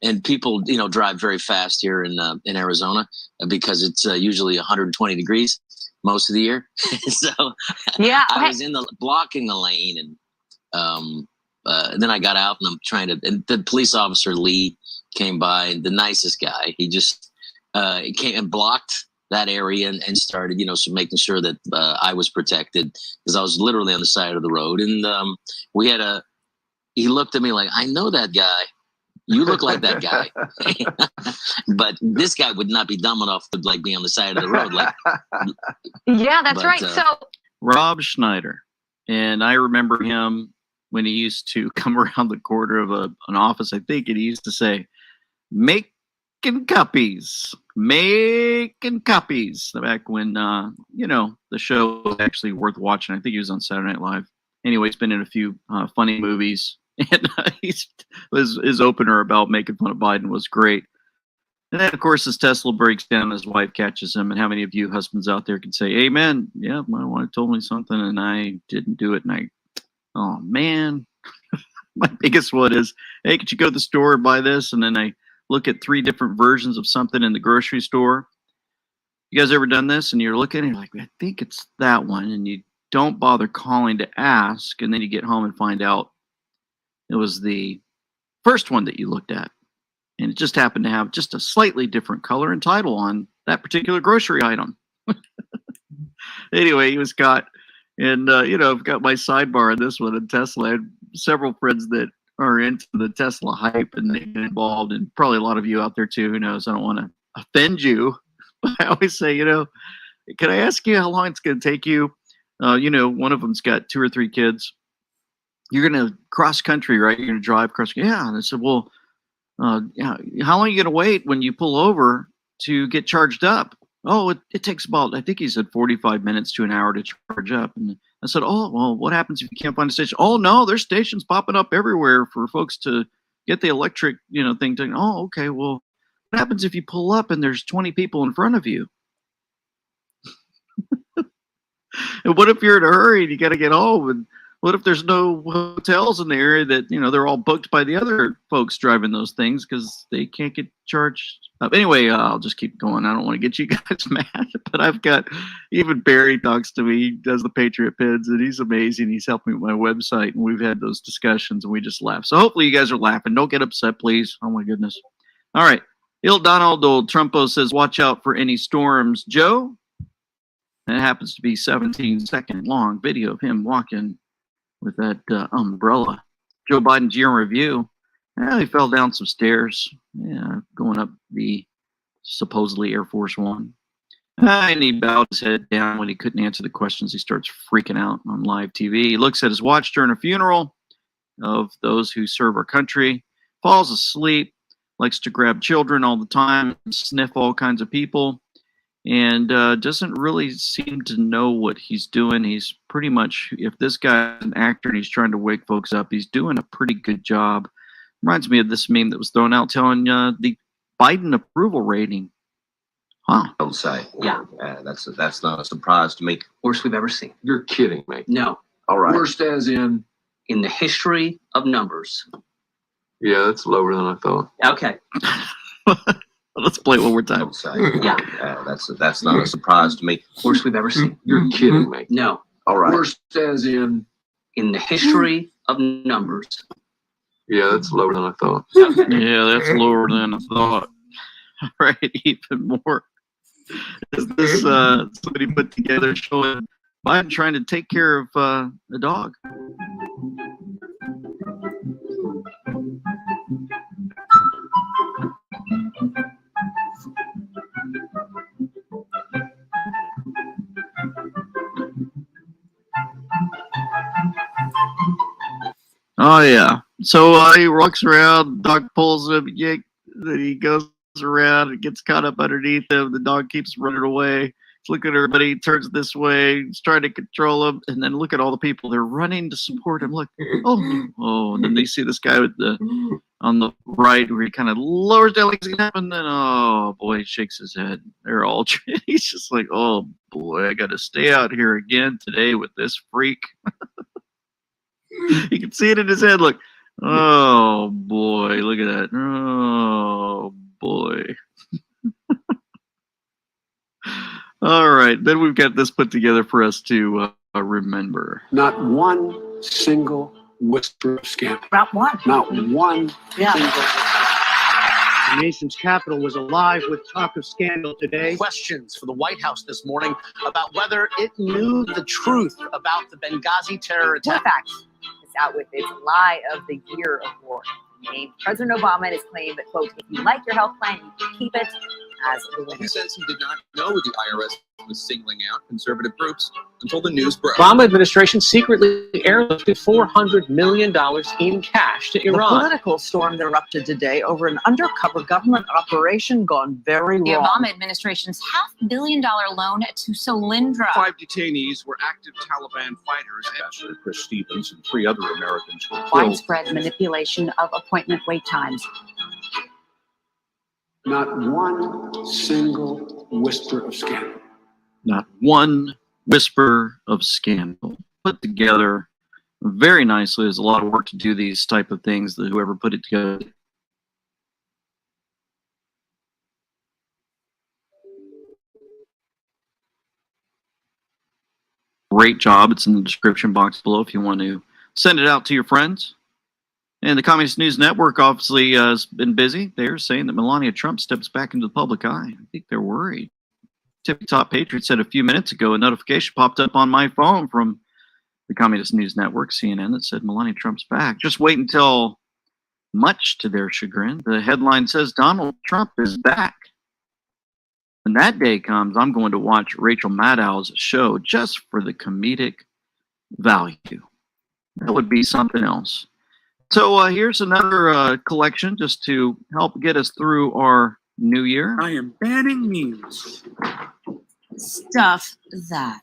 And people, drive very fast here in Arizona because it's usually 120 degrees most of the year. So yeah, I was blocking the lane, and then I got out and I'm trying to. And the police officer Lee came by, the nicest guy. He just came and blocked that area and started, so making sure that I was protected, because I was literally on the side of the road. And he looked at me like, "I know that guy. You look like that guy." But this guy would not be dumb enough to be on the side of the road. Yeah, that's right. So Rob Schneider, and I remember him when he used to come around the corner of an office, I think, and he used to say, "Making copies. Back when, the show was actually worth watching. I think he was on Saturday Night Live. Anyway, he's been in a few funny movies. And his opener about making fun of Biden was great. And then, of course, his Tesla breaks down and his wife catches him. And how many of you husbands out there can say, "Amen, yeah, my wife told me something and I didn't do it." And oh, man. My biggest one is, "Hey, could you go to the store and buy this?" And then I look at 3 different versions of something in the grocery store. You guys ever done this? And you're looking and you're like, "I think it's that one." And you don't bother calling to ask. And then you get home and find out it was the first one that you looked at. And it just happened to have just a slightly different color and title on that particular grocery item. Anyway, he was caught. And, I've got my sidebar on this one in Tesla. I had several friends that are into the Tesla hype and they get involved, and probably a lot of you out there too. Who knows? I don't want to offend you, but I always say, "Can I ask you how long it's going to take you?" One of them's got 2 or 3 kids. "You're going to cross country, right? You're going to drive cross." "Yeah." And I said, "Well, yeah, how long are you going to wait when you pull over to get charged up?" "Oh, it takes about," I think he said, 45 minutes to an hour to charge up. And I said, "Oh, well, what happens if you can't find a station?" "Oh, no, there's stations popping up everywhere for folks to get the electric, thing done." "Oh, okay. Well, what happens if you pull up and there's 20 people in front of you?" "And what if you're in a hurry and you got to get home? And what if there's no hotels in the area that, they're all booked by the other folks driving those things because they can't get charged up?" Anyway, I'll just keep going. I don't want to get you guys mad, but I've got, even Barry talks to me. He does the Patriot Pins, and he's amazing. He's helped me with my website, and we've had those discussions, and we just laugh. So hopefully you guys are laughing. Don't get upset, please. Oh, my goodness. All right. Il Donaldo Trumpo says, "Watch out for any storms, Joe." And it happens to be 17-second long video of him walking with that umbrella. Joe Biden's year in review. He fell down some stairs, going up the supposedly Air Force One. And he bowed his head down when he couldn't answer the questions. He starts freaking out on live TV. He looks at his watch during a funeral of those who serve our country, falls asleep, likes to grab children all the time, sniff all kinds of people, and doesn't really seem to know what he's doing. He's pretty much, if this guy's an actor and he's trying to wake folks up, he's doing a pretty good job. Reminds me of this meme that was thrown out telling the Biden approval rating. Huh. Don't say. Yeah. That's not a surprise to me. Worst we've ever seen. You're kidding me. No. All right. Worst as in the history of numbers. Yeah, that's lower than I thought. Okay. Let's play it one more time. Don't say. Yeah. That's not a surprise to me. Worst we've ever seen. You're kidding me. No. All right. Worst as in the history of numbers. Yeah, that's lower than I thought. Okay. Yeah, that's lower than I thought. All right, even more. Is this somebody put together showing Biden trying to take care of the dog? Oh yeah. So he walks around. Dog pulls him. Yank. Then he goes around and gets caught up underneath him. The dog keeps running away. He's looking at everybody. He turns this way. He's trying to control him. And then look at all the people. They're running to support him. Look. Oh. And then they see this guy with on the right where he kind of lowers down like it's and then oh boy, he shakes his head. They're all he's just like, oh boy, I got to stay out here again today with this freak. You can see it in his head. Look, oh boy, look at that. Oh boy. All right, then we've got this put together for us to remember. Not one single whisper of scandal. Not one. Not one single. The nation's capital was alive with talk of scandal today. Questions for the White House this morning about whether it knew the truth about the Benghazi terror attack. Facts. It's out with its lie of the year award. Named President Obama has claimed that, quote, if you like your health plan, you can keep it as the winner. He says he did not know the IRS was singling out conservative groups until the news broke. Obama administration secretly airlifted $400 million in cash to Iran. The political storm that erupted today over an undercover government operation gone very The wrong. Obama administration's $500 million loan to Solyndra. 5 detainees were active Taliban fighters. Ambassador Chris Stevens and 3 other Americans were killed. Widespread manipulation of appointment wait times. Not one single whisper of scandal. Not one whisper of scandal. Put together very nicely. There's a lot of work to do these type of things, that whoever put it together. Great job. It's in the description box below if you want to send it out to your friends. And the Communist News Network obviously has been busy. They're saying that Melania Trump steps back into the public eye. I think they're worried. Tippy Top Patriot said a few minutes ago, a notification popped up on my phone from the Communist News Network, CNN, that said Melania Trump's back. Just wait until, much to their chagrin, the headline says Donald Trump is back. When that day comes, I'm going to watch Rachel Maddow's show just for the comedic value. That would be something else. So here's another collection just to help get us through our new year. I am banning memes. Stuff that.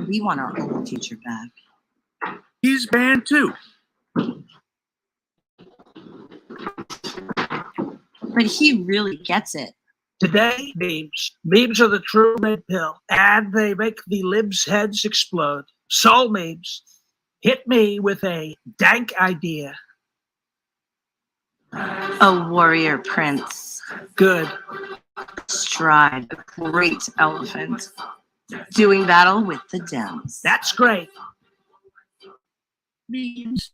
We want our old teacher back. He's banned too. But he really gets it. Today, memes. Memes are the true red pill, and they make the libs' heads explode. Soul memes. Hit me with a dank idea. A warrior prince. Good. Stride, a great elephant. Doing battle with the Dems. That's great. Memes.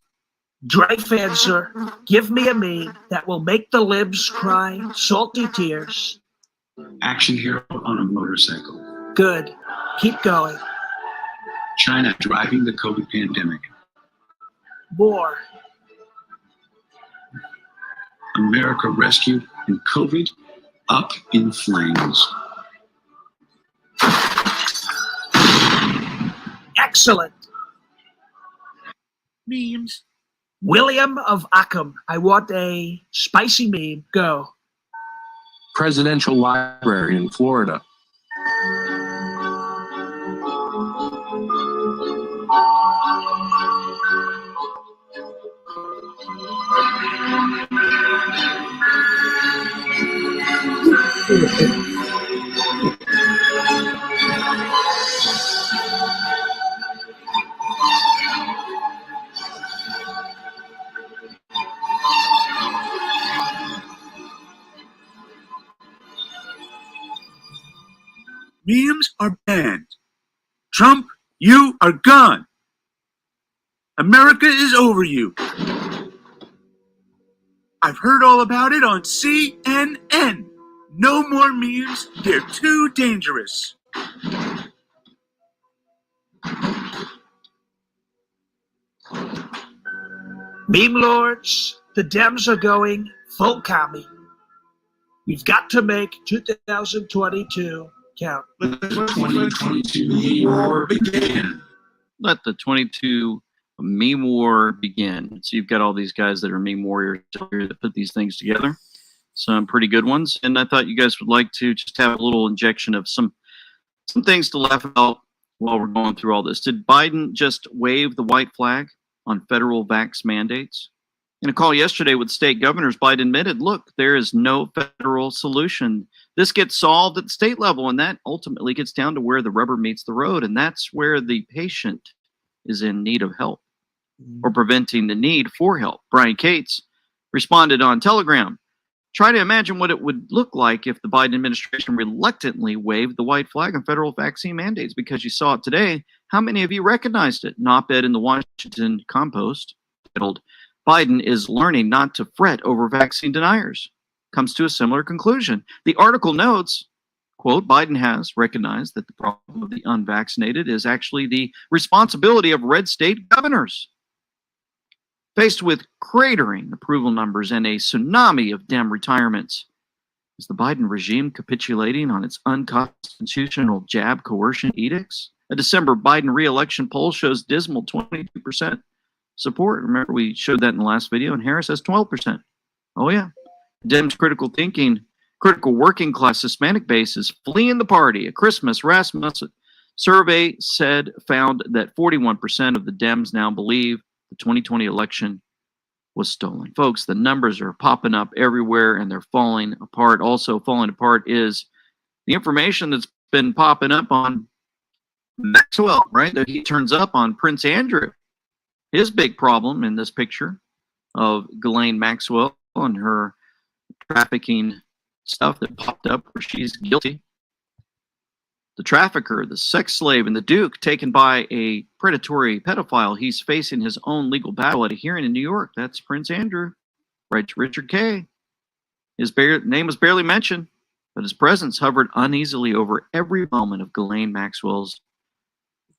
Drake fan, sir. Give me a meme that will make the libs cry salty tears. Action hero on a motorcycle. Good. Keep going. China driving the COVID pandemic. More. America rescued and COVID up in flames. Excellent. Memes. William of Ockham. I want a spicy meme. Go. Presidential library in Florida. Memes are banned. Trump, you are gone. America is over you. I've heard all about it on CNN. No more memes. They're too dangerous. Meme lords, the Dems are going full commie. We've got to make 2022 count. Let the 2022 war begin. Let the 22 meme war begin. So you've got all these guys that are meme warriors that put these things together. Some pretty good ones. And I thought you guys would like to just have a little injection of some things to laugh about while we're going through all this. Did Biden just wave the white flag on federal vax mandates? In a call yesterday with state governors, Biden admitted, look, there is no federal solution. This gets solved at the state level, and that ultimately gets down to where the rubber meets the road, and that's where the patient is in need of help or preventing the need for help. Brian Cates responded on Telegram, try to imagine what it would look like if the Biden administration reluctantly waved the white flag on federal vaccine mandates because you saw it today. How many of you recognized it? An op-ed in the Washington Compost titled, Biden is learning not to fret over vaccine deniers, comes to a similar conclusion. The article notes, quote, Biden has recognized that the problem of the unvaccinated is actually the responsibility of red state governors. Faced with cratering approval numbers and a tsunami of Dem retirements, is the Biden regime capitulating on its unconstitutional jab coercion edicts? A December Biden re-election poll shows dismal 22% support. Remember, we showed that in the last video, and Harris has 12%. Oh, yeah. Dems' critical thinking, critical working class Hispanic base is fleeing the party. A Christmas Rasmussen survey found that 41% of the Dems now believe the 2020 election was stolen. Folks, the numbers are popping up everywhere and they're falling apart. Also falling apart is the information that's been popping up on Maxwell, right? That he turns up on Prince Andrew. His big problem in this picture of Ghislaine Maxwell and her trafficking stuff that popped up where she's guilty. The trafficker, the sex slave, and the Duke taken by a predatory pedophile. He's facing his own legal battle at a hearing in New York. That's Prince Andrew, right to Richard K. His name was barely mentioned, but his presence hovered uneasily over every moment of Ghislaine Maxwell's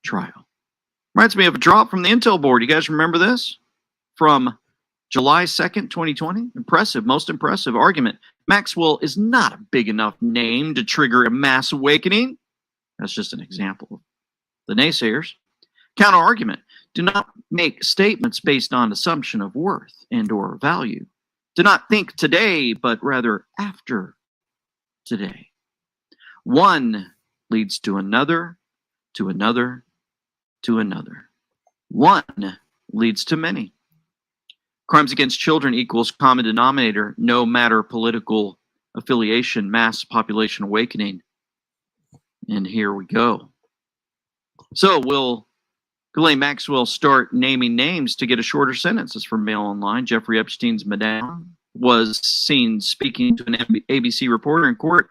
trial. Reminds me of a drop from the Intel board. You guys remember this? From July 2nd, 2020. Impressive, most impressive argument. Maxwell is not a big enough name to trigger a mass awakening. That's just an example of the naysayers. Counter argument. Do not make statements based on assumption of worth and or value. Do not think today, but rather after today. One leads to another, to another, to another. One leads to many. Crimes against children equals common denominator, no matter political affiliation, mass population awakening. And here we go. So will Ghislaine Maxwell start naming names to get a shorter sentence? This is from Mail Online. Jeffrey Epstein's madame was seen speaking to an ABC reporter in court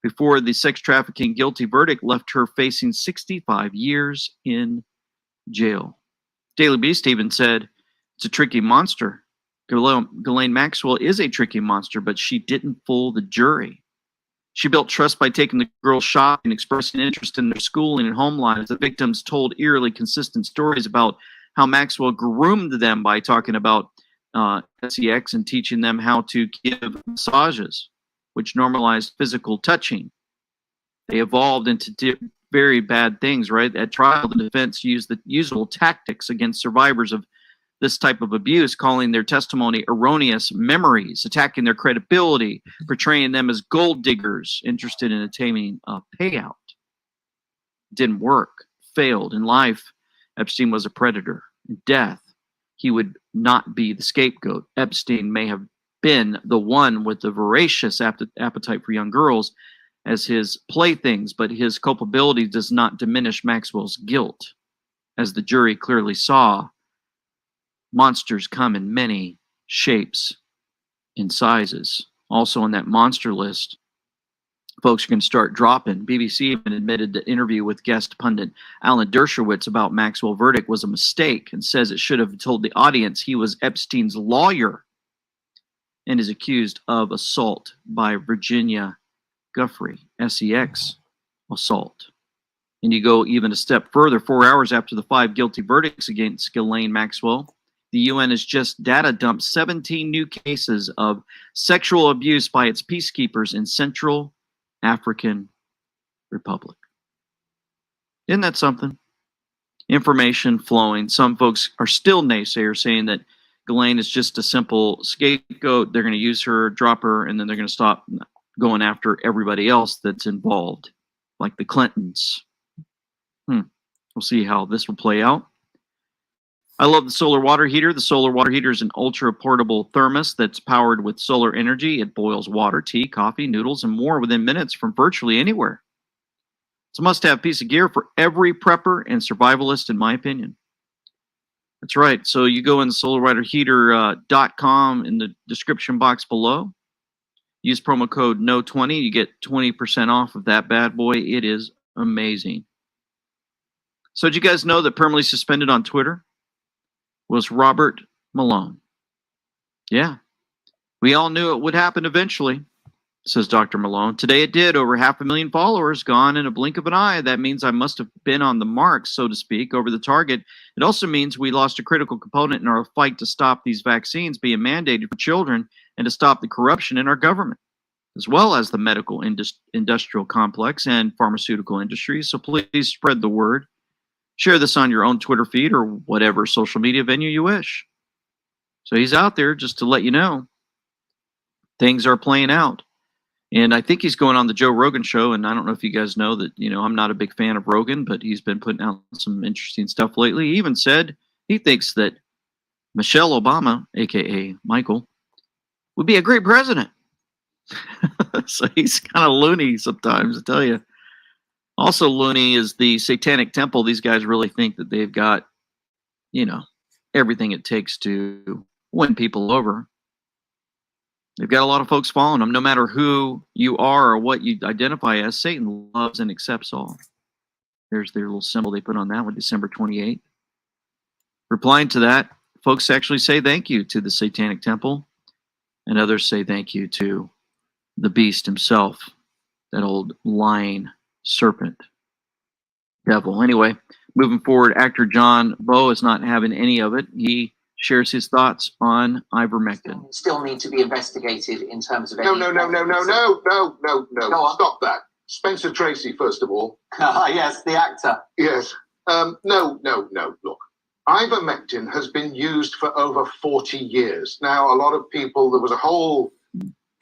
before the sex trafficking guilty verdict left her facing 65 years in jail. Daily Beast even said, it's a tricky monster. Ghislaine Maxwell is a tricky monster, but she didn't fool the jury. She built trust by taking the girls shopping, expressing interest in their schooling and home lives. The victims told eerily consistent stories about how Maxwell groomed them by talking about sex and teaching them how to give massages, which normalized physical touching. They evolved into very bad things, right? At trial, the defense used the usual tactics against survivors of this type of abuse, calling their testimony erroneous memories, attacking their credibility, portraying them as gold diggers interested in attaining a payout. Didn't work, failed. In life, Epstein was a predator. In death, he would not be the scapegoat. Epstein may have been the one with the voracious appetite for young girls as his playthings, but his culpability does not diminish Maxwell's guilt. As the jury clearly saw, monsters come in many shapes and sizes. Also on that monster list, folks are going to start dropping. BBC even admitted the interview with guest pundit Alan Dershowitz about Maxwell's verdict was a mistake and says it should have told the audience he was Epstein's lawyer and is accused of assault by Virginia Giuffre, sex assault. And you go even a step further, 4 hours after the 5 guilty verdicts against Ghislaine Maxwell, the UN has just data dumped 17 new cases of sexual abuse by its peacekeepers in Central African Republic. Isn't that something? information flowing. Some folks are still naysayers, saying that Ghislaine is just a simple scapegoat. They're going to use her, drop her, and then they're going to stop going after everybody else that's involved, like the Clintons. We'll see how this will play out. I love the solar water heater. The solar water heater is an ultra-portable thermos that's powered with solar energy. It boils water, tea, coffee, noodles, and more within minutes from virtually anywhere. It's a must-have piece of gear for every prepper and survivalist, in my opinion. That's right. So you go in solarwaterheater.com in the description box below. Use promo code NO20. You get 20% off of that bad boy. It is amazing. So did you guys know that permanently suspended on Twitter was Robert Malone? Yeah. We all knew it would happen eventually, says Dr. Malone. Today it did. Over 500,000 followers gone in a blink of an eye. That means I must have been on the mark, so to speak, over the target. It also means we lost a critical component in our fight to stop these vaccines being mandated for children and to stop the corruption in our government, as well as the medical industrial complex and pharmaceutical industries. So please spread the word. Share this on your own Twitter feed or whatever social media venue you wish. So he's out there just to let you know things are playing out. And I think he's going on the Joe Rogan show. And I don't know if you guys know that, I'm not a big fan of Rogan, but he's been putting out some interesting stuff lately. He even said he thinks that Michelle Obama, a.k.a. Michael, would be a great president. So he's kind of loony sometimes, I tell you. Also loony is the Satanic Temple. These guys really think that they've got, everything it takes to win people over. They've got a lot of folks following them. No matter who you are or what you identify as, Satan loves and accepts all. There's their little symbol they put on that one, December 28th. Replying to that, folks actually say thank you to the Satanic Temple, and others say thank you to the beast himself, that old lying serpent devil. Anyway, moving forward, actor John Bowe is not having any of it. He shares his thoughts on ivermectin. Still need to be investigated in terms of No. Stop that. Spencer Tracy, first of all. Yes, the actor. Yes. No. Look, ivermectin has been used for over 40 years. Now, a lot of people, there was a whole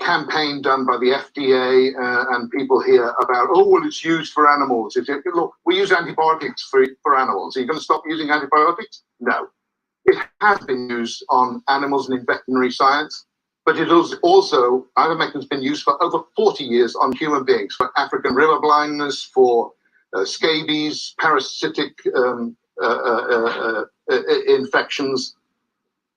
campaign done by the FDA and people here about, it's used for animals. Look, we use antibiotics for animals. Are you going to stop using antibiotics? No. It has been used on animals and in veterinary science, but it is also, ivermectin has been used for over 40 years on human beings, for African river blindness, for scabies, parasitic infections.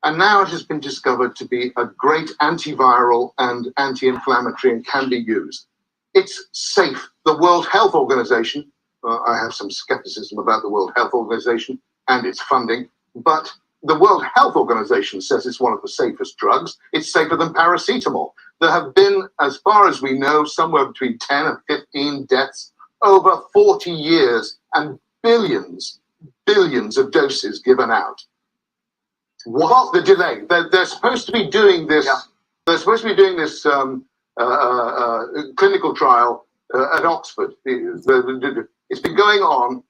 And now it has been discovered to be a great antiviral and anti-inflammatory and can be used. It's safe. The World Health Organization, I have some skepticism about the World Health Organization and its funding, but the World Health Organization says it's one of the safest drugs. It's safer than paracetamol. There have been, as far as we know, somewhere between 10 and 15 deaths over 40 years and billions of doses given out. What's the delay? They're supposed to be doing this. Yeah. They're supposed to be doing this clinical trial at Oxford. It's been going on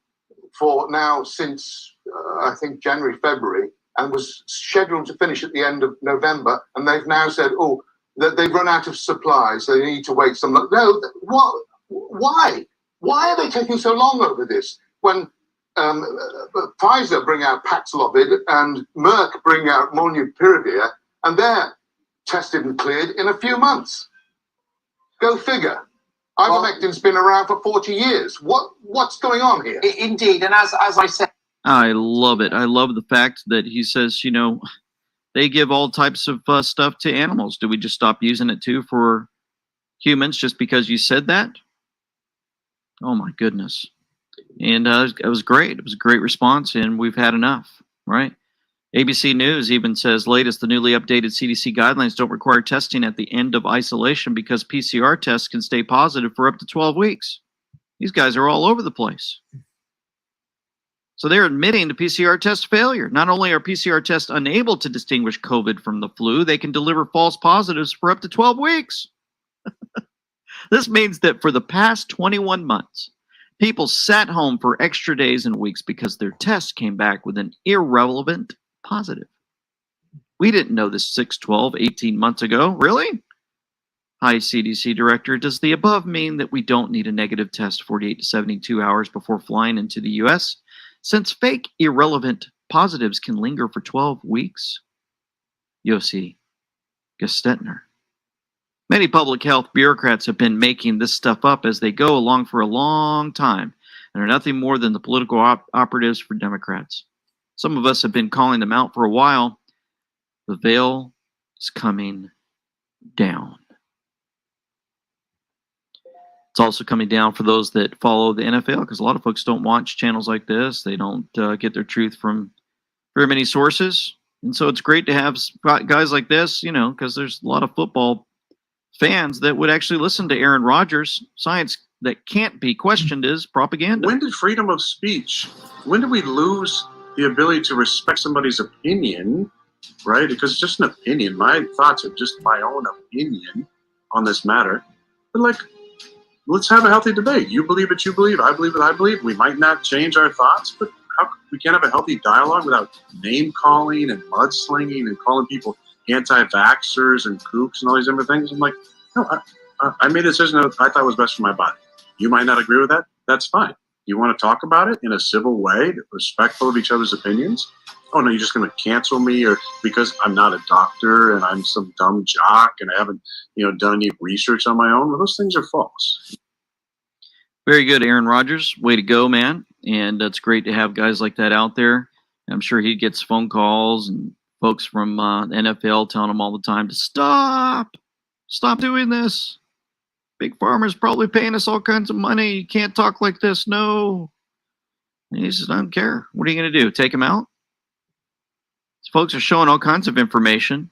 for now since I think January, February, and was scheduled to finish at the end of November. And they've now said, that they've run out of supplies. So they need to wait some. No, what? Why? Why are they taking so long over this? When Pfizer bring out Paxlovid and Merck bring out Molnupiravir, and they're tested and cleared in a few months. Go figure. Ivermectin's been around for 40 years. What's going on here? Indeed, and as I said, I love it. I love the fact that he says, they give all types of stuff to animals. Do we just stop using it too for humans just because you said that? Oh my goodness. And it was great. It was a great response, and we've had enough, right? ABC News even says, latest, the newly updated CDC guidelines don't require testing at the end of isolation because PCR tests can stay positive for up to 12 weeks. These guys are all over the place. So they're admitting to PCR test failure. Not only are PCR tests unable to distinguish COVID from the flu, they can deliver false positives for up to 12 weeks. This means that for the past 21 months, People sat home for extra days and weeks because their test came back with an irrelevant positive. We didn't know this 6, 12, 18 months ago. Really? Hi, CDC Director. Does the above mean that we don't need a negative test 48 to 72 hours before flying into the U.S., since fake irrelevant positives can linger for 12 weeks? ᖏᖃꍿᘿᑍ. Many public health bureaucrats have been making this stuff up as they go along for a long time and are nothing more than the political operatives for Democrats. Some of us have been calling them out for a while. The veil is coming down. It's also coming down for those that follow the NFL, because a lot of folks don't watch channels like this. They don't get their truth from very many sources. And so it's great to have guys like this, you know, because there's a lot of football fans that would actually listen to Aaron Rodgers. Science that can't be questioned is propaganda. When did freedom of speech, when did we lose the ability to respect somebody's opinion, right? Because it's just an opinion. My thoughts are just my own opinion on this matter. But like, let's have a healthy debate. You believe what you believe. I believe what I believe. We might not change our thoughts, but we can't have a healthy dialogue without name calling and mudslinging and calling people anti-vaxxers and kooks and all these different things. I'm like, no, I made a decision that I thought was best for my body. You might not agree with that. That's fine. You want to talk about it in a civil way, respectful of each other's opinions? Oh, no, you're just going to cancel me or because I'm not a doctor and I'm some dumb jock and I haven't, you know, done any research on my own. Well, those things are false. Very good, Aaron Rodgers. Way to go, man. And it's great to have guys like that out there. I'm sure he gets phone calls and folks from the NFL telling him all the time to stop doing this. Big Pharma's probably paying us all kinds of money. You can't talk like this. No. And he says, I don't care. What are you going to do? Take him out? These folks are showing all kinds of information.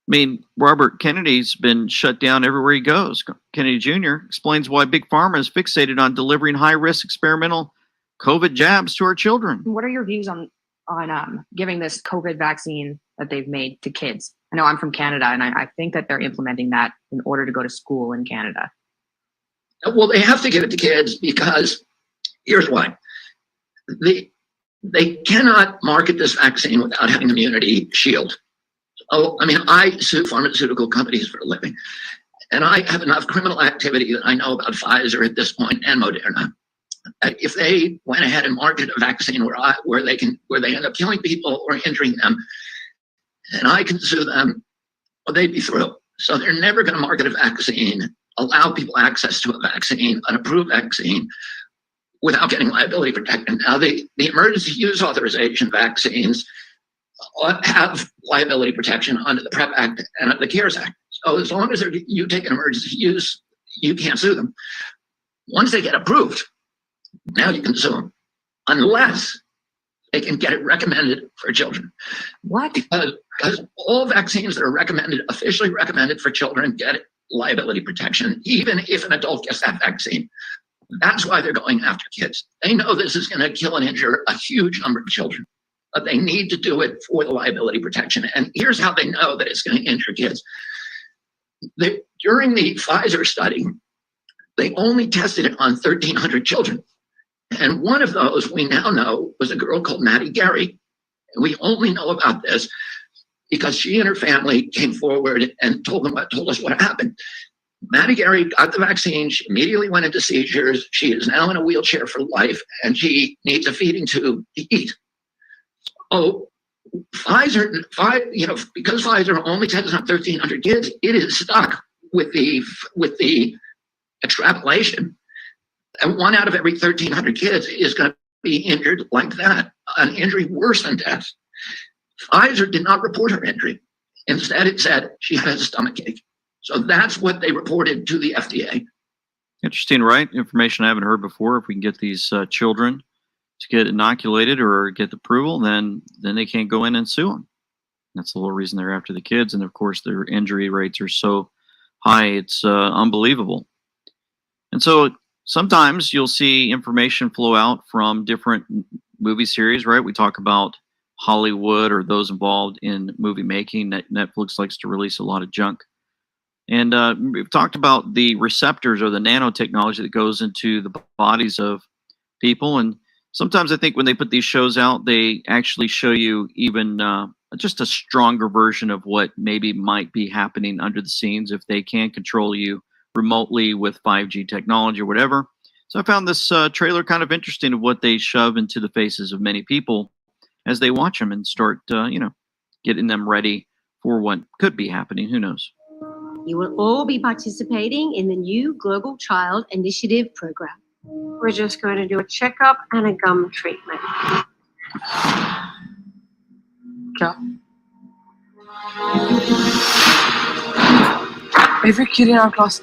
I mean, Robert Kennedy's been shut down everywhere he goes. Kennedy Jr. explains why Big Pharma is fixated on delivering high-risk experimental COVID jabs to our children. What are your views on giving this COVID vaccine that they've made to kids? I know I'm from Canada, and I think that they're implementing that in order to go to school in Canada. Well, they have to give it to kids because here's why. They cannot market this vaccine without having immunity shield. Oh, I mean, I sue pharmaceutical companies for a living, and I have enough criminal activity that I know about Pfizer at this point and Moderna. If they went ahead and marketed a vaccine where they end up killing people or injuring them, and I can sue them, well, they'd be through. So they're never going to market a vaccine, allow people access to a vaccine, an approved vaccine, without getting liability protection. Now, the emergency use authorization vaccines have liability protection under the PrEP Act and the CARES Act. So as long as you take an emergency use, you can't sue them. Once they get approved, now you can sue them, unless they can get it recommended for children. What? Because all vaccines that are recommended, officially recommended for children, get liability protection, even if an adult gets that vaccine. That's why they're going after kids. They know this is going to kill and injure a huge number of children, but they need to do it for the liability protection. And here's how they know that it's going to injure kids. During the Pfizer study, they only tested it on 1,300 children. And one of those we now know was a girl called Maddie Gary. And we only know about this because she and her family came forward and told us what happened. Maddie Gary got the vaccine. She immediately went into seizures. She is now in a wheelchair for life, and she needs a feeding tube to eat. Oh, because Pfizer only tested on 1,300 kids, it is stuck with the extrapolation. And 1 out of every 1,300 kids is going to be injured like that, an injury worse than death. Pfizer did not report her injury. Instead, it said she had a stomach ache. So that's what they reported to the FDA. Interesting, right? Information I haven't heard before. If we can get these children to get inoculated or get the approval, then they can't go in and sue them. That's the whole reason they're after the kids. And of course, their injury rates are so high, it's unbelievable. And so sometimes you'll see information flow out from different movie series, right? We talk about Hollywood or those involved in movie making. Netflix likes to release a lot of junk. And we've talked about the receptors or the nanotechnology that goes into the bodies of people. And sometimes I think when they put these shows out, they actually show you even just a stronger version of what maybe might be happening under the scenes if they can control you remotely with 5G technology or whatever. So I found this trailer kind of interesting of what they shove into the faces of many people as they watch them and start, you know, getting them ready for what could be happening. Who knows? You will all be participating in the new Global Child Initiative program. We're just going to do a checkup and a gum treatment. Every kid in our class,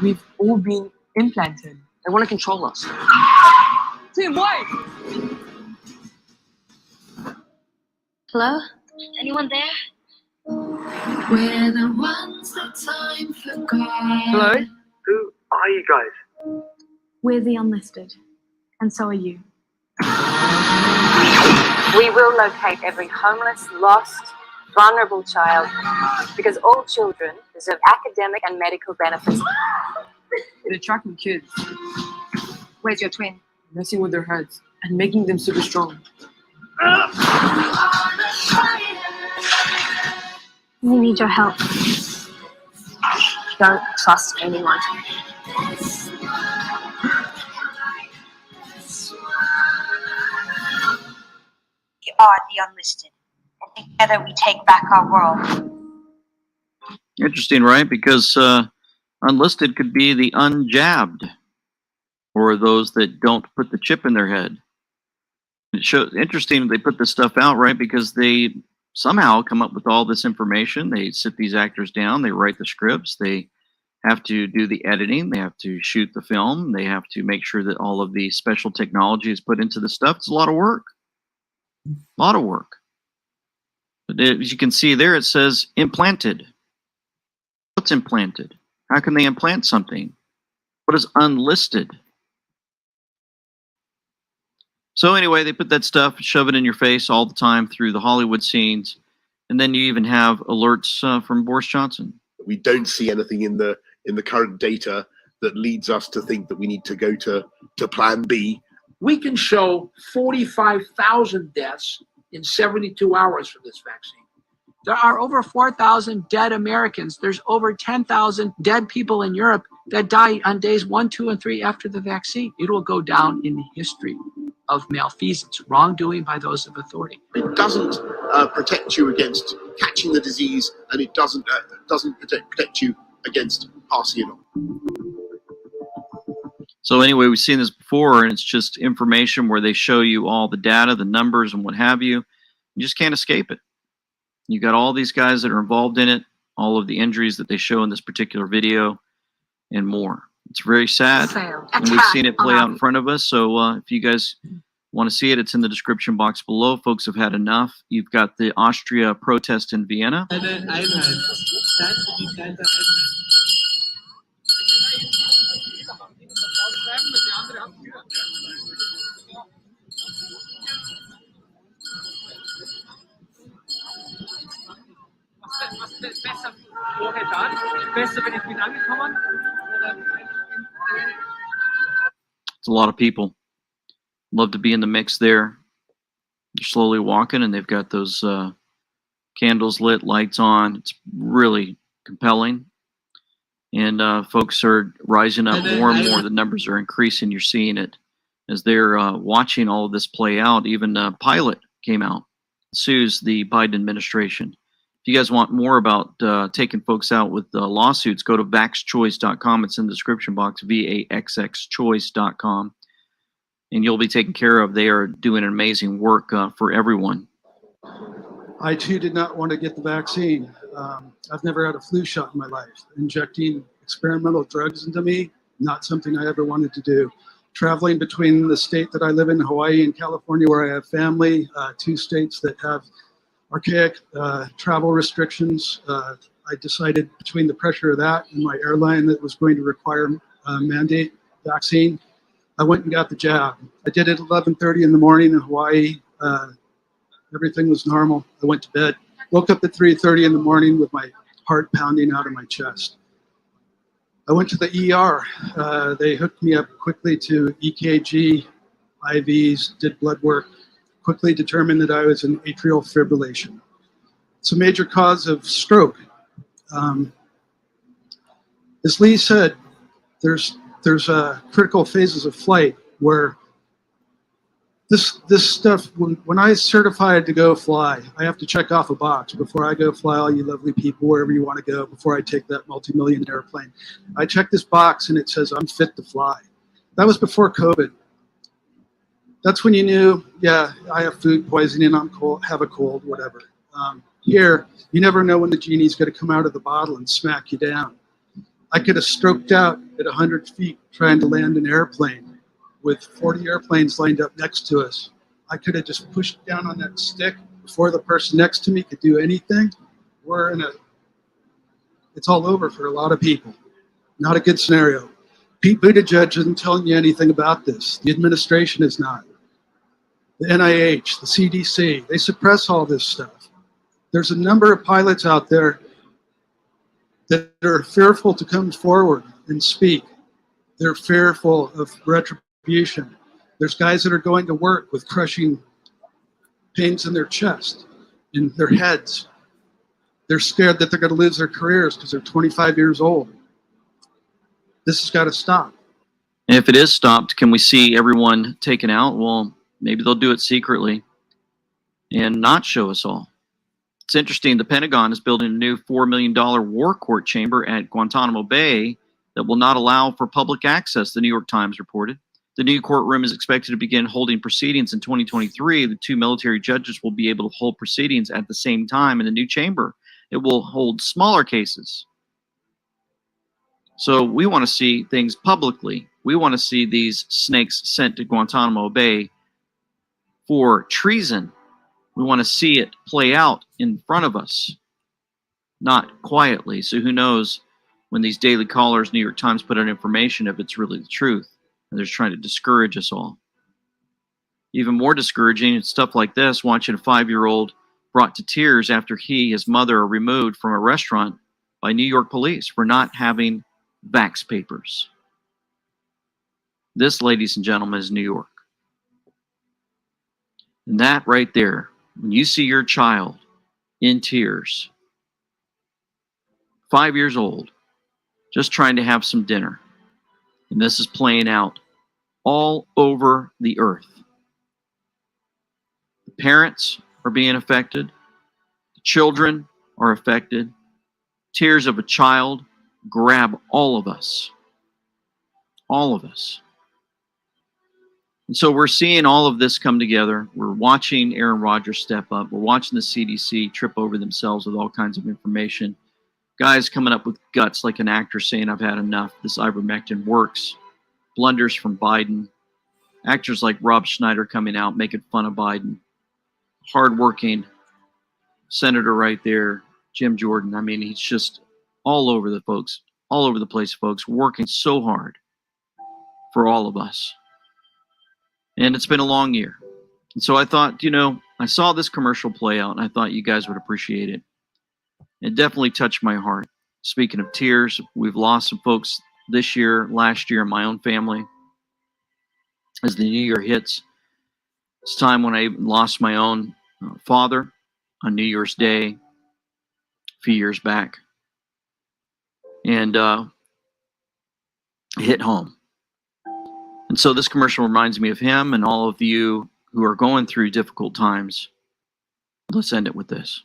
we've all been implanted. They want to control us. Tim, wait! Hello? Anyone there? We're the ones that time forgot. Hello? Who are you guys? We're the unlisted. And so are you. We will locate every homeless, lost, vulnerable child because all children deserve academic and medical benefits. They're tracking kids, Where's your twin? messing with their heads, and making them super strong. We need your help. Don't trust anyone. We are the unlisted, and together we take back our world. Interesting, right? Because unlisted could be the unjabbed, or those that don't put the chip in their head. It's interesting they put this stuff out, right? Because they somehow come up with all this information. They sit these actors down, they write the scripts, they have to do the editing, they have to shoot the film, they have to make sure that all of the special technology is put into the stuff. It's a lot of work. A lot of work. But as you can see there, it says implanted. What's implanted? How can they implant something? What is unlisted? So anyway, they put that stuff, shove it in your face all the time through the Hollywood scenes, and then you even have alerts from Boris Johnson. We don't see anything in the current data that leads us to think that we need to go to Plan B. We can show 45,000 deaths in 72 hours from this vaccine. There are over 4,000 dead Americans. There's over 10,000 dead people in Europe that die on days 1, 2, and 3 after the vaccine. It will go down in the history of malfeasance, wrongdoing by those of authority. It doesn't protect you against catching the disease, and it doesn't protect you against passing it on. So anyway, we've seen this before, and it's just information where they show you all the data, the numbers, and what have you. You just can't escape it. You got all these guys that are involved in it, all of the injuries that they show in this particular video, and more. It's very sad, and we've seen it play out in front of us. So if you guys want to see it, it's in the description box below. Folks have had enough. You've got the Austria protest in Vienna. It's a lot of people. Love to be in the mix there. They're slowly walking, and they've got those candles lit, lights on. It's really compelling. And folks are rising up more and more. The numbers are increasing. You're seeing it as they're watching all of this play out. Even Pilot came out, sues the Biden administration. If you guys want more about taking folks out with lawsuits, go to vaxchoice.com. It's in the description box, vaxxchoice.com. And you'll be taken care of. They are doing amazing work for everyone. I too did not want to get the vaccine. I've never had a flu shot in my life. Injecting experimental drugs into me, not something I ever wanted to do. Traveling between the state that I live in, Hawaii, and California, where I have family, 2 states that have archaic travel restrictions. I decided between the pressure of that and my airline that was going to require mandate vaccine, I went and got the jab. I did it at 11:30 in the morning in Hawaii. Everything was normal. I went to bed. Woke up at 3:30 in the morning with my heart pounding out of my chest. I went to the ER. They hooked me up quickly to EKG, IVs, did blood work, quickly determined that I was in atrial fibrillation. It's a major cause of stroke. As Lee said, there's critical phases of flight where this stuff, when I certified to go fly, I have to check off a box before I go fly all you lovely people wherever you want to go, before I take that multi-million airplane. I check this box and it says I'm fit to fly. That was before COVID. That's when you knew, yeah, I have food poisoning, I'm cold, have a cold, whatever. Here, you never know when the genie's going to come out of the bottle and smack you down. I could have stroked out at 100 feet trying to land an airplane with 40 airplanes lined up next to us. I could have just pushed down on that stick before the person next to me could do anything. It's all over for a lot of people. Not a good scenario. Pete Buttigieg isn't telling you anything about this. The administration is not. The NIH, the CDC, they suppress all this stuff. There's a number of pilots out there that are fearful to come forward and speak. They're fearful of retribution. There's guys that are going to work with crushing pains in their chest, in their heads. They're scared that they're going to lose their careers because they're 25 years old. This has got to stop. And if it is stopped, can we see everyone taken out? Well, maybe they'll do it secretly and not show us all. It's interesting. The Pentagon is building a new $4 million war court chamber at Guantanamo Bay that will not allow for public access, the New York Times reported. The new courtroom is expected to begin holding proceedings in 2023. The two military judges will be able to hold proceedings at the same time in the new chamber. It will hold smaller cases. So we want to see things publicly. We want to see these snakes sent to Guantanamo Bay for treason. We want to see it play out in front of us, not quietly. So who knows when these daily callers, New York Times put out information, if it's really the truth. And they're trying to discourage us all. Even more discouraging, it's stuff like this, watching a 5-year-old brought to tears after his mother are removed from a restaurant by New York police for not having vax papers. This, ladies and gentlemen, is New York. And that right there, when you see your child in tears, 5 years old, just trying to have some dinner, and this is playing out all over the earth. The parents are being affected. The children are affected. Tears of a child grab all of us. All of us. And so we're seeing all of this come together. We're watching Aaron Rodgers step up. We're watching the CDC trip over themselves with all kinds of information. Guys coming up with guts like an actor saying, I've had enough. This Ivermectin works. Blunders from Biden. Actors like Rob Schneider coming out making fun of Biden. Hardworking senator right there, Jim Jordan. I mean, he's just all over the folks, all over the place, folks, working so hard for all of us. And it's been a long year. And so I thought, I saw this commercial play out and I thought you guys would appreciate it. It definitely touched my heart. Speaking of tears, we've lost some folks this year, last year in my own family. As the new year hits, it's time when I lost my own father on New Year's Day a few years back. And hit home. And so this commercial reminds me of him and all of you who are going through difficult times. Let's end it with this.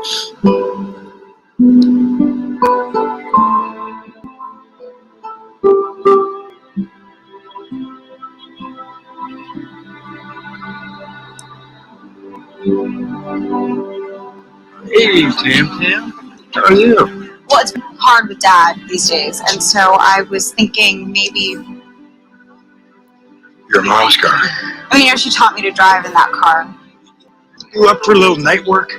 Hey, Tam Tam. How are you? Well, it's been hard with Dad these days, and so I was thinking maybe. Your mom's car. I mean, you know, she taught me to drive in that car. You up for a little night work?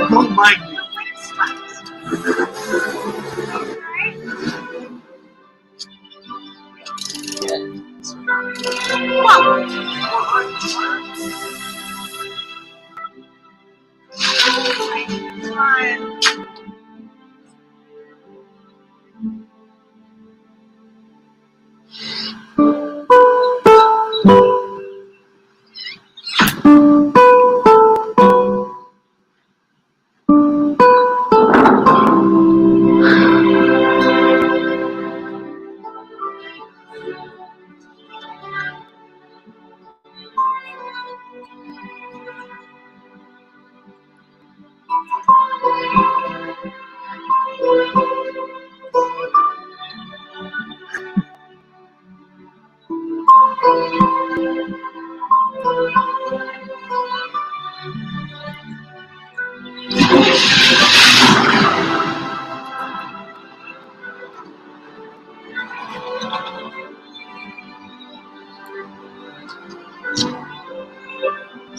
Don't mind me.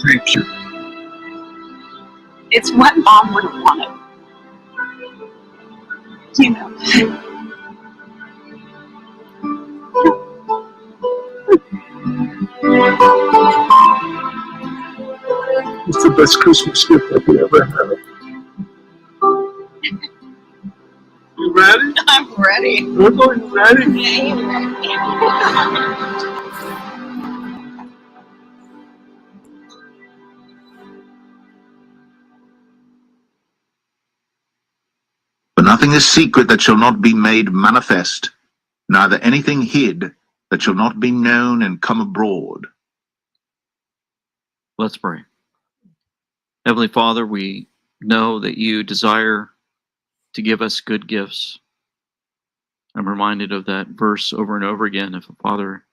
Thank you. It's what Mom would have wanted. You know. It's the best Christmas gift I could ever have. You ready? I'm ready. We're going ready. Yeah, you're ready. For nothing is secret that shall not be made manifest, neither anything hid that shall not be known and come abroad. Let's pray. Heavenly Father, we know that you desire to give us good gifts. I'm reminded of that verse over and over again. If a father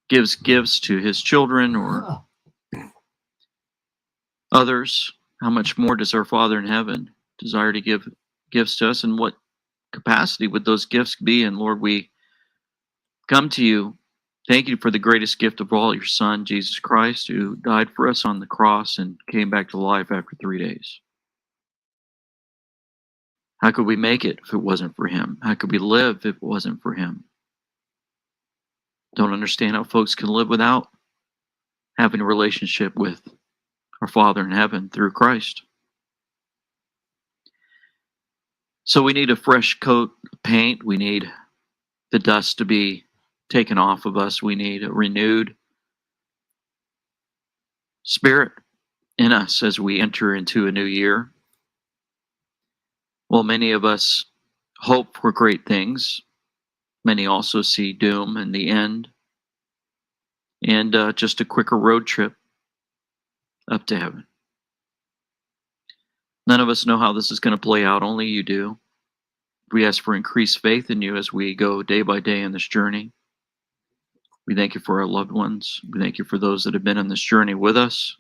gives gifts to his children or others, how much more does our Father in heaven desire to give gifts to us? And what capacity would those gifts be? And Lord, we come to you. Thank you for the greatest gift of all, your Son, Jesus Christ, who died for us on the cross and came back to life after 3 days. How could we make it if it wasn't for him? How could we live if it wasn't for him? Don't understand how folks can live without having a relationship with our Father in heaven through Christ. So we need a fresh coat of paint. We need the dust to be taken off of us. We need a renewed spirit in us as we enter into a new year. Well, many of us hope for great things. Many also see doom in the end and just a quicker road trip up to heaven. None of us know how this is going to play out. Only you do. We ask for increased faith in you as we go day by day in this journey. We thank you for our loved ones. We thank you for those that have been on this journey with us.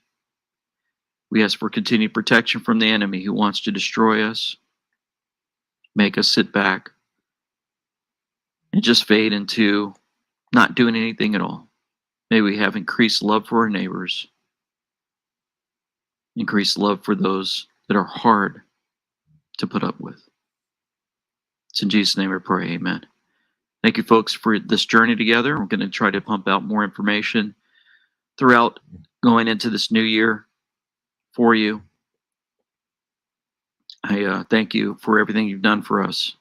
We ask for continued protection from the enemy who wants to destroy us, make us sit back, and just fade into not doing anything at all. May we have increased love for our neighbors, increased love for those that are hard to put up with. It's in Jesus' name we pray, amen. Thank you, folks, for this journey together. We're going to try to pump out more information throughout going into this new year for you. I thank you for everything you've done for us.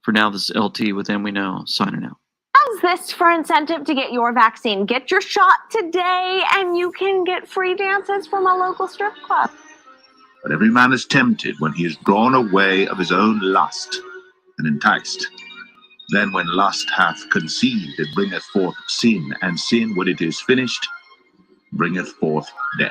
For now, this is LT with Them We Know, signing out. How's this for incentive to get your vaccine? Get your shot today and you can get free dances from a local strip club. But every man is tempted when he is drawn away of his own lust and enticed. Then when lust hath conceived, it bringeth forth sin, and sin, when it is finished, bringeth forth death.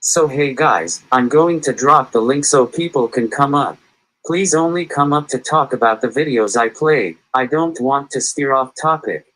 So hey guys, I'm going to drop the link so people can come up. Please only come up to talk about the videos I play. I don't want to steer off topic.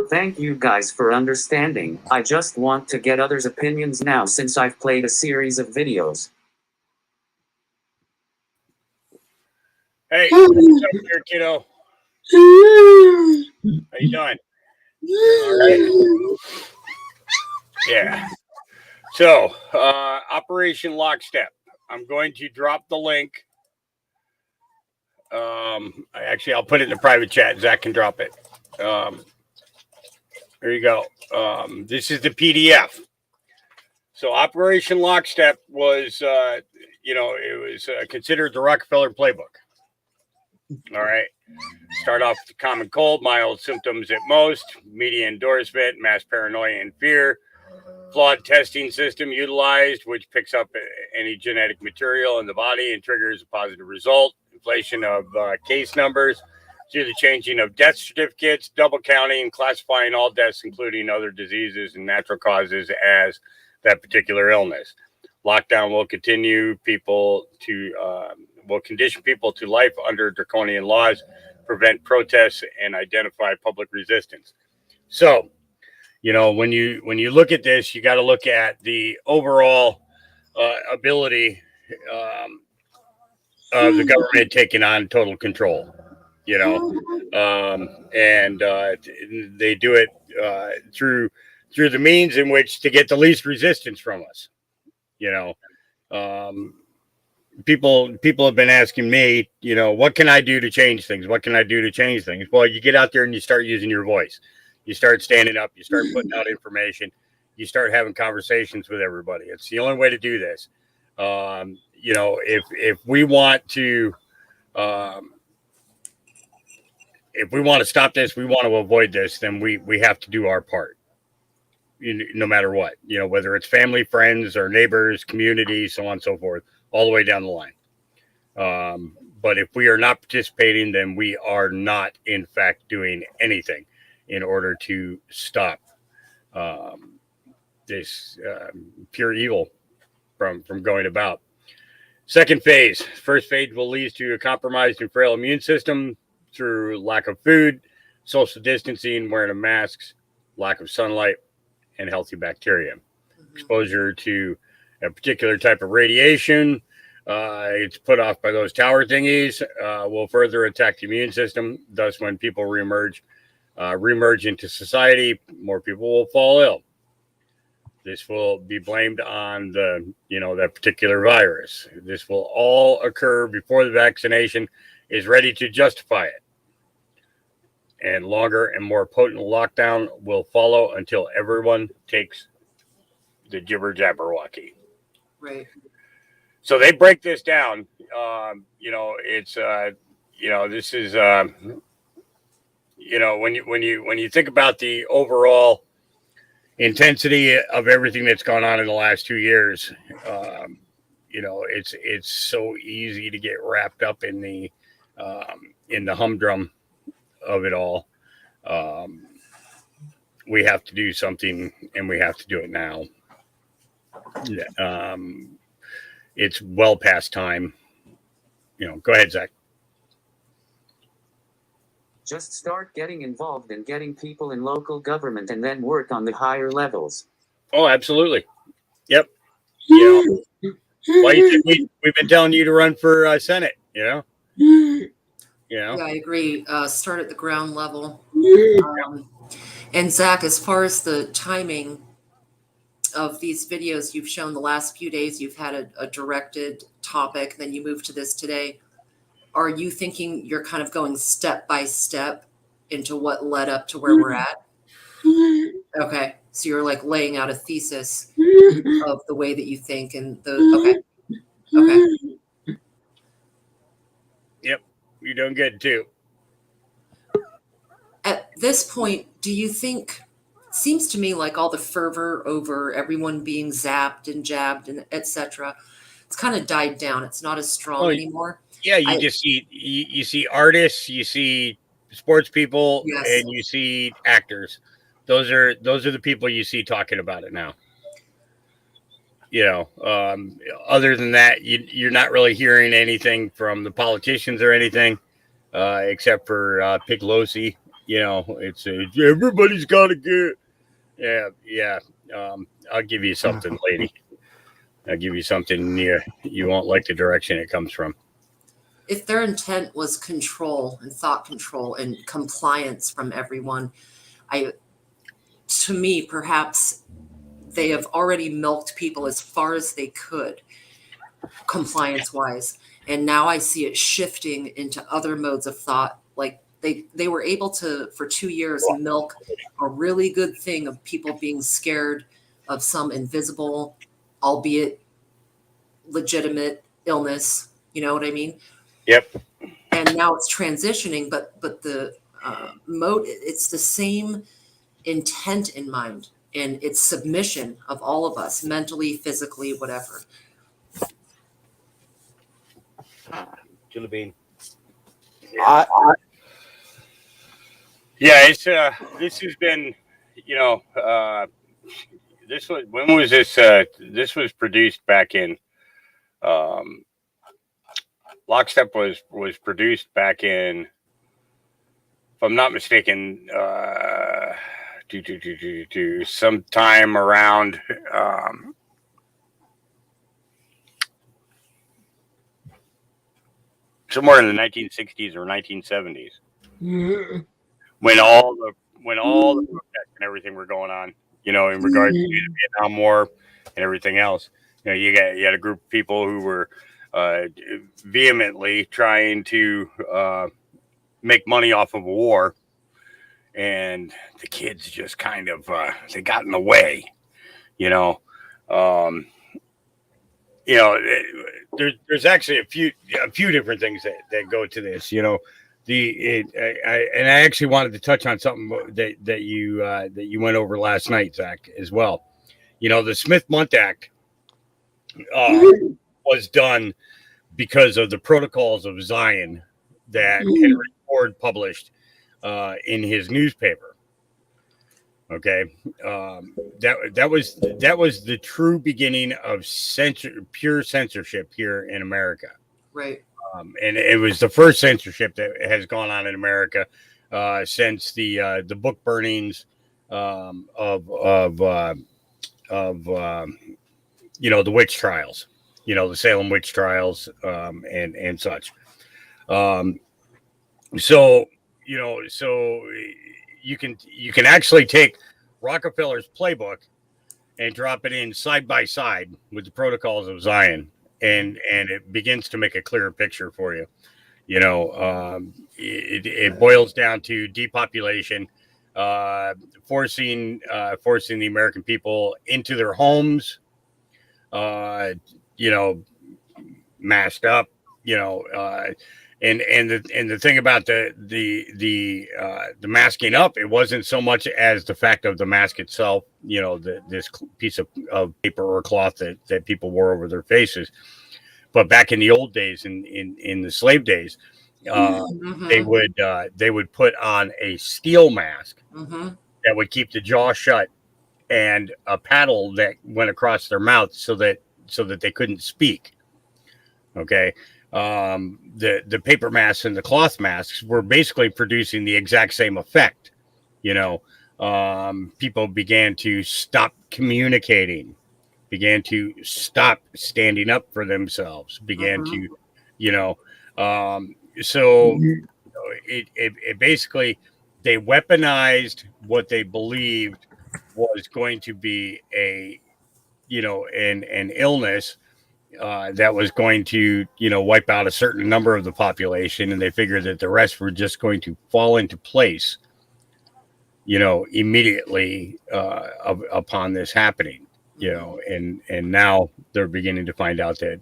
Thank you guys for understanding. I just want to get others' opinions now since I've played a series of videos. Hey, what's up here, kiddo? How you doing? All right. Yeah. So, Operation Lockstep. I'm going to drop the link. Actually, I'll put it in the private chat. Zach can drop it. There you go. This is the PDF. So, Operation Lockstep was, it was considered the Rockefeller playbook. All right. Start off with the common cold, mild symptoms at most, media endorsement, mass paranoia and fear, flawed testing system utilized, which picks up any genetic material in the body and triggers a positive result, inflation of case numbers, through the changing of death certificates, double counting, classifying all deaths, including other diseases and natural causes, as that particular illness. Lockdown will continue will condition people to life under draconian laws, prevent protests, and identify public resistance. So, you know, when you look at this, you got to look at the overall ability of the government taking on total control, you know, and they do it through the means in which to get the least resistance from us, you know. People have been asking me, you know, what can I do to change things? What can I do to change things? Well, you get out there and you start using your voice. You start standing up. You start putting out information. You start having conversations with everybody. It's the only way to do this. You know, if we want to stop this, we want to avoid this, then we have to do our part. No matter what, you know, whether it's family, friends, or neighbors, community, so on and so forth, all the way down the line. But if we are not participating, then we are not, in fact, doing anything in order to stop this pure evil from going about. Second phase. First phase will lead to a compromised and frail immune system through lack of food, social distancing, wearing of masks, lack of sunlight, and healthy bacteria. Exposure to a particular type of radiation, it's put off by those tower thingies, will further attack the immune system. Thus, when people reemerge into society, more people will fall ill. This will be blamed on that particular virus. This will all occur before the vaccination is ready to justify it. And longer and more potent lockdown will follow until everyone takes the jibber-jabberwocky. Right. So they break this down. It's this is when you think about the overall intensity of everything that's gone on in the last 2 years, it's so easy to get wrapped up in the humdrum of it all. We have to do something, and we have to do it now. It's well past time. Go ahead, Zach. Just start getting involved and getting people in local government, and then work on the higher levels. Oh, absolutely. Yep. Why you think we've been telling you to run for Senate? Yeah, I agree. Start at the ground level. And Zach, as far as the timing of these videos you've shown the last few days, you've had a directed topic, then you moved to this today. Are you thinking you're kind of going step by step into what led up to where we're at? Okay. So you're like laying out a thesis of the way that you think and okay. Yep. You're doing good too. At this point, do you think, seems to me like all the fervor over everyone being zapped and jabbed and etc., it's kind of died down. It's not as strong anymore. Yeah, you see artists, you see sports people, Yes. and you see actors. Those are the people you see talking about it now. Other than that, you're not really hearing anything from the politicians or anything, except for Pelosi. It's everybody's got to get. Yeah. I'll give you something, lady. I'll give you something you won't like the direction it comes from. If their intent was control and thought control and compliance from everyone, to me, perhaps they have already milked people as far as they could, compliance-wise. And now I see it shifting into other modes of thought. Like they were able to, for 2 years, milk a really good thing of people being scared of some invisible, albeit legitimate illness. You know what I mean? Yep. And now it's transitioning, but the mode, it's the same intent in mind, and it's submission of all of us, mentally, physically, whatever. Julie Bean. Yeah. It's this has been, this was, when was this? This was produced back in. Lockstep was produced back in, if I'm not mistaken, sometime around somewhere in the 1960s or 1970s, when all the protests and everything were going on, in regards to the Vietnam War and everything else. You had a group of people who were vehemently trying to make money off of a war, and the kids just kind of they got in the way. There's actually a few different things that go to this. I actually wanted to touch on something that you went over last night, Zach, as well. The Smith-Mundt Act was done because of the Protocols of Zion that Henry Ford published in his newspaper. Okay, that was the true beginning of pure censorship here in America. Right. And it was the first censorship that has gone on in America since the book burnings of the witch trials, the Salem witch trials and such. So you can actually take Rockefeller's playbook and drop it in side by side with the Protocols of Zion, and it begins to make a clearer picture for you. It boils down to depopulation, forcing the American people into their homes, masked up, and the thing about the masking up, it wasn't so much as the fact of the mask itself, this piece of paper or cloth that people wore over their faces. But back in the old days, in the slave days, they would put on a steel mask that would keep the jaw shut, and a paddle that went across their mouth so that they couldn't speak. Okay. The paper masks and the cloth masks were basically producing the exact same effect. People began to stop communicating, began to stop standing up for themselves, began to, it basically, they weaponized what they believed was going to be an illness that was going to, wipe out a certain number of the population, and they figured that the rest were just going to fall into place, immediately upon this happening, and now they're beginning to find out that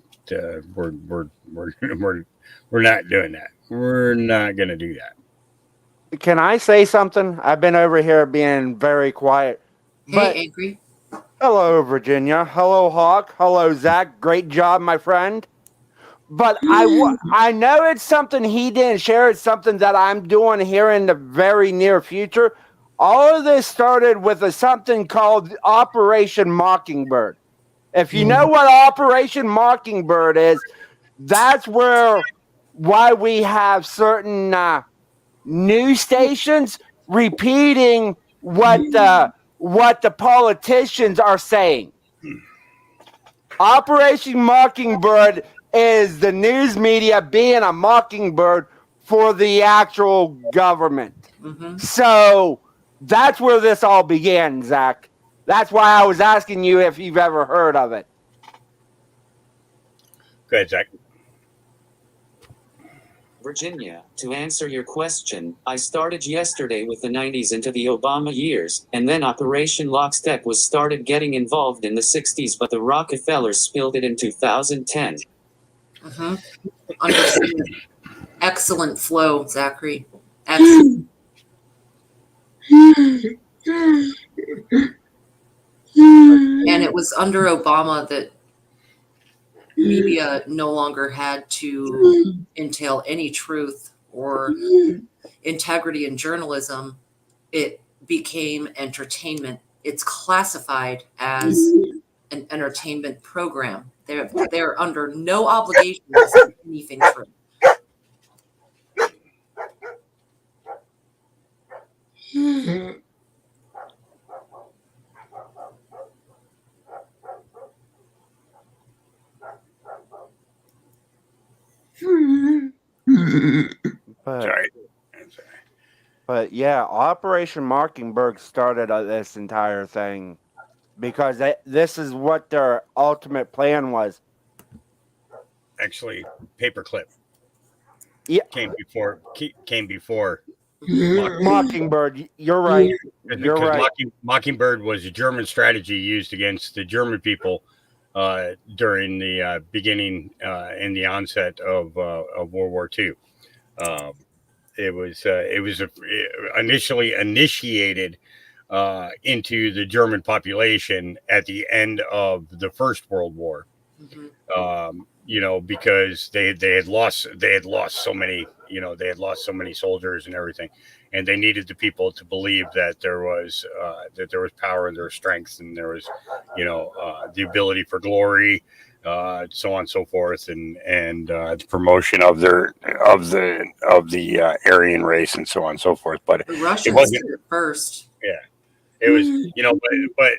we're not doing that. We're not going to do that. Can I say something? I've been over here being very quiet. Hey, Angry. Hello, Virginia. Hello, Hawk. Hello, Zach. Great job, my friend. But I know it's something he didn't share. It's something that I'm doing here in the very near future. All of this started with something called Operation Mockingbird. If you know what Operation Mockingbird is, that's why we have certain news stations repeating what the politicians are saying. Operation Mockingbird is the news media being a mockingbird for the actual government. So that's where this all began, Zach. That's why I was asking you if you've ever heard of it. Go ahead, Zach. Virginia, to answer your question, I started yesterday with the 90s into the Obama years, and then Operation Lockstep was started getting involved in the 60s, but the Rockefellers spilled it in 2010. Understood. Excellent flow, Zachary. Excellent. And it was under Obama that media no longer had to entail any truth or integrity in journalism. It became entertainment. It's classified as an entertainment program. They're under no obligation to say anything true. Sorry. But yeah, Operation Mockingbird started this entire thing because this is what their ultimate plan was. Actually, Paperclip. Yeah, came before Mockingbird. You're right. You're right. Mockingbird was a German strategy used against the German people during the beginning and the onset of World War II. It was initially initiated into the German population at the end of the First World War. Because they had lost so many, they had lost so many soldiers and everything, and they needed the people to believe that there was power and there was strength and there was, the ability for glory, so on and so forth, and the promotion of the Aryan race and so on and so forth. But The Russians it wasn't did it first. Yeah. It was, but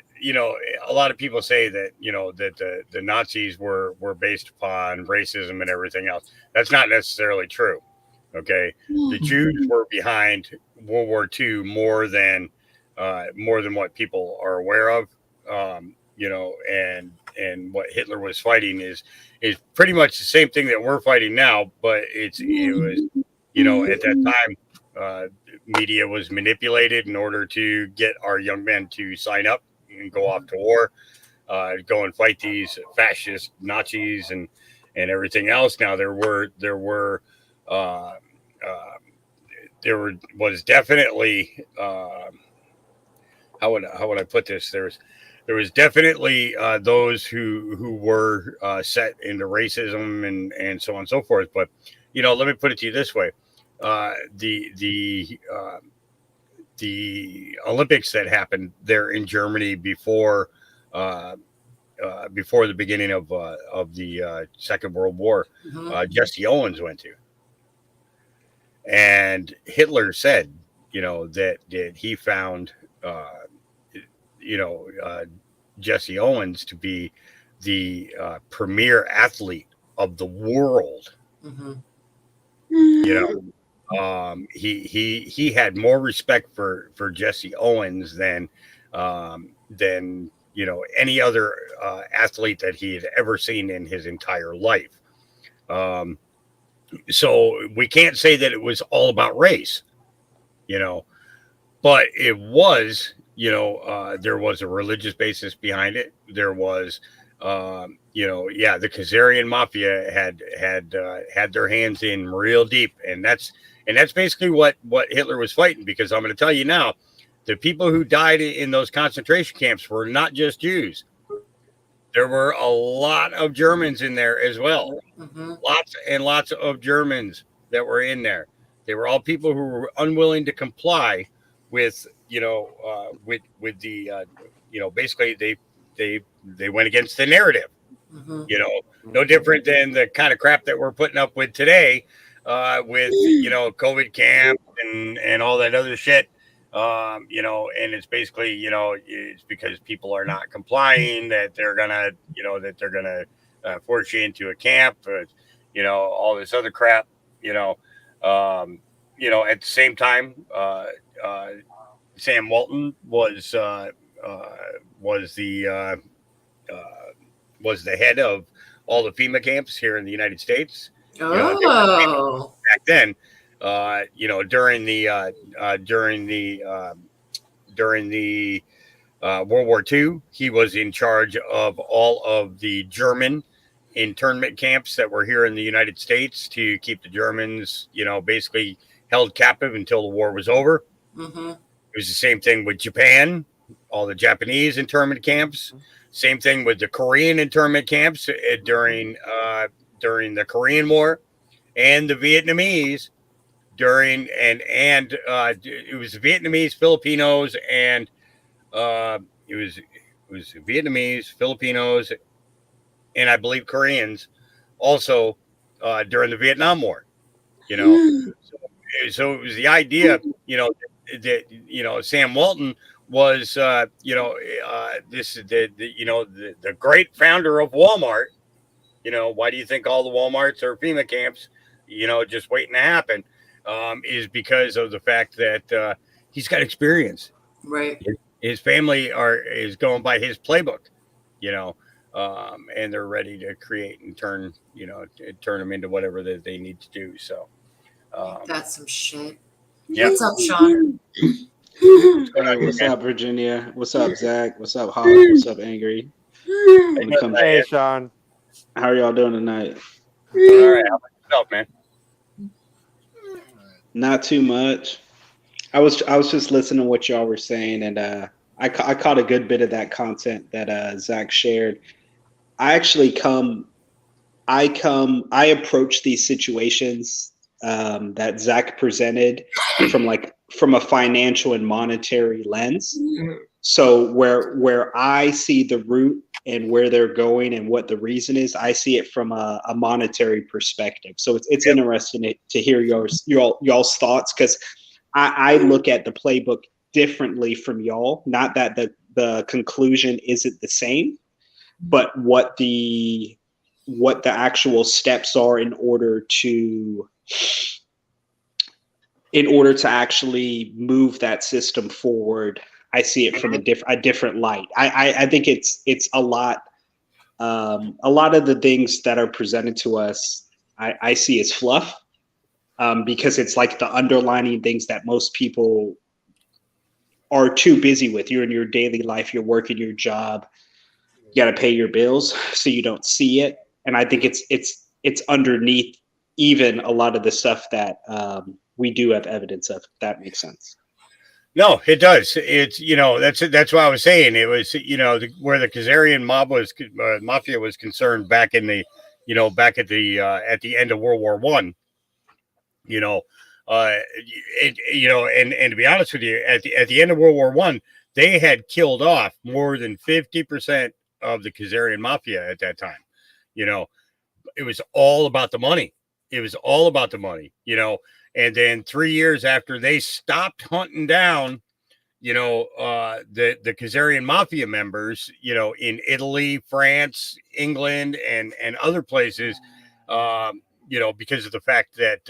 a lot of people say that, that the Nazis were based upon racism and everything else. That's not necessarily true. Okay. The Jews were behind World War II more than what people are aware of. And what Hitler was fighting is pretty much the same thing that we're fighting now, but it was, at that time, media was manipulated in order to get our young men to sign up and go off to war, go and fight these fascist Nazis and everything else. Now there was definitely how would I put this? There was definitely those who were set into racism and so on and so forth. But let me put it to you this way. The Olympics that happened there in Germany before the beginning of the Second World War, Jesse Owens went to, and Hitler said, that he found, Jesse Owens to be the premier athlete of the world. He had more respect for Jesse Owens than any other athlete that he had ever seen in his entire life. So we can't say that it was all about race, but it was, there was a religious basis behind it. There was, the Khazarian mafia had their hands in real deep, and that's basically what Hitler was fighting. Because I'm going to tell you now, the people who died in those concentration camps were not just Jews. There were a lot of Germans in there as well. Lots and lots of Germans that were in there. They were all people who were unwilling to comply with, with the, basically they went against the narrative. No different than the kind of crap that we're putting up with today, with COVID camp and all that other shit. And it's basically, it's because people are not complying that they're gonna, force you into a camp, all this other crap, at the same time, Sam Walton was the head of all the FEMA camps here in the United States. Back then, during the World War II, he was in charge of all of the German internment camps that were here in the United States to keep the Germans, basically held captive until the war was over. It was the same thing with Japan, all the Japanese internment camps. Same thing with the Korean internment camps during the Korean War, and the Vietnamese during it was Vietnamese, Filipinos, and it was Vietnamese, Filipinos, and I believe Koreans also during the Vietnam War. So it was the idea, that Sam Walton was, this is the great founder of Walmart. Why do you think all the Walmarts are FEMA camps? just waiting to happen, is because of the fact that he's got experience. Right. His family is going by his playbook, and they're ready to create and turn them into whatever that they need to do. So that's some shit. Yeah. What's up, Sean? What's up, Virginia? What's up, Zach? What's up, Hawk? What's up, Angry? Hey, Sean. How are y'all doing tonight? All right. How about yourself, man? Not too much. I was just listening to what y'all were saying, and I caught a good bit of that content that Zach shared. I approach these situations that Zach presented from a financial and monetary lens. So where I see the root and where they're going and what the reason is, I see it from a monetary perspective. So it's interesting to hear y'all's thoughts, because I look at the playbook differently from y'all. Not that the conclusion isn't the same, but what the actual steps are in order to actually move that system forward. I see it from a different light. I think it's a lot of the things that are presented to us I see as fluff, because it's like the underlining things that most people are too busy with. You're in your daily life, you're working your job, you got to pay your bills, so you don't see it. And I think it's underneath even a lot of the stuff that we do have evidence of. If that makes sense. No, it does. It's that's what I was saying. It was where the Khazarian mafia was concerned back in the back at the end of World War I. And to be honest with you, at the end of World War I, they had killed off more than 50% of the Khazarian mafia at that time. It was all about the money. And then 3 years after they stopped hunting down, the Khazarian mafia members, in Italy, France, England, and other places, because of the fact that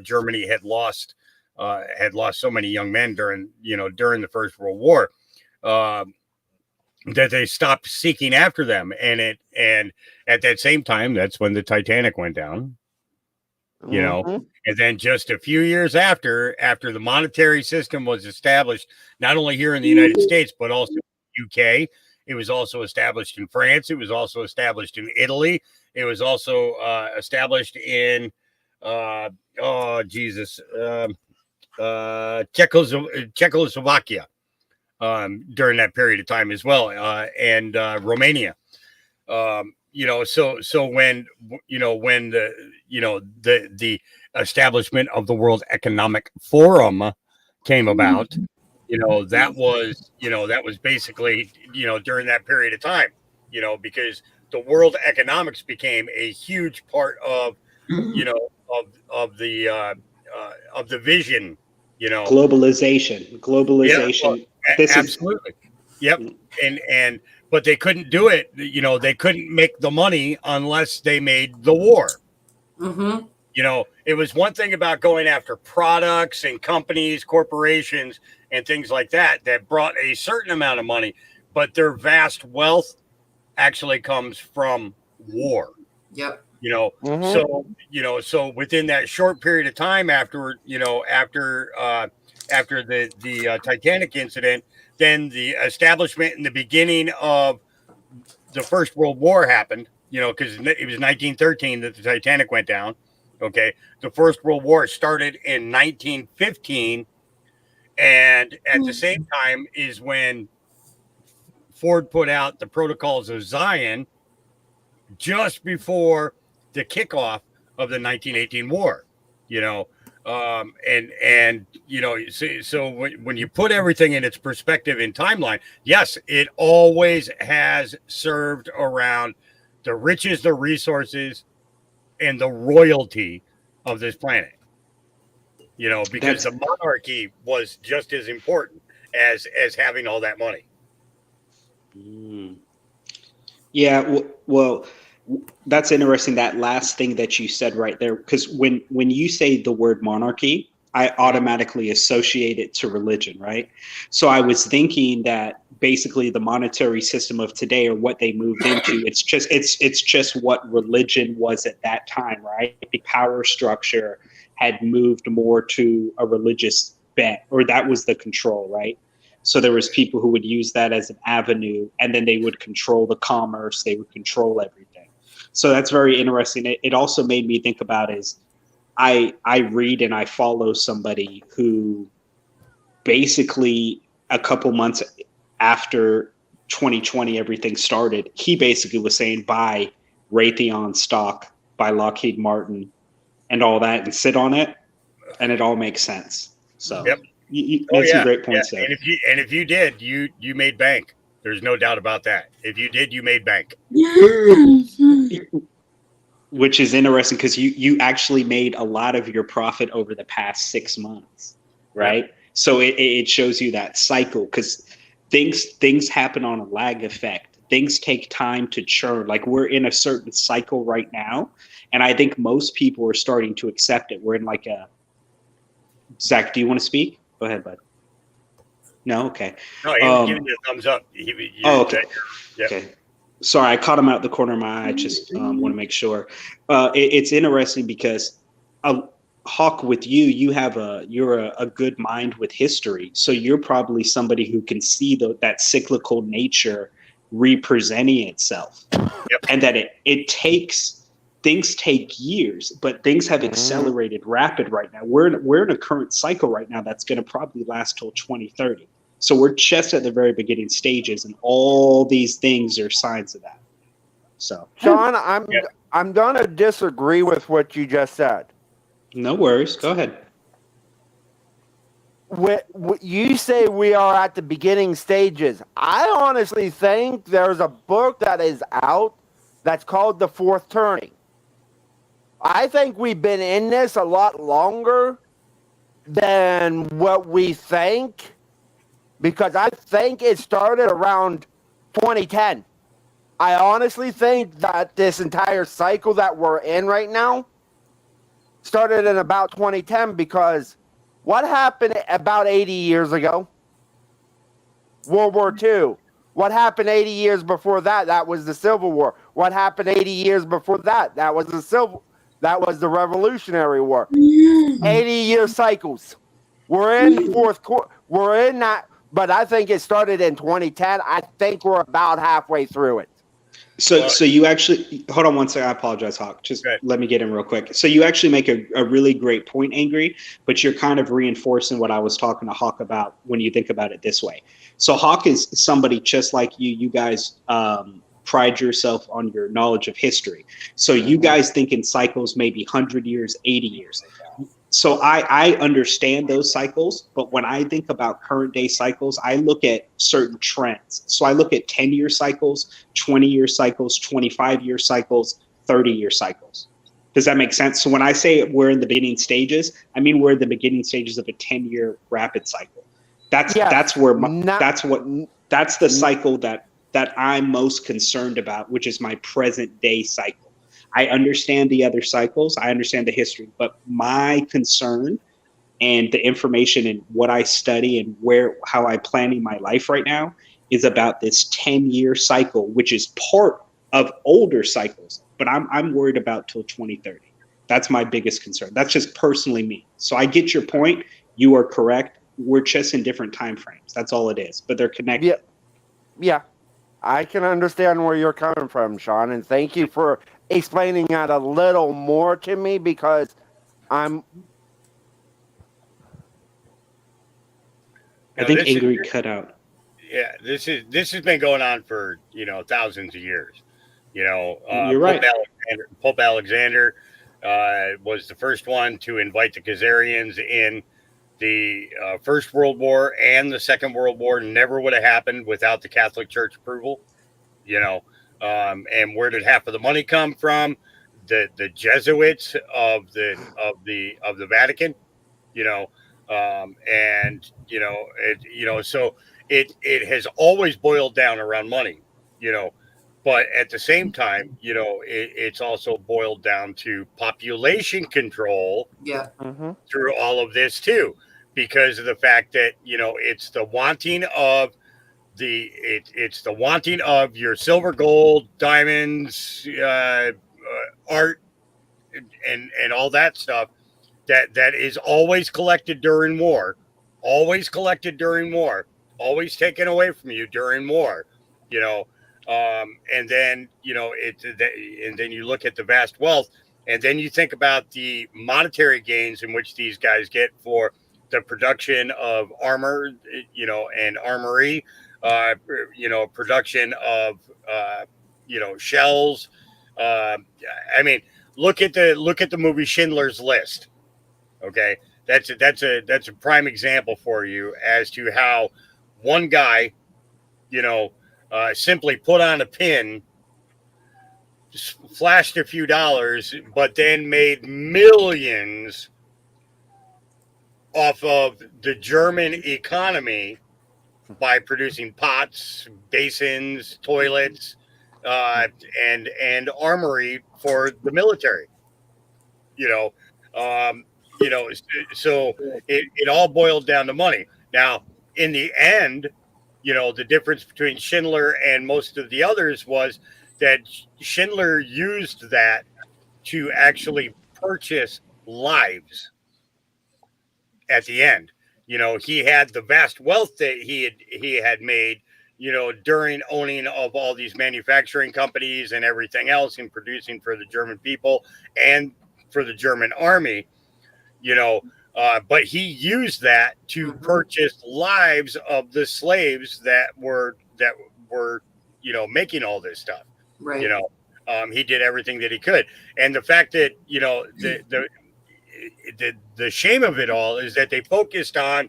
Germany had lost so many young men during the First World War, that they stopped seeking after them, and at that same time, that's when the Titanic went down. And then just a few years after the monetary system was established, not only here in the United States, but also in the UK, it was also established in France. It was also established in Italy. It was also established in, Czechoslovakia during that period of time as well, and Romania. So when the establishment of the World Economic Forum came about, that was basically during that period of time, because the world economics became a huge part of of the vision, globalization. Yeah, well, absolutely. Yep. But they couldn't do it. They couldn't make the money unless they made the war. Mm-hmm. It was one thing about going after products and companies, corporations, and things like that brought a certain amount of money, but their vast wealth actually comes from war. Yep. So within that short period of time after the Titanic incident, then the establishment and the beginning of the First World War happened, because it was 1913 that the Titanic went down. Okay. The First World War started in 1915. And at the same time is when Ford put out the Protocols of Zion, just before the kickoff of the 1918 war, so when you put everything in its perspective in timeline, yes, it always has served around the riches, the resources, and the royalty of this planet, because the monarchy was just as important as having all that money. Yeah, well, That's interesting. That last thing that you said right there, because when you say the word monarchy, I automatically associate it to religion, right? So I was thinking that basically the monetary system of today, or what they moved into, it's just what religion was at that time, right? The power structure had moved more to a religious bent, or that was the control, right? So there was people who would use that as an avenue, and then they would control the commerce, they would control everything. So that's very interesting. It also made me think about is I read and I follow somebody who basically a couple months after 2020 everything started, he basically was saying buy Raytheon stock, buy Lockheed Martin and all that, and sit on it, and it all makes sense. So yep. You made some great points there. And if you did, you made bank. There's no doubt about that. If you did, you made bank. Which is interesting because you actually made a lot of your profit over the past 6 months, right? Yep. So it shows you that cycle, because things happen on a lag effect. Things take time to churn. Like, we're in a certain cycle right now, and I think most people are starting to accept it. We're in like a Zach, do you want to speak? Go ahead, bud. No? Okay. No, he was giving you a thumbs up. Okay. Yep. Okay. Sorry, I caught him out the corner of my eye. I just want to make sure. It's interesting because Hawk, with you're a good mind with history. So you're probably somebody who can see that cyclical nature representing itself. Yep. And that things take years, but things have accelerated rapid right now. We're in a current cycle right now that's going to probably last till 2030. So we're just at the very beginning stages, and all these things are signs of that. So, Sean, I'm going to disagree with what you just said. No worries. Go ahead. You say we are at the beginning stages. I honestly think there's a book that is out that's called The Fourth Turning. I think we've been in this a lot longer than what we think, because I think it started around 2010. I honestly think that this entire cycle that we're in right now started in about 2010, because what happened about 80 years ago? World War II. What happened 80 years before that? That was the Civil War. What happened 80 years before that? That was the Revolutionary War. 80-year cycles. We're in we're in that, but I think it started in 2010. I think we're about halfway through it. So you actually, hold on one second. I apologize, Hawk. Just let me get in real quick. So you actually make a really great point, Angry, but you're kind of reinforcing what I was talking to Hawk about when you think about it this way. So Hawk is somebody just like you. You guys pride yourself on your knowledge of history. So you guys think in cycles, maybe 100 years, 80 years. So I understand those cycles, but when I think about current day cycles, I look at certain trends. So I look at 10-year cycles, 20-year cycles, 25-year cycles, 30-year cycles. Does that make sense? So when I say we're in the beginning stages, I mean we're in the beginning stages of a 10-year rapid cycle. That's the cycle that I'm most concerned about, which is my present day cycle. I understand the other cycles. I understand the history, but my concern and the information and what I study and how I'm planning my life right now is about this 10-year cycle, which is part of older cycles, but I'm worried about till 2030. That's my biggest concern. That's just personally me. So I get your point. You are correct. We're just in different time frames. That's all it is, but they're connected. Yeah. I can understand where you're coming from, Sean, and thank you for explaining that a little more to me, because I think Angry cut out. Yeah, this has been going on for thousands of years. You're right. Pope Alexander was the first one to invite the Khazarians in. The First World War and the Second World War never would have happened without the Catholic Church approval. And where did half of the money come from? The Jesuits of the Vatican. So it has always boiled down around money. But at the same time, you know, it's also boiled down to population control through all of this too, because of the fact that, you know, it's the wanting of it's the wanting of your silver, gold, diamonds, art, and all that stuff that is always collected during war, always taken away from you during war, you know. And then, you know, and then you look at the vast wealth, and then you think about the monetary gains in which these guys get for the production of armor, you know, and armory, you know, production of, you know, shells. I mean, look at the movie Schindler's List. Okay, that's a prime example for you as to how one guy, you know, simply put on a pin, flashed a few dollars, but then made millions off of the German economy by producing pots, basins, toilets, and armory for the military. You know, so it all boiled down to money. Now, in the end, you know, the difference between Schindler and most of the others was that Schindler used that to actually purchase lives at the end. You know, he had the vast wealth that he had made, you know, during owning of all these manufacturing companies and everything else, and producing for the German people and for the German army, you know, but he used that to purchase lives of the slaves that were, you know, making all this stuff. Right. You know, he did everything that he could. And the fact that, you know, the shame of it all is that they focused on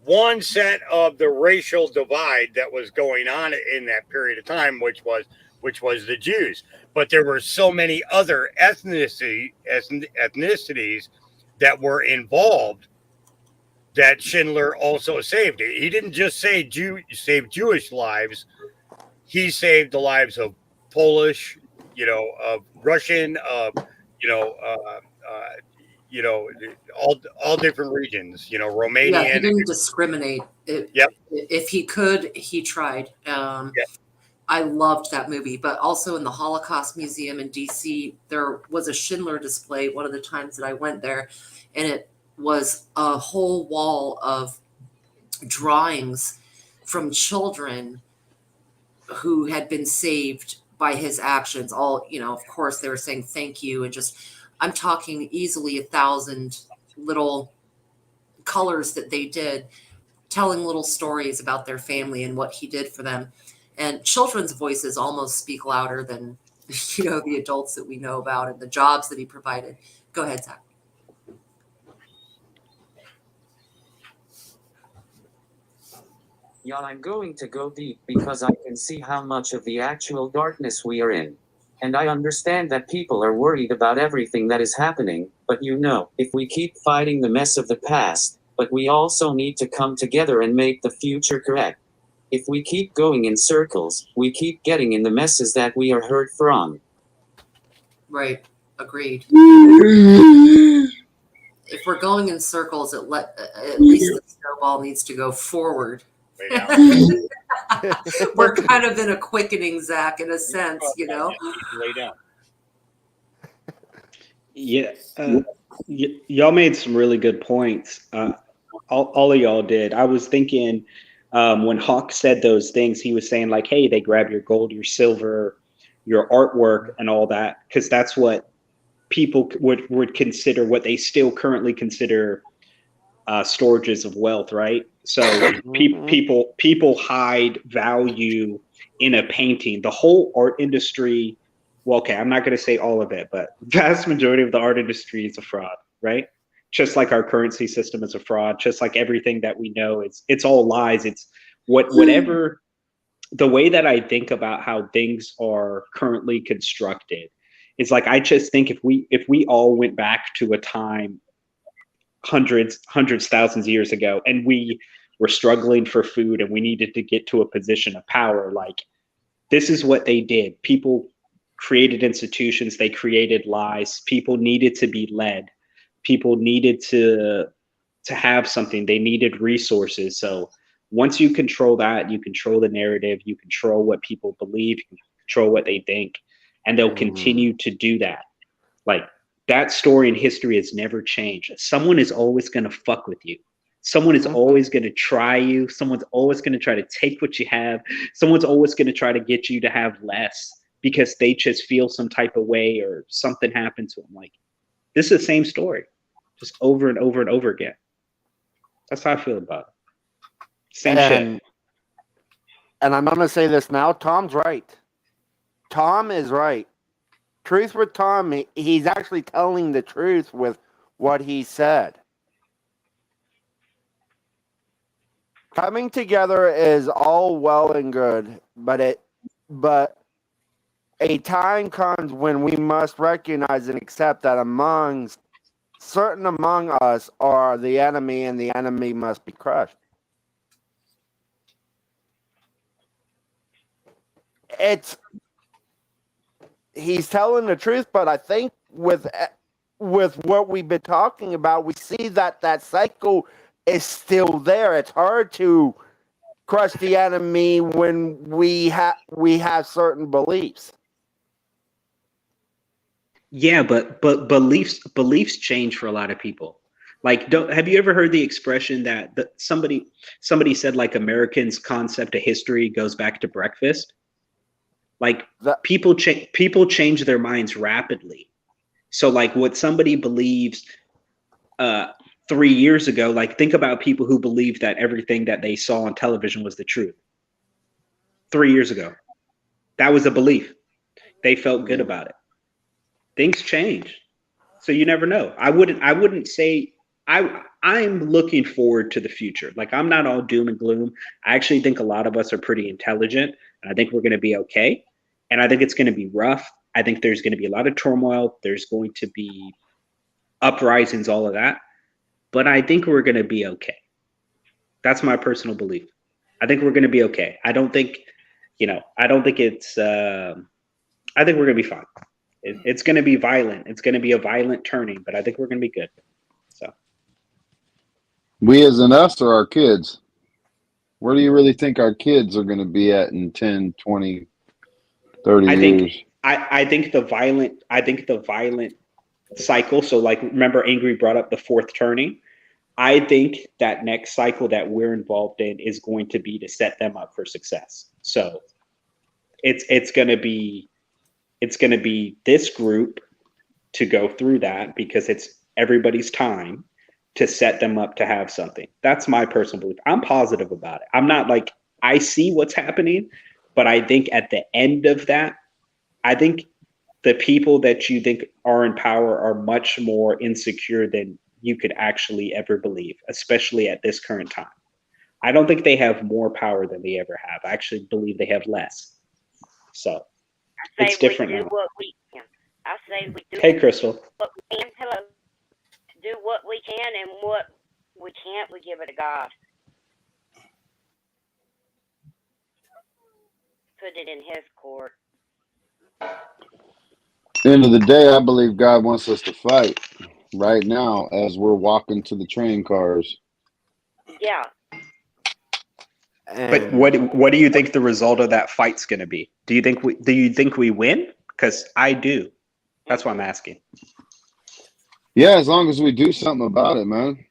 one set of the racial divide that was going on in that period of time, which was the Jews. But there were so many other ethnicities that were involved that Schindler also saved. He didn't just save Jewish lives. He saved the lives of Polish, you know, of Russian, of, you know, all different regions, you know, Romanian. Yeah, he didn't discriminate. If he could, he tried. I loved that movie. But also in the Holocaust Museum in DC, there was a Schindler display one of the times that I went there, and it was a whole wall of drawings from children who had been saved by his actions. All, you know, of course, they were saying thank you, and just, I'm talking easily 1,000 little colors that they did, telling little stories about their family and what he did for them. And children's voices almost speak louder than, you know, the adults that we know about and the jobs that he provided. Go ahead, Zach. Yeah, I'm going to go deep because I can see how much of the actual darkness we are in. And I understand that people are worried about everything that is happening, but you know, if we keep fighting the mess of the past, but we also need to come together and make the future correct. If we keep going in circles, we keep getting in the messes that we are hurt from. Right. Agreed. If we're going in circles, at least the snowball needs to go forward. We're kind of in a quickening, Zach, in a sense, you know. Lay down. Yeah, y'all made some really good points. All of y'all did. I was thinking when Hawk said those things, he was saying like, hey, they grab your gold, your silver, your artwork and all that, because that's what people would consider, what they still currently consider storages of wealth, right? So people hide value in a painting. The whole art industry, well, okay, I'm not going to say all of it, but vast majority of the art industry is a fraud, right? Just like our currency system is a fraud, just like everything that we know, it's all lies. It's whatever. The way that I think about how things are currently constructed is like, I just think if we all went back to a time hundreds, thousands of years ago, and we were struggling for food and we needed to get to a position of power, like this is what they did. People created institutions, they created lies. People needed to be led. People needed to have something. They needed resources. So once you control that, you control the narrative, you control what people believe, you control what they think, and they'll continue to do that. Like, that story in history has never changed. Someone is always going to fuck with you. Someone is always going to try you. Someone's always going to try to take what you have. Someone's always going to try to get you to have less because they just feel some type of way or something happened to them. Like, this is the same story, just over and over and over again. That's how I feel about it. Same shit. And I'm going to say this now. Tom's right. Tom is right. Truth with Tom, he's actually telling the truth with what he said. Coming together is all well and good, but a time comes when we must recognize and accept that certain among us are the enemy, and the enemy must be crushed. He's telling the truth, but I think with what we've been talking about, we see that cycle is still there. It's hard to crush the enemy when we have certain beliefs. Yeah, but beliefs change for a lot of people. Like, have you ever heard the expression that somebody said, like, Americans' concept of history goes back to breakfast? Like, people change their minds rapidly. So, like, what somebody believes 3 years ago, like, think about people who believed that everything that they saw on television was the truth. 3 years ago, that was a belief. They felt good about it. Things change, so you never know. I wouldn't say I'm looking forward to the future. Like, I'm not all doom and gloom. I actually think a lot of us are pretty intelligent, and I think we're going to be okay. And I think it's going to be rough. I think there's going to be a lot of turmoil. There's going to be uprisings, all of that. But I think we're going to be okay. That's my personal belief. I think we're going to be okay. I don't think it's, I think we're going to be fine. It's going to be violent. It's going to be a violent turning, but I think we're going to be good. So, we as in us or our kids? Where do you really think our kids are going to be at in 10, 20, 30 years? I think the violent cycle. So, like, remember Angry brought up the fourth turning. I think that next cycle that we're involved in is going to be to set them up for success. So it's going to be this group to go through that because it's everybody's time to set them up to have something. That's my personal belief. I'm positive about it. I'm not like, I see what's happening, but I think at the end of that, I think the people that you think are in power are much more insecure than you could actually ever believe, especially at this current time. I don't think they have more power than they ever have. I actually believe they have less. So it's different now. I say we do. Hey, Crystal. What we can. Hello. Do what we can, and what we can't, we give it to God. Put it in His court. End of the day, I believe God wants us to fight right now as we're walking to the train cars. Yeah. But what do you think the result of that fight's going to be? Do you think we win? Because I do. That's why I'm asking. Yeah, as long as we do something about it, man.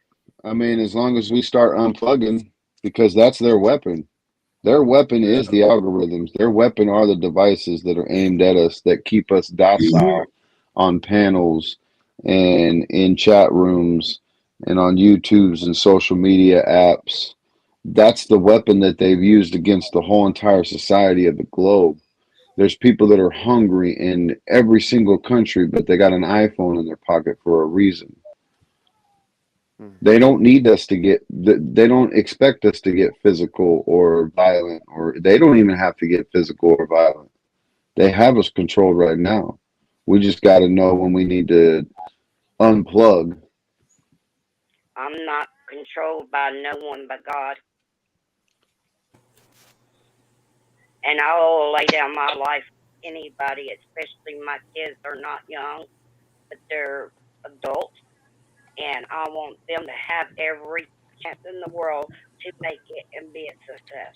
I mean, as long as we start unplugging, because that's their weapon. Their weapon is the algorithms. Their weapon are the devices that are aimed at us that keep us docile on panels and in chat rooms and on YouTubes and social media apps. That's the weapon that they've used against the whole entire society of the globe. There's people that are hungry in every single country, but they got an iPhone in their pocket for a reason. They don't need us to get, they don't expect us to get physical or violent, or they don't even have to get physical or violent. They have us controlled right now. We just got to know when we need to unplug. I'm not controlled by no one but God. and I'll lay down my life for anybody, especially my kids are not young, but they're adults, and I want them to have every chance in the world to make it and be a success.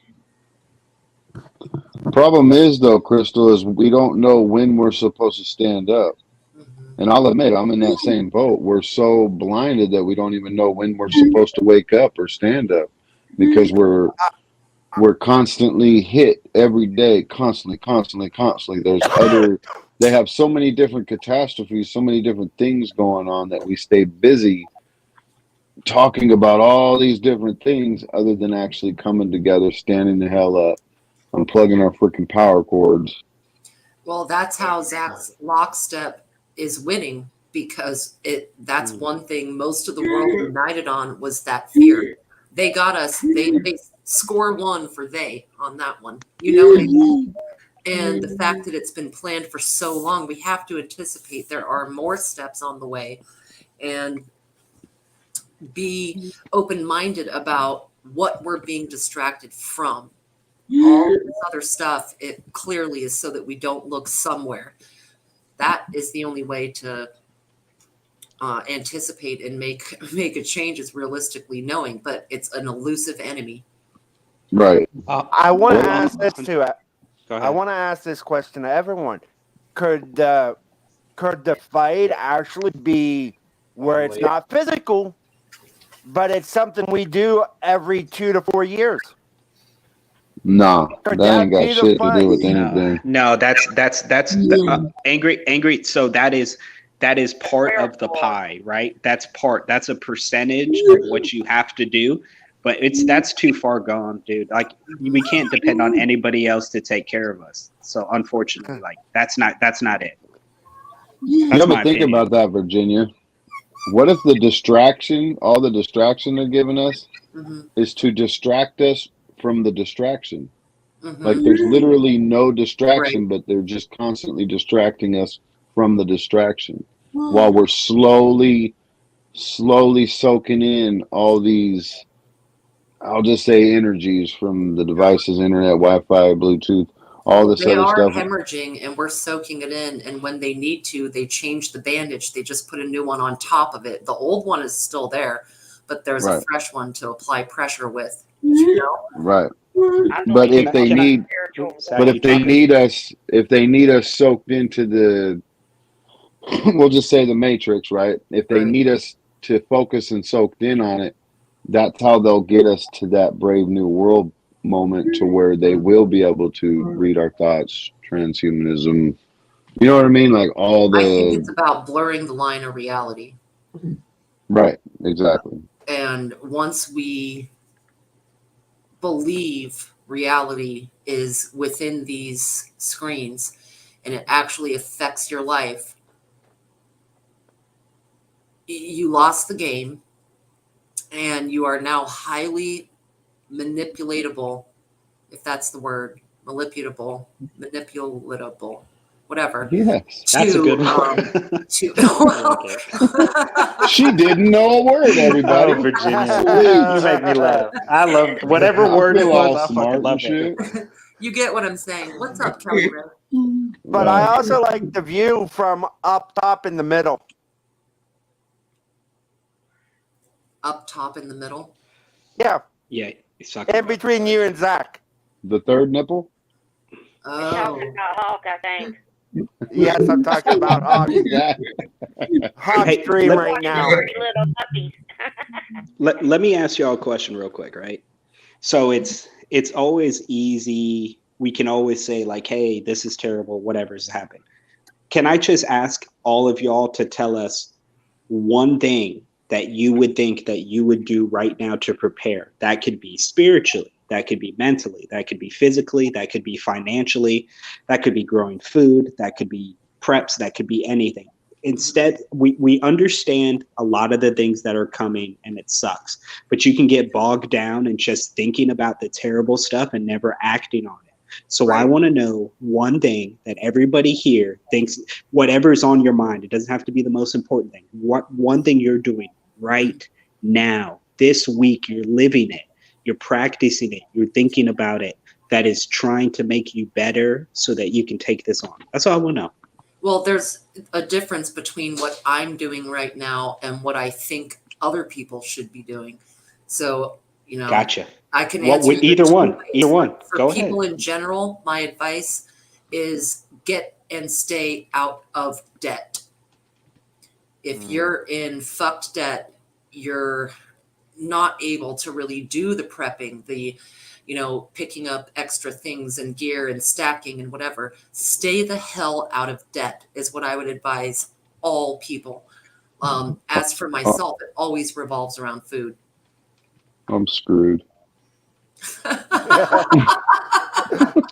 Problem is, though, Crystal, is we don't know when we're supposed to stand up. And I'll admit, I'm in that same boat. We're so blinded that we don't even know when we're supposed to wake up or stand up, because we're constantly hit every day, constantly. They have so many different catastrophes, so many different things going on that we stay busy talking about all these different things other than actually coming together, standing the hell up, unplugging our freaking power cords. Well, that's how Zach's Lockstep is winning, because that's one thing most of the world united on was that fear. They got us. They score one for on that one. You know what I mean? And the fact that it's been planned for so long, we have to anticipate there are more steps on the way, and be open-minded about what we're being distracted from. All this other stuff, it clearly is so that we don't look somewhere. That is the only way to anticipate and make a change, is realistically knowing, but it's an elusive enemy. Right. I want to ask this too. I want to ask this question to everyone. Could the fight actually be where it's not physical, but it's something we do every 2 to 4 years? No, that ain't got shit to do with anything. No, that's angry. So that is part of the pie, right? That's a percentage of what you have to do, but that's too far gone, dude. Like, we can't depend on anybody else to take care of us. So unfortunately, like, that's not it. You ever think about that, Virginia? What if the distraction, all the distraction they're giving us, is to distract us from the distraction? Like, there's literally no distraction, but they're just constantly distracting us from the distraction, while we're slowly soaking in all these, I'll just say, energies from the devices, internet, Wi-Fi, Bluetooth, all this other stuff. They are hemorrhaging, and we're soaking it in, and when they need to, they change the bandage. They just put a new one on top of it. The old one is still there, but there's a fresh one to apply pressure with. You know? Right. But if they need us soaked into the, we'll just say the matrix, right? If they need us to focus and soaked in on it, that's how they'll get us to that brave new world moment, to where they will be able to read our thoughts, transhumanism. You know what I mean? Like, all the. I think it's about blurring the line of reality. Right. Exactly. And once we believe reality is within these screens and it actually affects your life, you lost the game, and you are now highly manipulatable, if that's the word, manipulatable, whatever. Yes, that's a good word. She didn't know a word, everybody. Oh, Virginia, you make me laugh. I love whatever word it was. I fucking love it. You get what I'm saying. What's up, Kelly Red? But I also like the view from up top in the middle. Up top in the middle? Yeah. Yeah. In between you and Zach. The third nipple? Oh. Talking about Hawk, I think. Yes, I'm talking about Hawk. Hawk stream right now. Little puppies. Let me ask y'all a question real quick, right? So it's always easy. We can always say, like, hey, this is terrible, whatever's happened. Can I just ask all of y'all to tell us one thing that you would think that you would do right now to prepare? That could be spiritually, that could be mentally, that could be physically, that could be financially, that could be growing food, that could be preps, that could be anything. Instead, we understand a lot of the things that are coming, and it sucks, but you can get bogged down in just thinking about the terrible stuff and never acting on it. So I want to know one thing that everybody here thinks, whatever's on your mind, it doesn't have to be the most important thing. What one thing you're doing right now, this week, you're living it, you're practicing it, you're thinking about it that is trying to make you better so that you can take this on? That's all I want to know. Well, there's a difference between what I'm doing right now and what I think other people should be doing. So, you know, Gotcha. I can Well, answer with either two one. ways. Either one. For Go ahead. people in general, my advice is get and stay out of debt. If you're in fucked debt, you're not able to really do the prepping, the, you know, picking up extra things and gear and stacking and whatever. Stay the hell out of debt is what I would advise all people. As for myself, it always revolves around food. I'm screwed.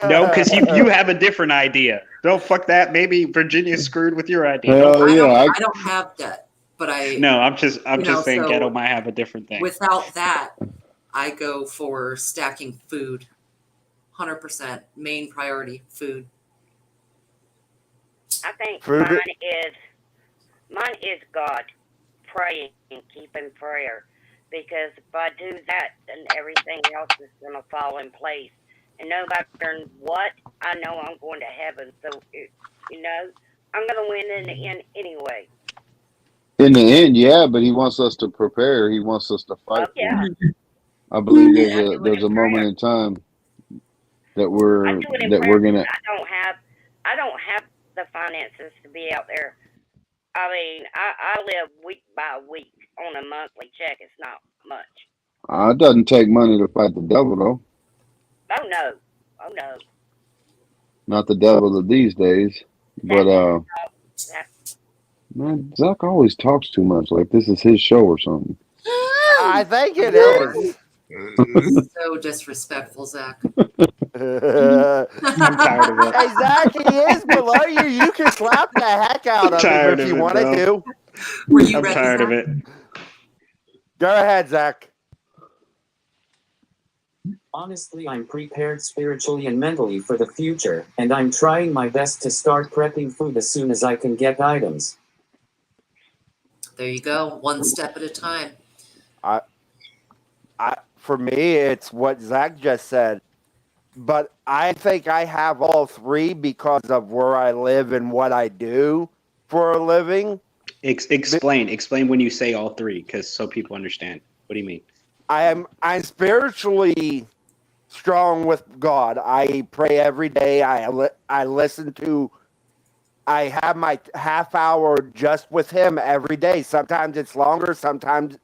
No, because you have a different idea. Don't fuck that. Maybe Virginia's screwed with your idea. Hell yeah. I don't have debt, but No, I'm just saying so Ghetto might have a different thing. without that, I go for stacking food. 100% main priority, food. I think Food. mine is God, praying and keeping prayer, because if I do that, then everything else is gonna fall in place. And no matter what, I know I'm going to heaven. So you know, I'm gonna win in the end anyway. In the end, yeah, but he wants us to prepare. He wants us to fight. Oh yeah. I believe there's a moment in time that we're gonna. I don't have the finances to be out there. I mean, I live week by week on a monthly check. It's not much. It doesn't take money to fight the devil, though. Oh no. Oh no. Not the devil of these days, but man, Zach always talks too much. Like this is his show or something. I think it is. So disrespectful, Zach. I'm tired of it. Hey, Zach, he is below you. You can slap the heck out of him if you wanted to. I'm tired of it. Go ahead, Zach. Honestly, I'm prepared spiritually and mentally for the future, and I'm trying my best to start prepping food as soon as I can get items. There you go. One step at a time. For me, it's what Zach just said. But I think I have all three because of where I live and what I do for a living. Explain when you say all three, because so people understand. What do you mean? I'm spiritually strong with God. I pray every day. I listen to. I have my half hour just with Him every day. Sometimes it's longer. Sometimes,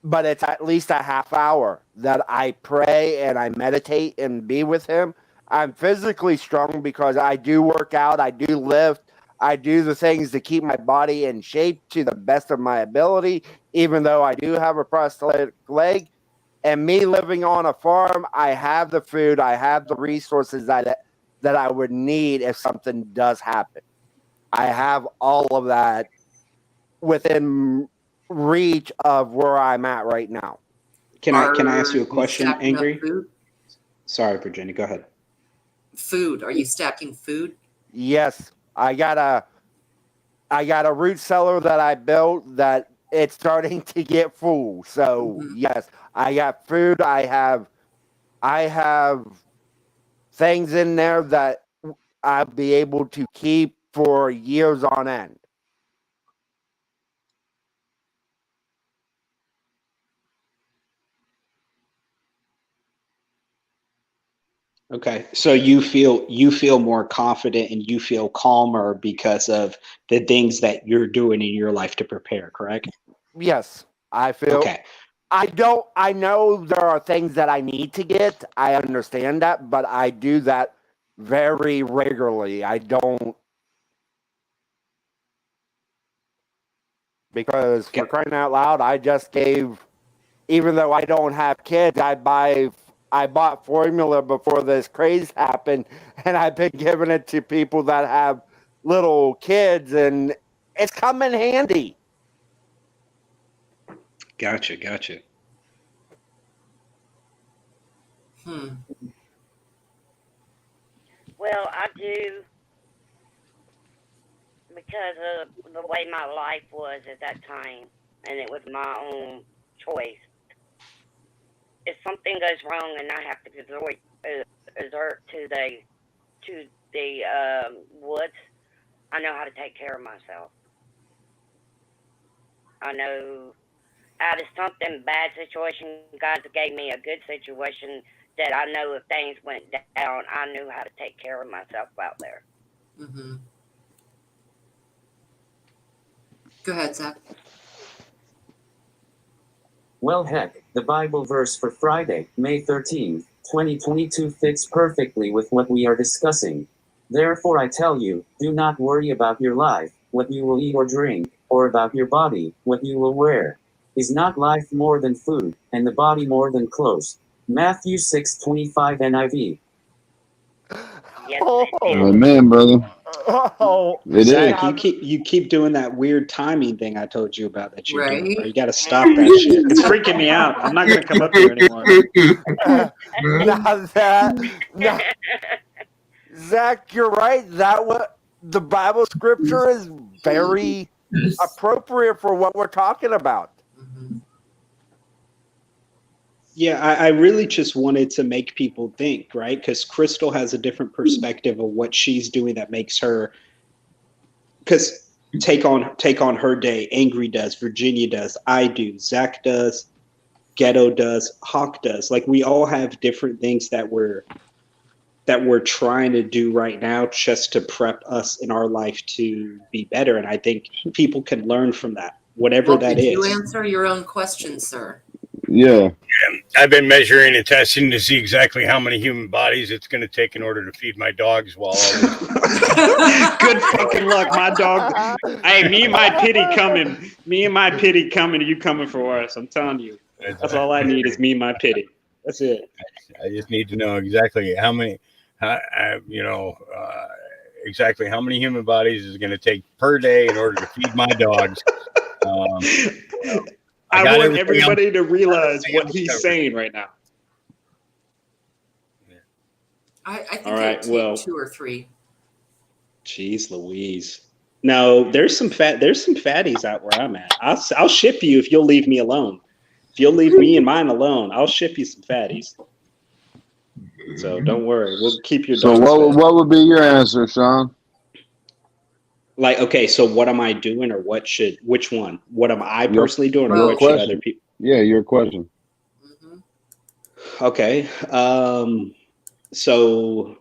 but it's at least a half hour that I pray and I meditate and be with Him. I'm physically strong because I do work out. I do lift. I do the things to keep my body in shape to the best of my ability, even though I do have a prosthetic leg. And me living on a farm, I have the food, I have the resources that I would need if something does happen. I have all of that within reach of where I'm at right now. Can I ask you a question, Angry? Sorry, Virginia, go ahead. Food. Are you stacking food? Yes. I got a root cellar that I built that it's starting to get full. So yes, I got food. I have things in there that I'll be able to keep for years on end. Okay, so you feel more confident and you feel calmer because of the things that you're doing in your life to prepare, correct? Yes, I feel. Okay. I know there are things that I need to get. I understand that, but I do that very regularly. I don't, because for crying out loud, I just gave, even though I don't have kids, I bought formula before this craze happened, and I've been giving it to people that have little kids, and it's come in handy. Gotcha. Well, I do, because of the way my life was at that time, and it was my own choice. If something goes wrong and I have to resort to the woods, I know how to take care of myself. I know out of something bad situation, God gave me a good situation that I know if things went down, I knew how to take care of myself out there. Mm-hmm. Go ahead, Zach. Well, heck, the Bible verse for Friday, May 13th, 2022 fits perfectly with what we are discussing. Therefore I tell you, do not worry about your life, what you will eat or drink, or about your body, what you will wear. Is not life more than food, and the body more than clothes? Matthew 6:25 NIV. Yes, Amen, brother. Oh, It Zach, is. you keep doing that weird timing thing I told you about that you're doing. Bro. Right. You got to stop that shit. It's freaking me out. I'm not gonna come up here anymore. Zach, you're right. That what the Bible scripture is very appropriate for what we're talking about. Yeah, I really just wanted to make people think, right? Because Crystal has a different perspective of what she's doing that makes her. Because take on her day. Angry does, Virginia does, I do, Zach does, Ghetto does, Hawk does. Like we all have different things that we're trying to do right now just to prep us in our life to be better. And I think people can learn from that, whatever that is. Did you answer your own question, sir? Yeah. I've been measuring and testing to see exactly how many human bodies it's going to take in order to feed my dogs while Good fucking luck, my dog. Hey, me and my pity coming. You coming for us? I'm telling you. That's all I need is me and my pity. That's it. I just need to know exactly how many, exactly how many human bodies is going to take per day in order to feed my dogs. I want everybody to realize what he's saying right now. I think all right, well, 2 or 3. Jeez Louise. No, there's some fatties out where I'm at. I'll ship you if you'll leave me alone. If you'll leave me and mine alone, I'll ship you some fatties. So don't worry, we'll keep your dogs. So what would be your answer, Sean? Like, okay, so what am I doing, or which one? What am I personally doing, or what should other people? Yeah, your question. Okay, so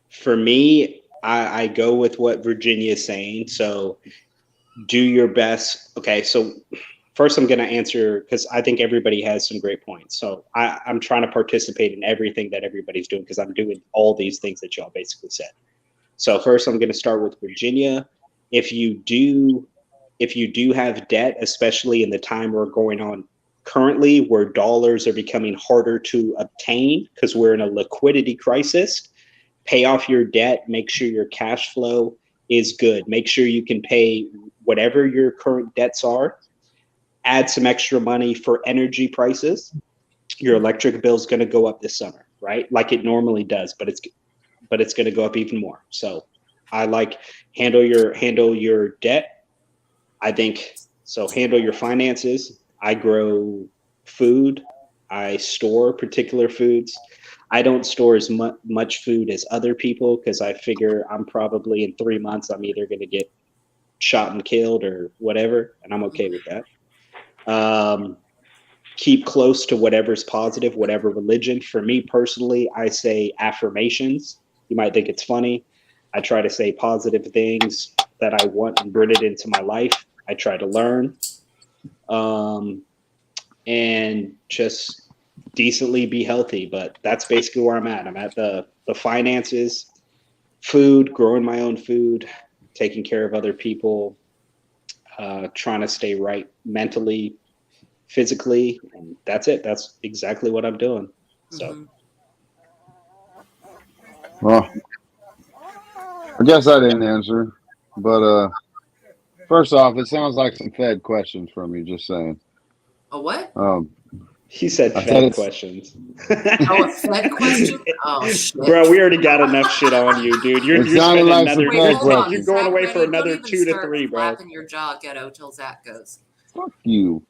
for me, I go with what Virginia is saying. So do your best. Okay, so first I'm going to answer, because I think everybody has some great points. So I'm trying to participate in everything that everybody's doing, because I'm doing all these things that y'all basically said. So first I'm going to start with Virginia. If you do have debt, especially in the time we're going on currently, where dollars are becoming harder to obtain because we're in a liquidity crisis, pay off your debt. Make sure your cash flow is good. Make sure you can pay whatever your current debts are. Add some extra money for energy prices. Your electric bill is going to go up this summer, right? Like it normally does, but it's going to go up even more. So I like handle your debt. I think so. Handle your finances. I grow food. I store particular foods. I don't store as much food as other people, because I figure I'm probably in 3 months, I'm either going to get shot and killed or whatever. And I'm okay with that. Keep close to whatever's positive, whatever religion. For me personally, I say affirmations. You might think it's funny. I try to say positive things that I want and bring it into my life. I try to learn, and just decently be healthy. But that's basically where I'm at. I'm at the finances, food, growing my own food, taking care of other people, trying to stay right mentally, physically, and that's it. That's exactly what I'm doing. So. Well, I guess I didn't answer, but first off, it sounds like some Fed questions from you. Just saying. A what? He said Fed questions. Oh, a Fed question? Oh shit, bro, we already got enough shit on you, dude. You're spending like another. You're going away for another 2 to 3, bro. Flapping your jaw, Ghetto, till Zach goes. Fuck you.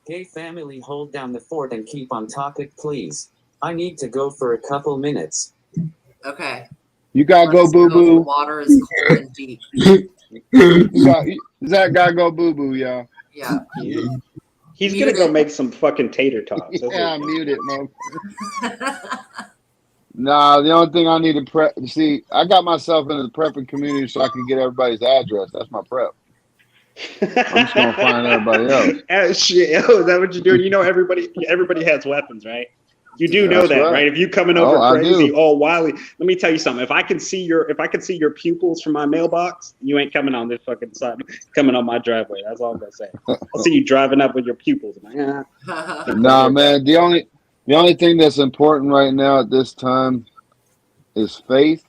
Hey family, hold down the fort and keep on topic, please. I need to go for a couple minutes. Okay. You gotta go, boo The boo. water is cold and deep. Zach gotta go, boo boo, y'all. Yeah. He's Mute gonna go it. make some fucking tater tots. Yeah, mute it, man. Nah, the only thing I need to prep. See, I got myself into the prepping community so I can get everybody's address. That's my prep. I'm just gonna find everybody else. Shit, oh, is that what you're doing? You know, everybody has weapons, right? You do know That's that, right. right? If you coming over I crazy, do. all wily, let me tell you something. If I can see your pupils from my mailbox, you ain't coming on this fucking side, coming on my driveway. That's all I'm gonna say. I'll see you driving up with your pupils. I'm like, Nah, man. The only thing that's important right now at this time is faith,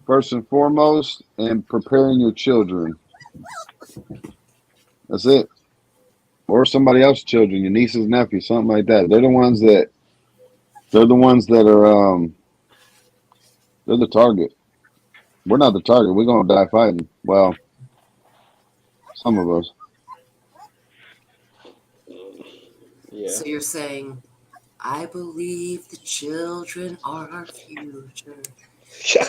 first and foremost, and preparing your children. That's it. Or somebody else's children, your nieces, nephews, something like that. They're the ones that are they're the target. We're not the target. We're gonna die fighting. Well, some of us. Yeah. So you're saying, I believe the children are our future.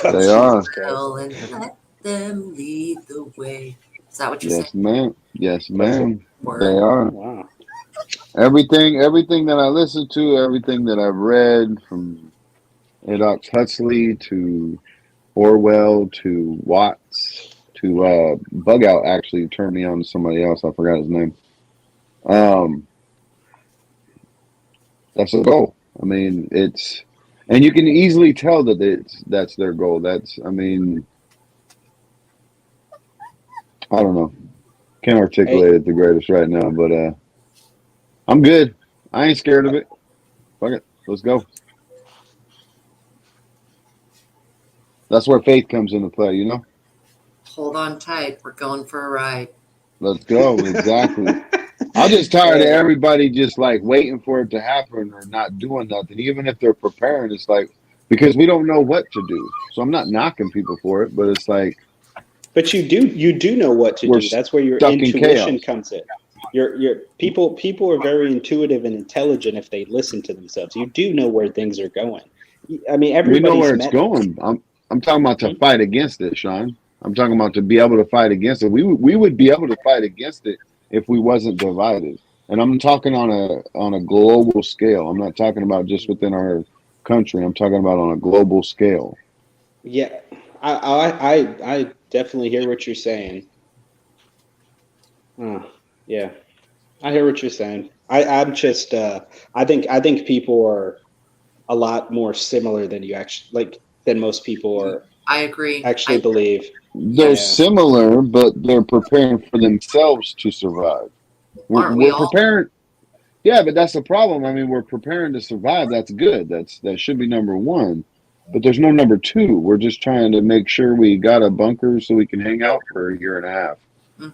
They are. Well, and let them lead the way. Is that what you're Yes, saying? ma'am. Yes, ma'am. Word. They are. Wow. Everything that I listened to, everything that I've read, from ᖶᖏ to Orwell to Watts to Bug Out actually turned me on to somebody else. I forgot his name. That's the goal. I mean, and you can easily tell that that's their goal. I mean, I don't know. Can't articulate it the greatest right now, but I'm good. I ain't scared of it. Fuck it. Let's go. That's where faith comes into play, you know? Hold on tight. We're going for a ride. Let's go. Exactly. I'm just tired of everybody just like waiting for it to happen or not doing nothing. Even if they're preparing, it's like, because we don't know what to do. So I'm not knocking people for it, but it's like. But you do know what to do. That's where your intuition comes in. Your people are very intuitive and intelligent if they listen to themselves. You do know where things are going. I mean, we know where it's going. I'm talking about to fight against it, Sean. I'm talking about to be able to fight against it. We would be able to fight against it if we wasn't divided. And I'm talking on a global scale. I'm not talking about just within our country. I'm talking about on a global scale. Yeah, I definitely hear what you're saying. Yeah, I hear what you're saying. I'm just I think people are a lot more similar than you actually than most people are. I agree. Actually believe. They're similar, but they're preparing for themselves to survive. We're preparing. Yeah, but that's the problem. I mean, we're preparing to survive. That's good. That should be number one. But there's no number two. We're just trying to make sure we got a bunker so we can hang out for a year and a half.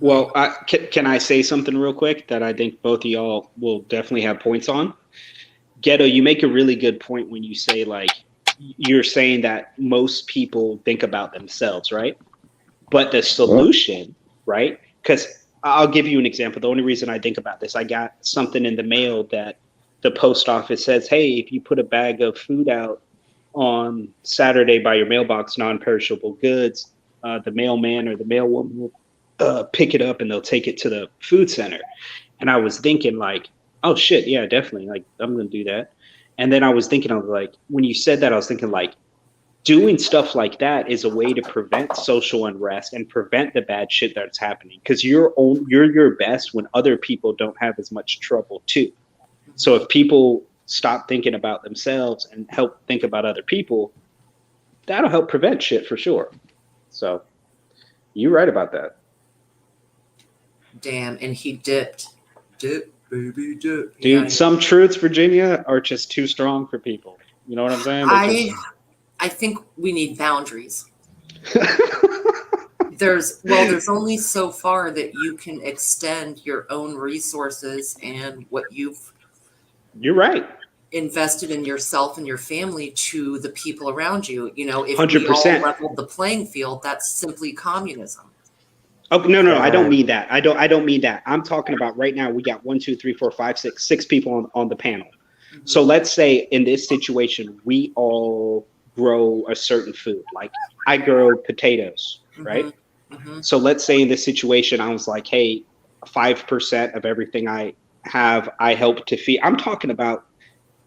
Well, can I say something real quick that I think both of y'all will definitely have points on? Ghetto, you make a really good point when you say you're saying that most people think about themselves, right? But the solution, right? Because I'll give you an example. The only reason I think about this, I got something in the mail that the post office says, hey, if you put a bag of food out on Saturday by your mailbox, non-perishable goods, the mailman or the mailwoman will pick it up and they'll take it to the food center. And I was thinking oh shit, yeah, definitely. I'm going to do that. And then I was thinking when you said that, I was thinking doing stuff like that is a way to prevent social unrest and prevent the bad shit that's happening. Because you're your best when other people don't have as much trouble too. So if people stop thinking about themselves and help think about other people, that'll help prevent shit for sure. So you're right about that. Damn, and he dipped. Dip, baby, dip. Dude, some truths, Virginia, are just too strong for people. You know what I'm saying? I think we need boundaries. There's only so far that you can extend your own resources and what You're right. Invested in yourself and your family to the people around you. You know, if 100%. we all leveled the playing field, that's simply communism. Oh no, I don't mean that. I don't mean that. I'm talking about right now. We got 1, 2, 3, 4, 5, 6 people on the panel. So let's say in this situation, we all grow a certain food. Like I grow potatoes, right? So let's say in this situation, I was like, hey, 5% of everything I have, I help to feed. I'm talking about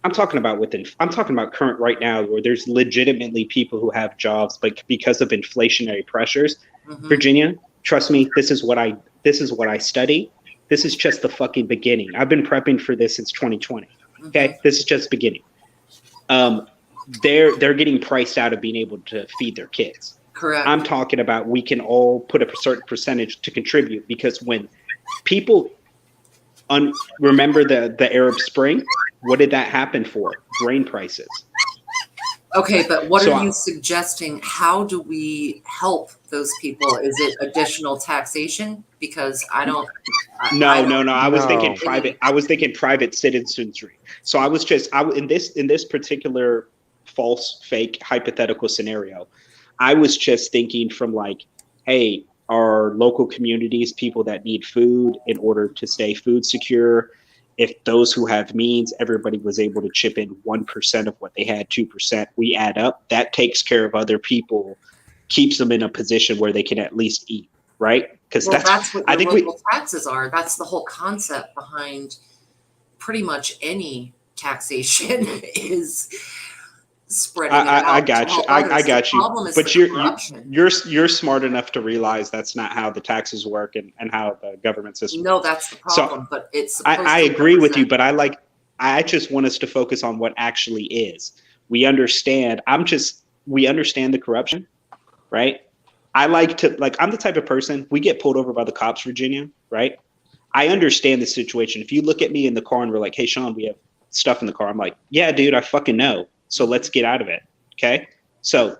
current right now, where there's legitimately people who have jobs, but because of inflationary pressures, Virginia, trust me, this is what I study. This is just the fucking beginning. I've been prepping for this since 2020. Okay, this is just beginning. They're getting priced out of being able to feed their kids. Correct. I'm talking about we can all put a certain percentage to contribute, because when people remember the Arab Spring, what did that happen for? Grain prices. Okay, but what are you suggesting? How do we help those people? Is it additional taxation? Because I don't. No. I was thinking private. I was thinking private citizenry. So I was just in this particular false, fake, hypothetical scenario, I was just thinking from like, hey, our local communities, people that need food in order to stay food secure. If those who have means, everybody was able to chip in 1% of what they had, 2%, we add up, that takes care of other people, keeps them in a position where they can at least eat, right? Because that's what your local taxes are. That's the whole concept behind pretty much any taxation is spreading it out. I got you. I got you. But you're smart enough to realize that's not how the taxes work and how the government system. No, that's the problem. So but it's. I agree with you, but I just want us to focus on what actually is. We understand. We understand the corruption, right? I'm the type of person, we get pulled over by the cops, Virginia, right? I understand the situation. If you look at me in the car and we're like, hey, Sean, we have stuff in the car. I'm like, yeah, dude, I fucking know. So let's get out of it. Okay. So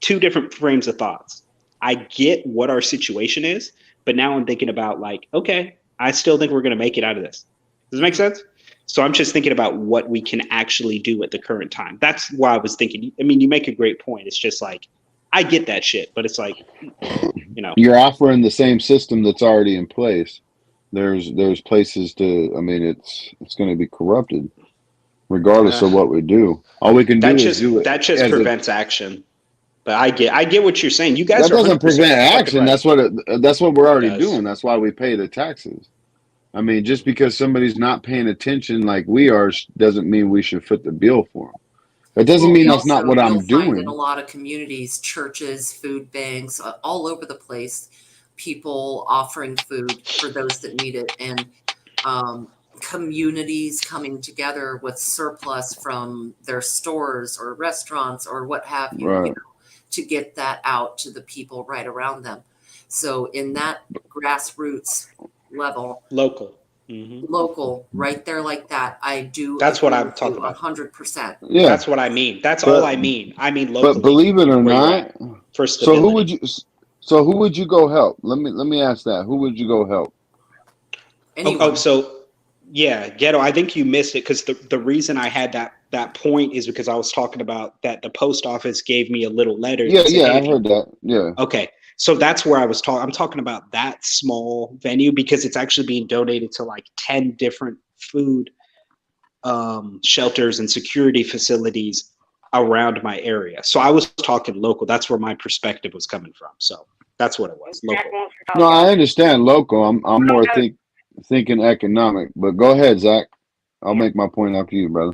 2 different frames of thoughts. I get what our situation is, but now I'm thinking about like, okay, I still think we're going to make it out of this. Does it make sense? So I'm just thinking about what we can actually do at the current time. That's why I was thinking, I mean, you make a great point. It's just like, I get that shit, but it's like, you're offering the same system that's already in place. There's places to, I mean, it's going to be corrupted. Regardless of what we do, all we can do is do it. That just prevents action. But I get what you're saying. You guys that doesn't prevent action. Right. That's what we're already doing. That's why we pay the taxes. I mean, just because somebody's not paying attention like we are doesn't mean we should foot the bill for them. That doesn't mean that's not what I'm doing. In a lot of communities, churches, food banks, all over the place, people offering food for those that need it, and communities coming together with surplus from their stores or restaurants or what have you, you know, to get that out to the people right around them. So in that grassroots level, local, right there like that, I do. That's what I'm talking about. 100%. Yeah, that's what I mean. That's all I mean. I mean locally. But believe it or not, for so who would you go help? Let me ask that. Who would you go help? So yeah, Ghetto, I think you missed it, because the reason I had that point is because I was talking about that the post office gave me a little letter. Yeah, I heard that. Yeah. Okay. So that's where I was talking. I'm talking about that small venue, because it's actually being donated to like 10 different food shelters and security facilities around my area. So I was talking local. That's where my perspective was coming from. So that's what it was. Local. No, I understand local. I'm more thinking economic, but go ahead, Zach. I'll make my point after you, brother.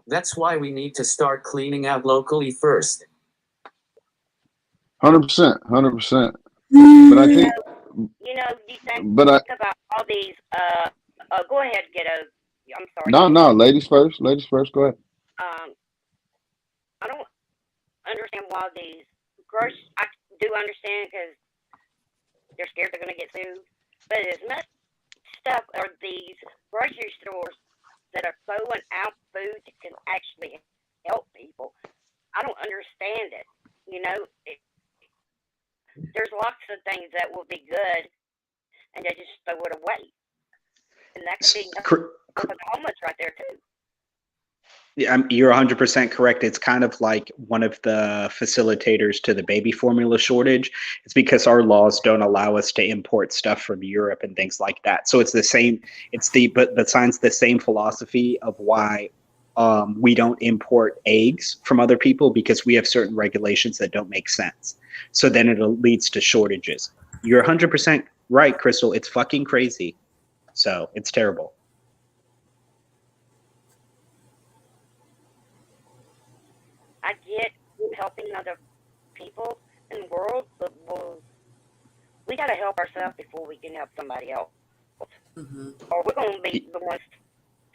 That's why we need to start cleaning out locally first. 100%. But I think, think about all these. Go ahead, Ghetto. I'm sorry. No, ladies first. Ladies first. Go ahead. I don't understand why these grocery. I do understand because they're scared they're going to get sued. But as much stuff are these grocery stores that are throwing out food that can actually help people. I don't understand it. You know, there's lots of things that will be good, and they just throw it away. And that could be for the homeless right there too. Yeah, you're 100% correct. It's kind of like one of the facilitators to the baby formula shortage. It's because our laws don't allow us to import stuff from Europe and things like that. So it's the same. But science the same philosophy of why we don't import eggs from other people, because we have certain regulations that don't make sense. So then it leads to shortages. You're 100% right, Crystal. It's fucking crazy. So it's terrible. I get helping other people in the world, but we got to help ourselves before we can help somebody else. Or we're going to be the ones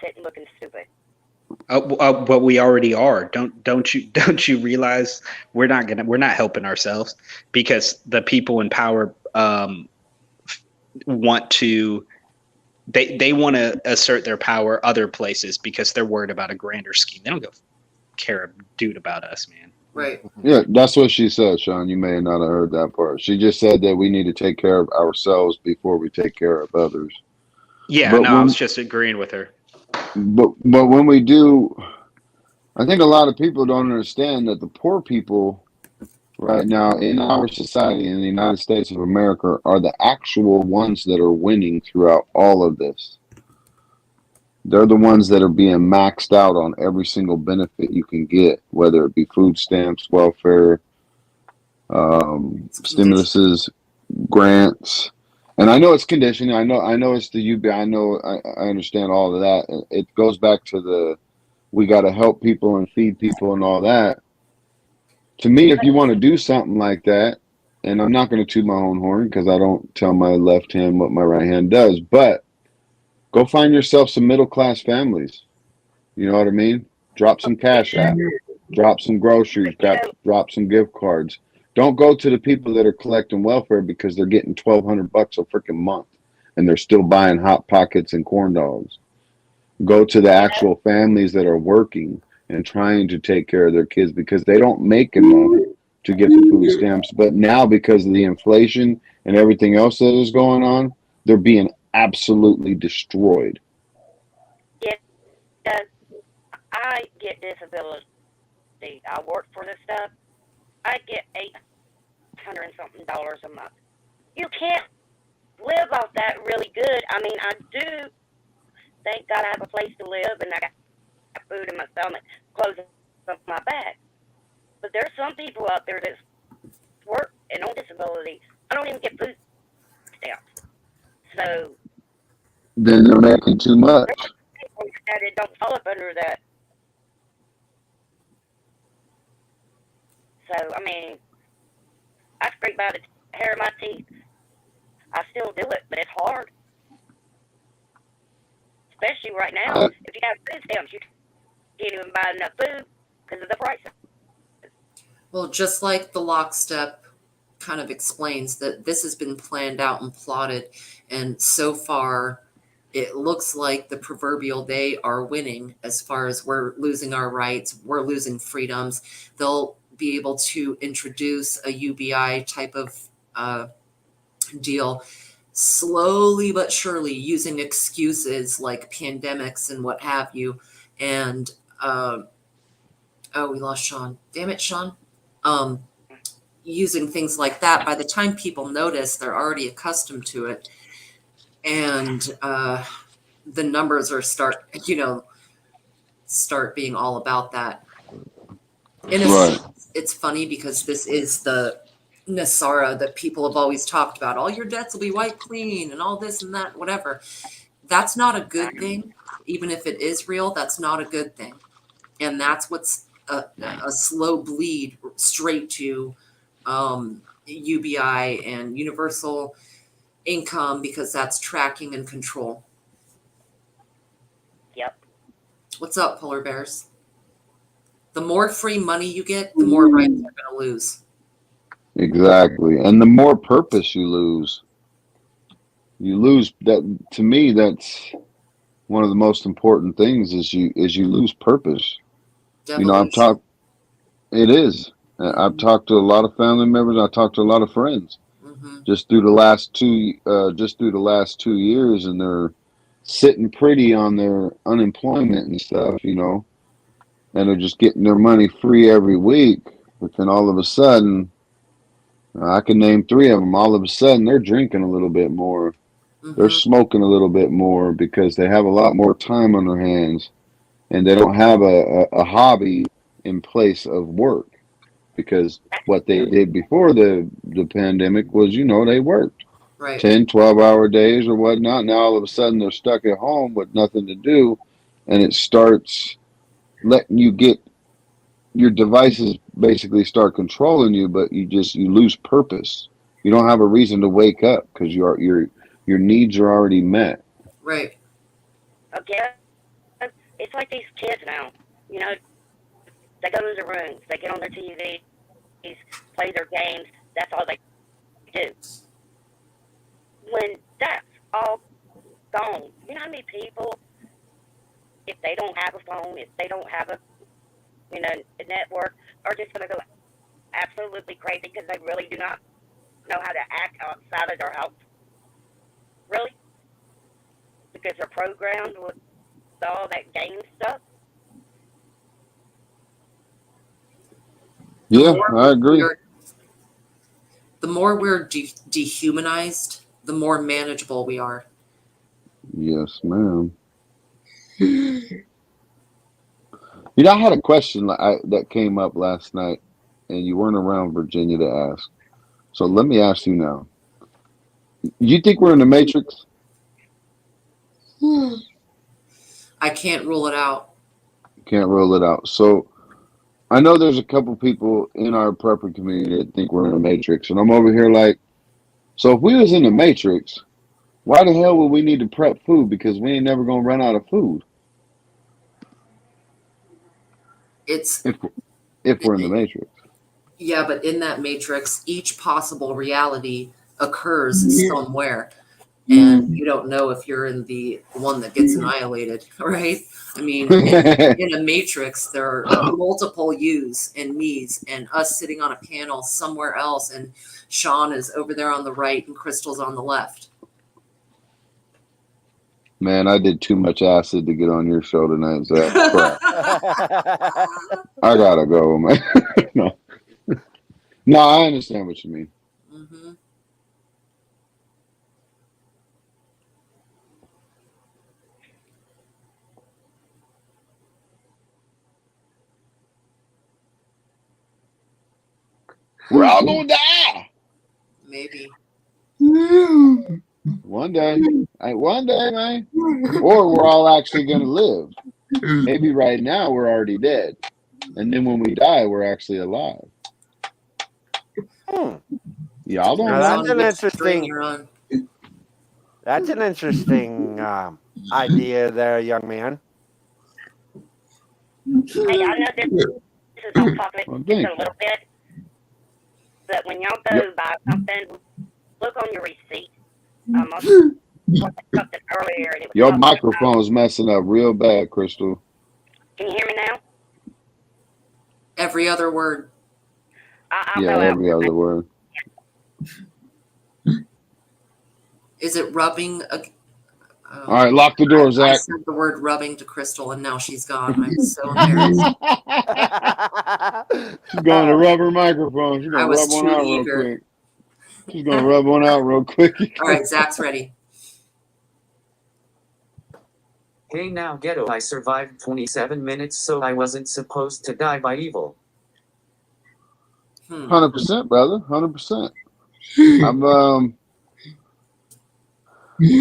sitting looking stupid. But we already are. Don't you realize we're not helping ourselves, because the people in power want to assert their power other places because they're worried about a grander scheme. They don't care a dude about us, man. Right. Yeah, that's what she said, Sean. You may not have heard that part. She just said that we need to take care of ourselves before we take care of others. Yeah, I was just agreeing with her. But when we do, I think a lot of people don't understand that the poor people right now in our society, in the United States of America, are the actual ones that are winning throughout all of this. They're the ones that are being maxed out on every single benefit you can get, whether it be food stamps, welfare, stimuluses, grants. And I know it's conditioning. I know it's the UBI. I understand all of that. It goes back to we got to help people and feed people and all that. To me, if you want to do something like that, and I'm not going to toot my own horn because I don't tell my left hand what my right hand does, but go find yourself some middle-class families. You know what I mean? Drop some cash out. Drop some groceries. Drop some gift cards. Don't go to the people that are collecting welfare because they're getting $1,200 a freaking month and they're still buying Hot Pockets and corn dogs. Go to the actual families that are working and trying to take care of their kids because they don't make enough to get the food stamps. But now, because of the inflation and everything else that is going on, they're being absolutely destroyed. Yeah, I get disability. I work for this stuff. I get $800 and something a month. You can't live off that really good. I mean, I do. Thank God I have a place to live, and I got food in my stomach, clothes on my back. But there's some people out there that work and on disability. I don't even get food stamps. So then they're making too much. That don't fall up under that. So, I mean, I scrape out the hair of my teeth. I still do it, but it's hard. Especially right now, if you have food stamps, you can't even buy enough food because of the price. Well, just like the Lockstep kind of explains that this has been planned out and plotted, and so far it looks like the proverbial they are winning as far as we're losing our rights, we're losing freedoms. They'll be able to introduce a UBI type of deal slowly but surely, using excuses like pandemics and what have you. And we lost Sean. Damn it, Sean. Using things like that. By the time people notice, they're already accustomed to it. And the numbers are start being all about that. In a sense, it's funny because this is the Nasara that people have always talked about. All your debts will be wiped clean and all this and that, whatever. That's not a good thing. Even if it is real, that's not a good thing. And that's what's a slow bleed straight to UBI and universal income, because that's tracking and control. Yep. What's up, polar bears? The more free money you get, the more rights you're going to lose. Exactly. And the more purpose you lose that. To me, that's one of the most important things is you lose purpose. Devolution. It is. I've talked to a lot of family members. I talked to a lot of friends just through the last 2 years, and they're sitting pretty on their unemployment and stuff, and are just getting their money free every week. But then all of a sudden, I can name 3 of them. All of a sudden, they're drinking a little bit more. They're smoking a little bit more because they have a lot more time on their hands, and they don't have a hobby in place of work. Because what they did before the pandemic was, they worked 10, 12-hour days or whatnot. Now all of a sudden they're stuck at home with nothing to do, and it starts letting you get your devices basically start controlling you, but you lose purpose. You don't have a reason to wake up because your needs are already met. Right. Okay. It's like these kids now. They go to their rooms, they get on their TVs, play their games. That's all they do. When that's all gone, you know how many people, if they don't have a phone, if they don't have a network, are just going to go absolutely crazy because they really do not know how to act outside of their house? Really? Because they're programmed with all that game stuff? Yeah, I agree. The more we're dehumanized, the more manageable we are. Yes, ma'am. I had a question that came up last night, and you weren't around, Virginia, to ask. So let me ask you now. You think we're in the Matrix? I can't rule it out. Can't rule it out. So I know there's a couple people in our prepper community that think we're in the Matrix, and I'm over here like, so if we was in the Matrix, why the hell would we need to prep food? Because we ain't never gonna run out of food. It's if we're in the Matrix. Yeah, but in that matrix, each possible reality occurs somewhere. And you don't know if you're in the one that gets annihilated, right? I mean, in a matrix, there are multiple yous and me's and us sitting on a panel somewhere else, and Sean is over there on the right and Crystal's on the left. Man, I did too much acid to get on your show tonight, Zach. I gotta go, man. No, I understand what you mean. Mm-hmm. We're all gonna die. Maybe. One day, man. Or we're all actually gonna live. Maybe right now we're already dead, and then when we die, we're actually alive. Y'all don't know. That's an interesting. That's an interesting idea, there, young man. Hey, I know this is off topic just a little bit, but when y'all go buy something, look on your receipt. I looked at something earlier, and it was Your microphone's messing up real bad, Crystal. Can you hear me now? Every other word. Yeah, every other word. Is it rubbing? All right, lock the door, Zach. I said the word rubbing to Crystal, and now she's gone. I'm so embarrassed. She's going to rub her microphone. She's going to rub one out real quick. She's going to rub one out real quick. All right, Zach's ready. Hey now, Ghetto, I survived 27 minutes, so I wasn't supposed to die by evil. 100%, brother. 100%. I'm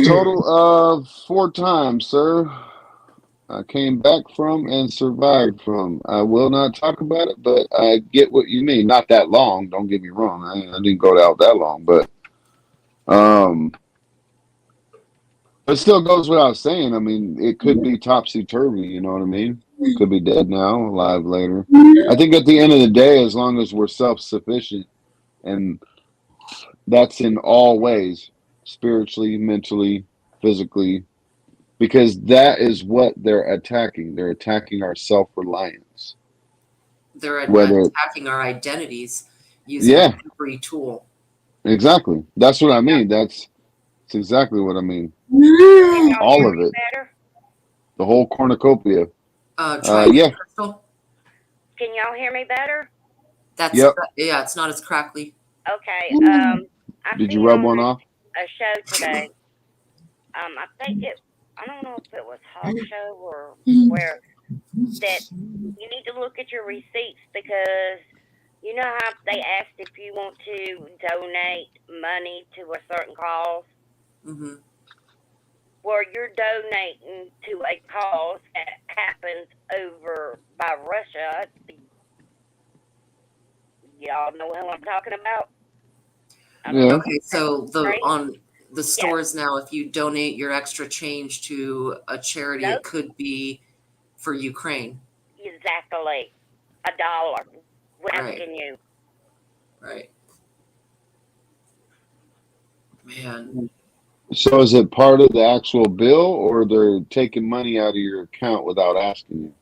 total of 4 times, sir. I came back from and survived from. I will not talk about it, but I get what you mean. Not that long. Don't get me wrong. I didn't go out that long, but it still goes without saying. I mean, it could be topsy-turvy, you know what I mean? Could be dead now, alive later. I think at the end of the day, as long as we're self-sufficient, and that's in all ways, spiritually, mentally, physically, because that is what they're attacking. They're attacking our self-reliance. They're attacking our identities using every tool. Exactly. That's what I mean. That's exactly what I mean. All of it. The whole cornucopia. Crystal? Can y'all hear me better? That's Yep. Yeah, it's not as crackly. Okay. I Did you seen rub on one off? a show today. I think I don't know if it was Hawk Show or where, that you need to look at your receipts, because you know how they asked if you want to donate money to a certain cause? Mm-hmm. Well, you're donating to a cause that happens over by Russia. Y'all know who I'm talking about? Yeah. Okay, so Right? on the stores now, if you donate your extra change to a charity, Nope. it could be for Ukraine. Exactly. $1. We're Right. asking you. Right. Man. So is it part of the actual bill, or they're taking money out of your account without asking you?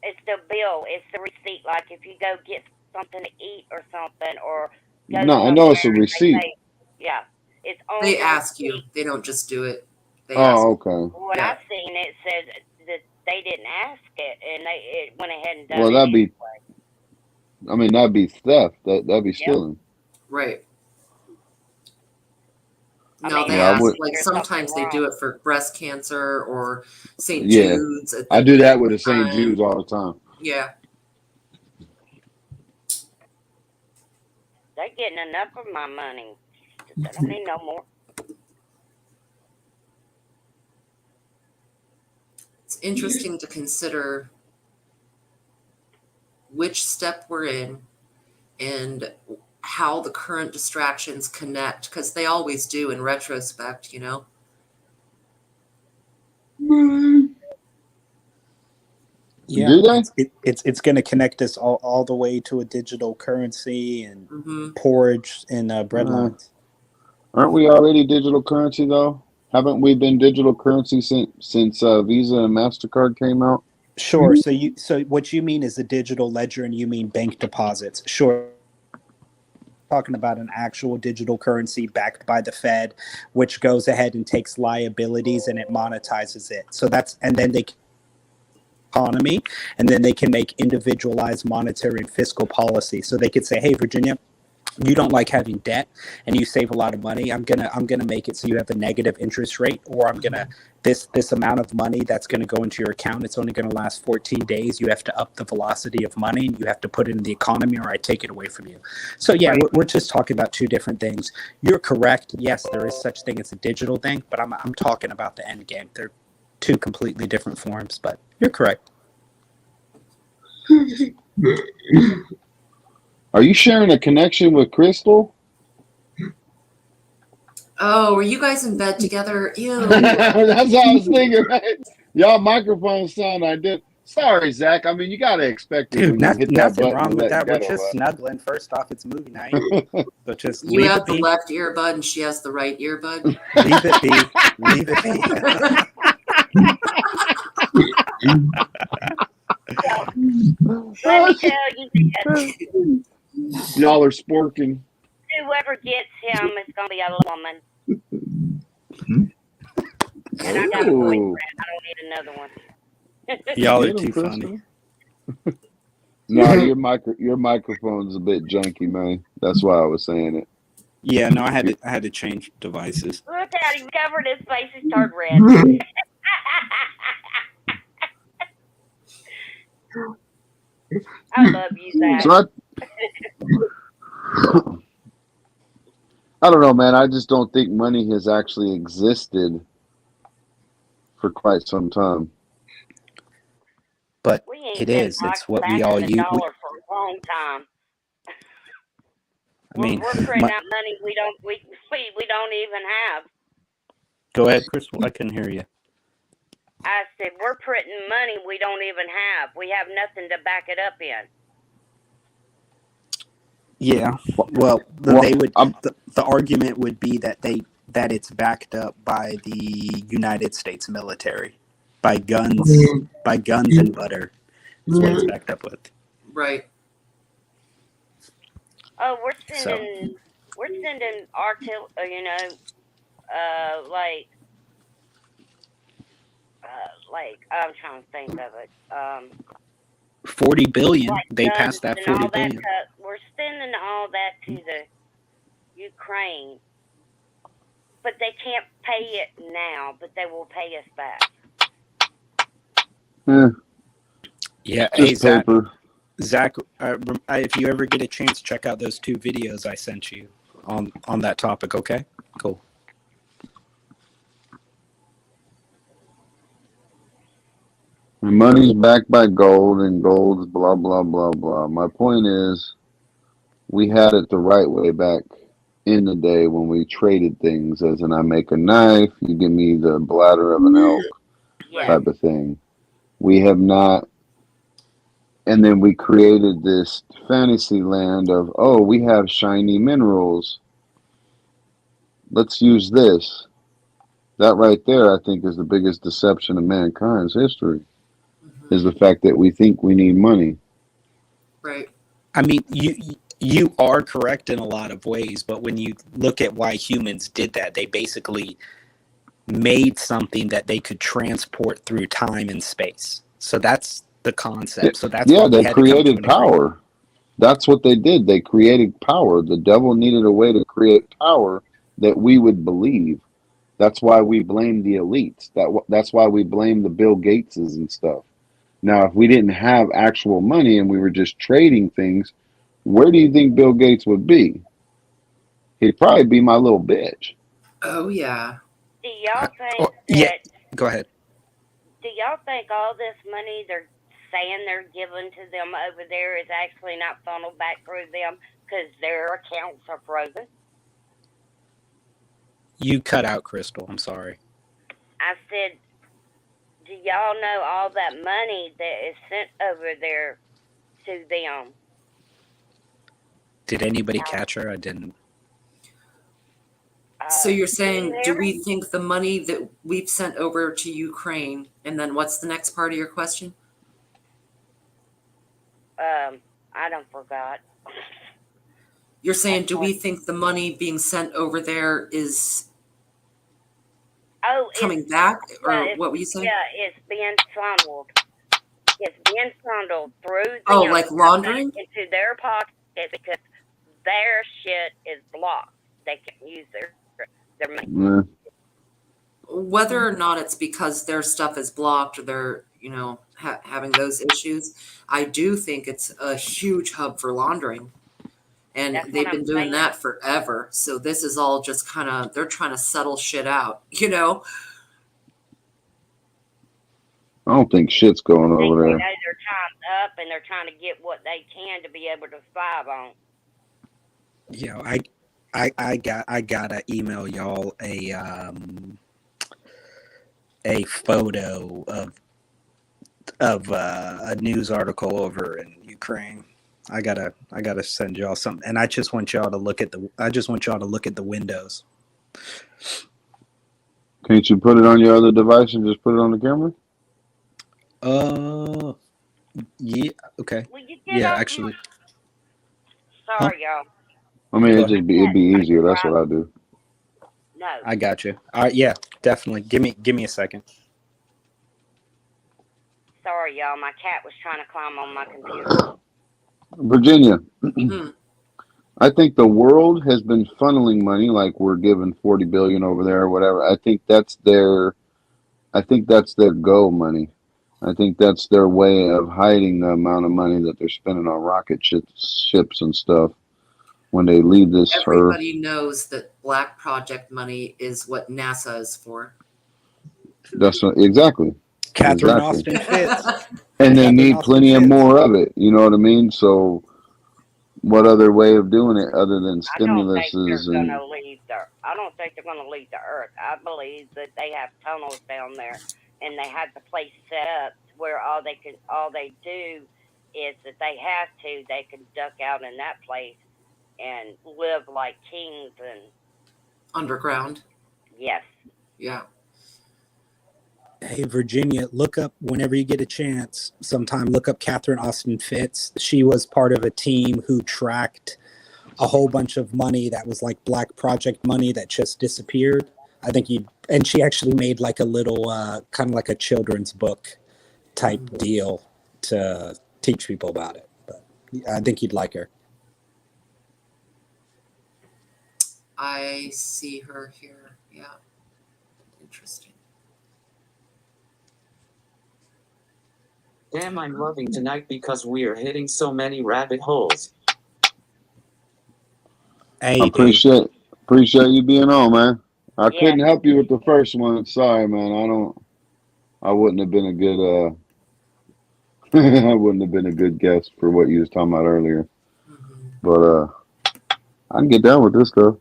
It's the bill. It's the receipt. Like if you go get something to eat or something, or go No, I know it's a somewhere, they receipt. say, yeah, it's on They the ask you. receipt. They don't just do it. They ask Oh, you. okay. What Yeah. I've seen, it says that they didn't ask it, and it went ahead and done Well, it that'd be, anyway. I mean, that'd be theft. That'd be Yep. stealing. Right. I No, mean, they Yeah, I ask, would. like there's something sometimes they wrong. do it for breast cancer or St. Yeah, Jude's at I the do that with the St. time. Jude's all the time. Yeah. They're getting enough of my money. I don't need no more. It's interesting to consider which step we're in and how the current distractions connect, because they always do in retrospect, you know? Yeah, Do they? it's going to connect us all the way to a digital currency and Mm-hmm. porridge and bread lines. Aren't we already digital currency though? Haven't we been digital currency since Visa and MasterCard came out? Sure. So what you mean is the digital ledger, and you mean bank deposits. Sure. Talking about an actual digital currency backed by the Fed, which goes ahead and takes liabilities and it monetizes it. So and then they economy, and then they can make individualized monetary and fiscal policy. So they could say, hey, Virginia, you don't like having debt and you save a lot of money. I'm gonna make it so you have a negative interest rate, or I'm gonna this amount of money that's gonna go into your account. It's only gonna last 14 days. You have to up the velocity of money, and you have to put it in the economy, or I take it away from you. So yeah, we're just talking about two different things. You're correct. Yes, there is such thing as a digital thing, but I'm talking about the end game. They're two completely different forms, but you're correct. Are you sharing a connection with Crystal? Oh, were you guys in bed together? Ew. That's what I was thinking, right? Y'all microphones sound identical. Sorry, Zach. I mean, you gotta expect it when you hit that Nothing button wrong with that. We're ghetto just button. snuggling. First off, it's movie night. So just You leave have it the be. left earbud and she has the right earbud. Leave it be. Leave it Let me tell you this. Y'all are sporking. Whoever gets him is going to be a woman. And I got a boyfriend. I don't need another one. Y'all are Get 'em, too Crystal. funny. No, your microphone's a bit janky, man. That's why I was saying it. Yeah, no, I had to change devices. Look at him covered his face. He turned red. I love you, Zach. So I don't know, man. I just don't think money has actually existed for quite some time. But We ain't it been is. It's what we backing all the use. dollar for a long time. I mean, we're printing out money we don't even have. Go ahead, Crystal. I couldn't hear you. I said we're printing money we don't even have. We have nothing to back it up in. Yeah. Well, the argument would be that it's backed up by the United States military, by guns and butter. That's what it's backed up with. Right. Oh, we're sending artillery, like I'm trying to think of it. 40 billion. Like They passed that and 40 all billion. we're sending all that to the Ukraine, but they can't pay it now, but they will pay us back. Yeah, Just hey, Zach. paper. Zach, if you ever get a chance, check out those 2 videos I sent you on that topic, okay? Cool. And money's backed by gold, and gold's blah, blah, blah, blah. My point is, we had it the right way back in the day when we traded things, as in I make a knife, you give me the bladder of an elk type of thing. We have not, and then we created this fantasy land of, oh, we have shiny minerals. Let's use this. That right there, I think, is the biggest deception of mankind's history, is the fact that we think we need money. Right. I mean, you are correct in a lot of ways, but when you look at why humans did that, they basically made something that they could transport through time and space. So that's the concept. So that's Yeah, why they created power. That's what they did. They created power. The devil needed a way to create power that we would believe. That's why we blame the elites. That's why we blame the Bill Gateses and stuff. Now, if we didn't have actual money and we were just trading things, where do you think Bill Gates would be? He'd probably be my little bitch. Oh, yeah. Do y'all think that? Go ahead. Do y'all think all this money they're saying they're giving to them over there is actually not funneled back through them because their accounts are frozen? You cut out, Crystal. I'm sorry. I said, do y'all know all that money that is sent over there to them? Did anybody catch her? I didn't. So you're saying, do we think the money that we've sent over to Ukraine, and then what's the next part of your question? I don't forgot. You're saying, do we think the money being sent over there is coming back, or what were you saying? Yeah, it's being funneled. It's being funneled through them. Oh, like laundering? Into their pocket because their shit is blocked. They can't use their money. Whether or not it's because their stuff is blocked or they're, having those issues, I do think it's a huge hub for laundering. And they've been doing that forever. So this is all just kind of, they're trying to settle shit out, I don't think shit's going over there. They know their time's up and they're trying to get what they can to be able to survive on. I gotta email y'all a photo of a news article over in Ukraine. I gotta send y'all something, and I just want y'all to look at the windows. Can't you put it on your other device and just put it on the camera? Yeah, okay. Yeah, actually. Sorry, y'all. I mean, it'd be easier. That's what I do. No. I got you. All right, yeah, definitely. Give me a second. Sorry, y'all. My cat was trying to climb on my computer. Virginia, I think the world has been funneling money, like we're giving 40 billion over there or whatever. I think that's their go money. I think that's their way of hiding the amount of money that they're spending on rocket ships and stuff when they leave this earth. Everybody knows that Black Project money is what NASA is for. That's exactly. Catherine Austin Fitz. And they need plenty of more of it. You know what I mean? So what other way of doing it other than stimuluses? I don't think they're going to leave the earth. I believe that they have tunnels down there and they have the place set up where all they do is that they can duck out in that place and live like kings and underground. Yes. Yeah. Hey, Virginia, look up whenever you get a chance. Sometime look up Catherine Austin Fitz. She was part of a team who tracked a whole bunch of money that was like Black Project money that just disappeared. I think and she actually made like a little kind of like a children's book type deal to teach people about it. But I think you'd like her. I see her here. Yeah. Interesting. Damn, I'm loving tonight because we are hitting so many rabbit holes. Hey, appreciate you being on, man. I couldn't help you with the first one. Sorry, man. I wouldn't have been a good I wouldn't have been a good guest for what you was talking about earlier. But I can get down with this stuff.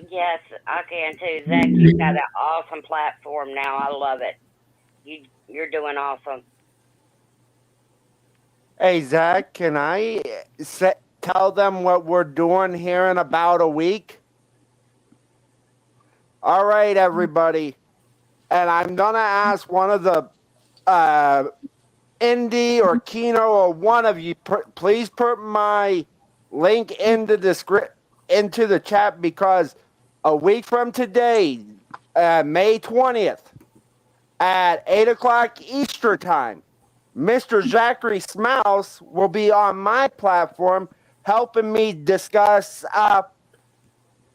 Yes, I can too. Zach, you've got an awesome platform now. I love it. You're doing awesome. Hey, Zach, can I tell them what we're doing here in about a week? All right, everybody. And I'm going to ask one of the Indy or Kino or one of you, please put my link into the chat, because a week from today, May 20th, at 8 o'clock Eastern time, Mr. Zachary Smouse will be on my platform helping me discuss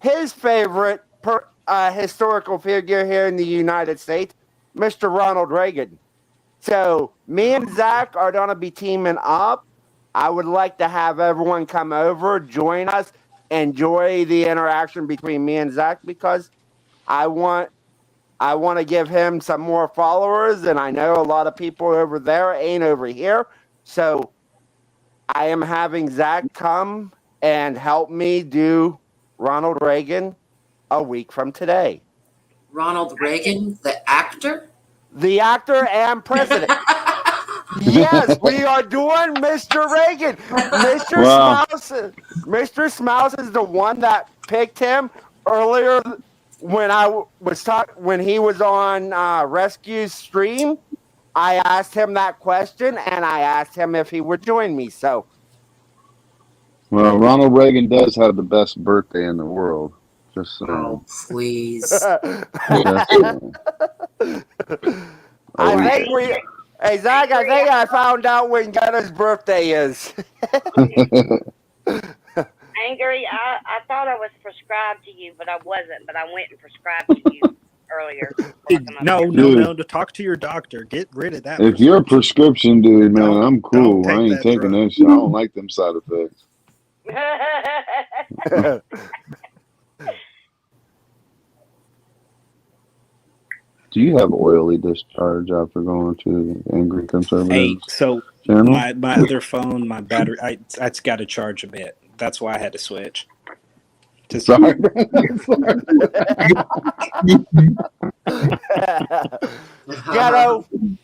his favorite historical figure here in the United States, Mr. Ronald Reagan. So me and Zach are going to be teaming up. I would like to have everyone come over, join us, enjoy the interaction between me and Zach, because I want to give him some more followers, and I know a lot of people over there ain't over here. So I am having Zach come and help me do Ronald Reagan a week from today. Ronald Reagan, the actor? The actor and president. Yes, we are doing Mr. Reagan. Mr. Smouse is the one that picked him earlier when when he was on Rescue's stream. I asked him that question, and I asked him if he would join me. So, well, Ronald Reagan does have the best birthday in the world. Just saying. Oh, please. Hey, Zach, I think I found out when Gunna's birthday is. Angry, I thought I was prescribed to you, but I wasn't. But I went and prescribed to you earlier. No, to talk to your doctor. Get rid of that. If you're a prescription dude, man, I'm cool. I ain't taking that shit. I don't like them side effects. Do you have oily discharge after going to the Angry Conservative? Hey, so channel? my other phone, my battery, it's got to charge a bit. That's why I had to switch. Sorry.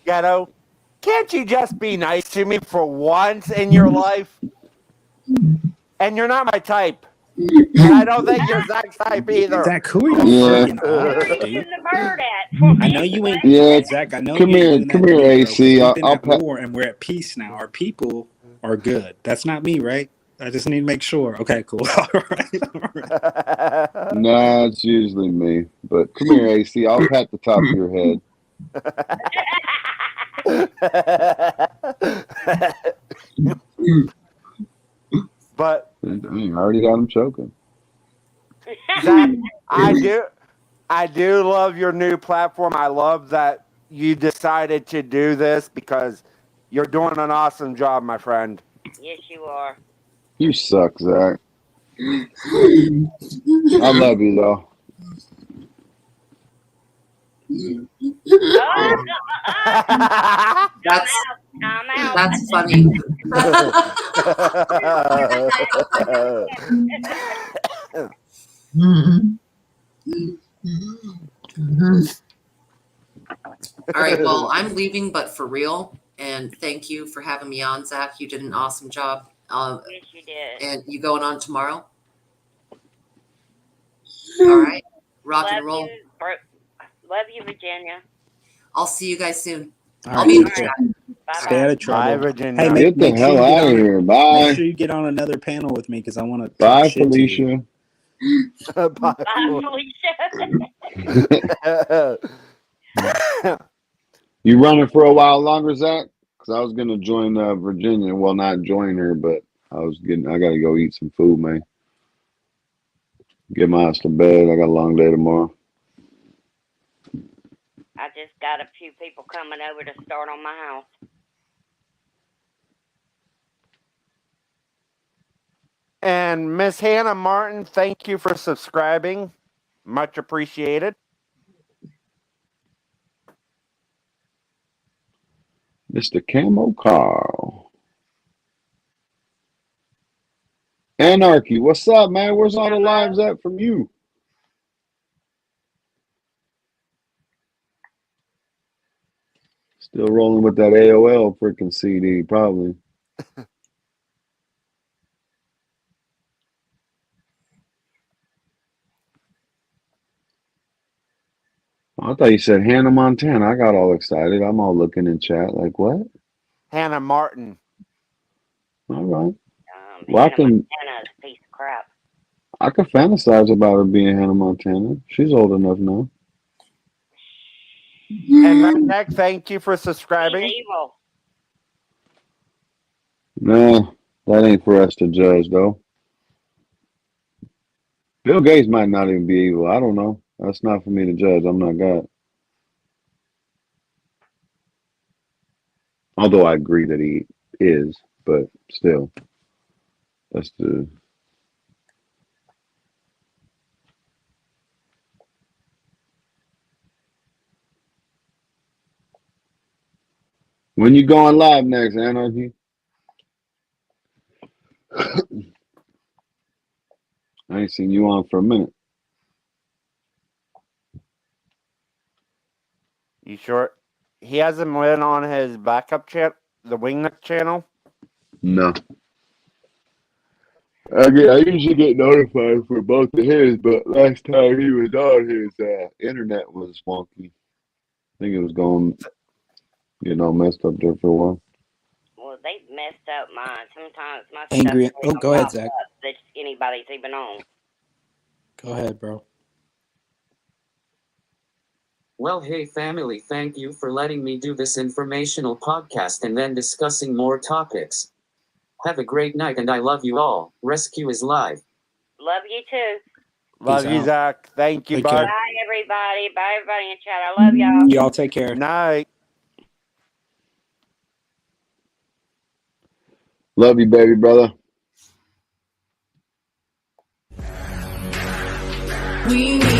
Ghetto, can't you just be nice to me for once in your life? And you're not my type. And I don't think you're Zach's type either. Zach, who are you freaking off, dude? I know you ain't. Zach, I know come you here, AC. We've been at war and we're at peace now. Our people are good. That's not me, right? I just need to make sure. Okay, cool. All right. Nah, it's usually me. But come here, AC. I'll pat the top of your head. But I already got him choking. Zach, I do love your new platform. I love that you decided to do this because you're doing an awesome job, my friend. Yes, you are. You suck, Zach. I love you, though. That's funny. All right, well, I'm leaving, but for real. And thank you for having me on, Zach. You did an awesome job. Yes, you did. And you going on tomorrow? All right. Rock and roll. Love you, Virginia. I'll see you guys soon. All I'll be in the right. chat. Stay out of trouble. Bye, Virginia. Hey, Get the hell out of here. Bye. Make sure you get on another panel with me because I want to. Bye, Felicia. Bye, Felicia. You running for a while longer, Zach? Cause I was gonna join Virginia. Well, not join her, but I gotta go eat some food, man. Get my ass to bed. I got a long day tomorrow. I just got a few people coming over to start on my house. And Miss Hannah Martin, thank you for subscribing. Much appreciated. Mr. Camo Carl. Anarchy, what's up, man? Where's all the lives at from you? Still rolling with that AOL freaking CD, probably. I thought you said Hannah Montana. I got all excited. I'm all looking in chat like, what? Hannah Martin. All right. Well, Hannah Montana is a piece of crap. I could fantasize about her being Hannah Montana. She's old enough now. And Redneck, thank you for subscribing. She's evil. Nah, that ain't for us to judge, though. Bill Gates might not even be evil. I don't know. That's not for me to judge. I'm not God. Although I agree that he is, but still. That's the... When you going live next, Anarchy? I ain't seen you on for a minute. You sure? He hasn't been on his backup chat, the Wingnut channel? No. I usually get notified for both of his, but last time he was on, his internet was wonky. I think it was going, messed up there for a while. Well, they've messed up mine. Sometimes my Angry. stuff Oh, go ahead, Zach. that anybody's even on. Go ahead, bro. Well, hey family, thank you for letting me do this informational podcast and then discussing more topics. Have a great night and I love you all. Rescue is live. Love you too. Love you, Zach. Thank you, Take bud. care. Bye, everybody. Bye, everybody in chat. I love y'all. Y'all take care. Night. Love you, baby brother. We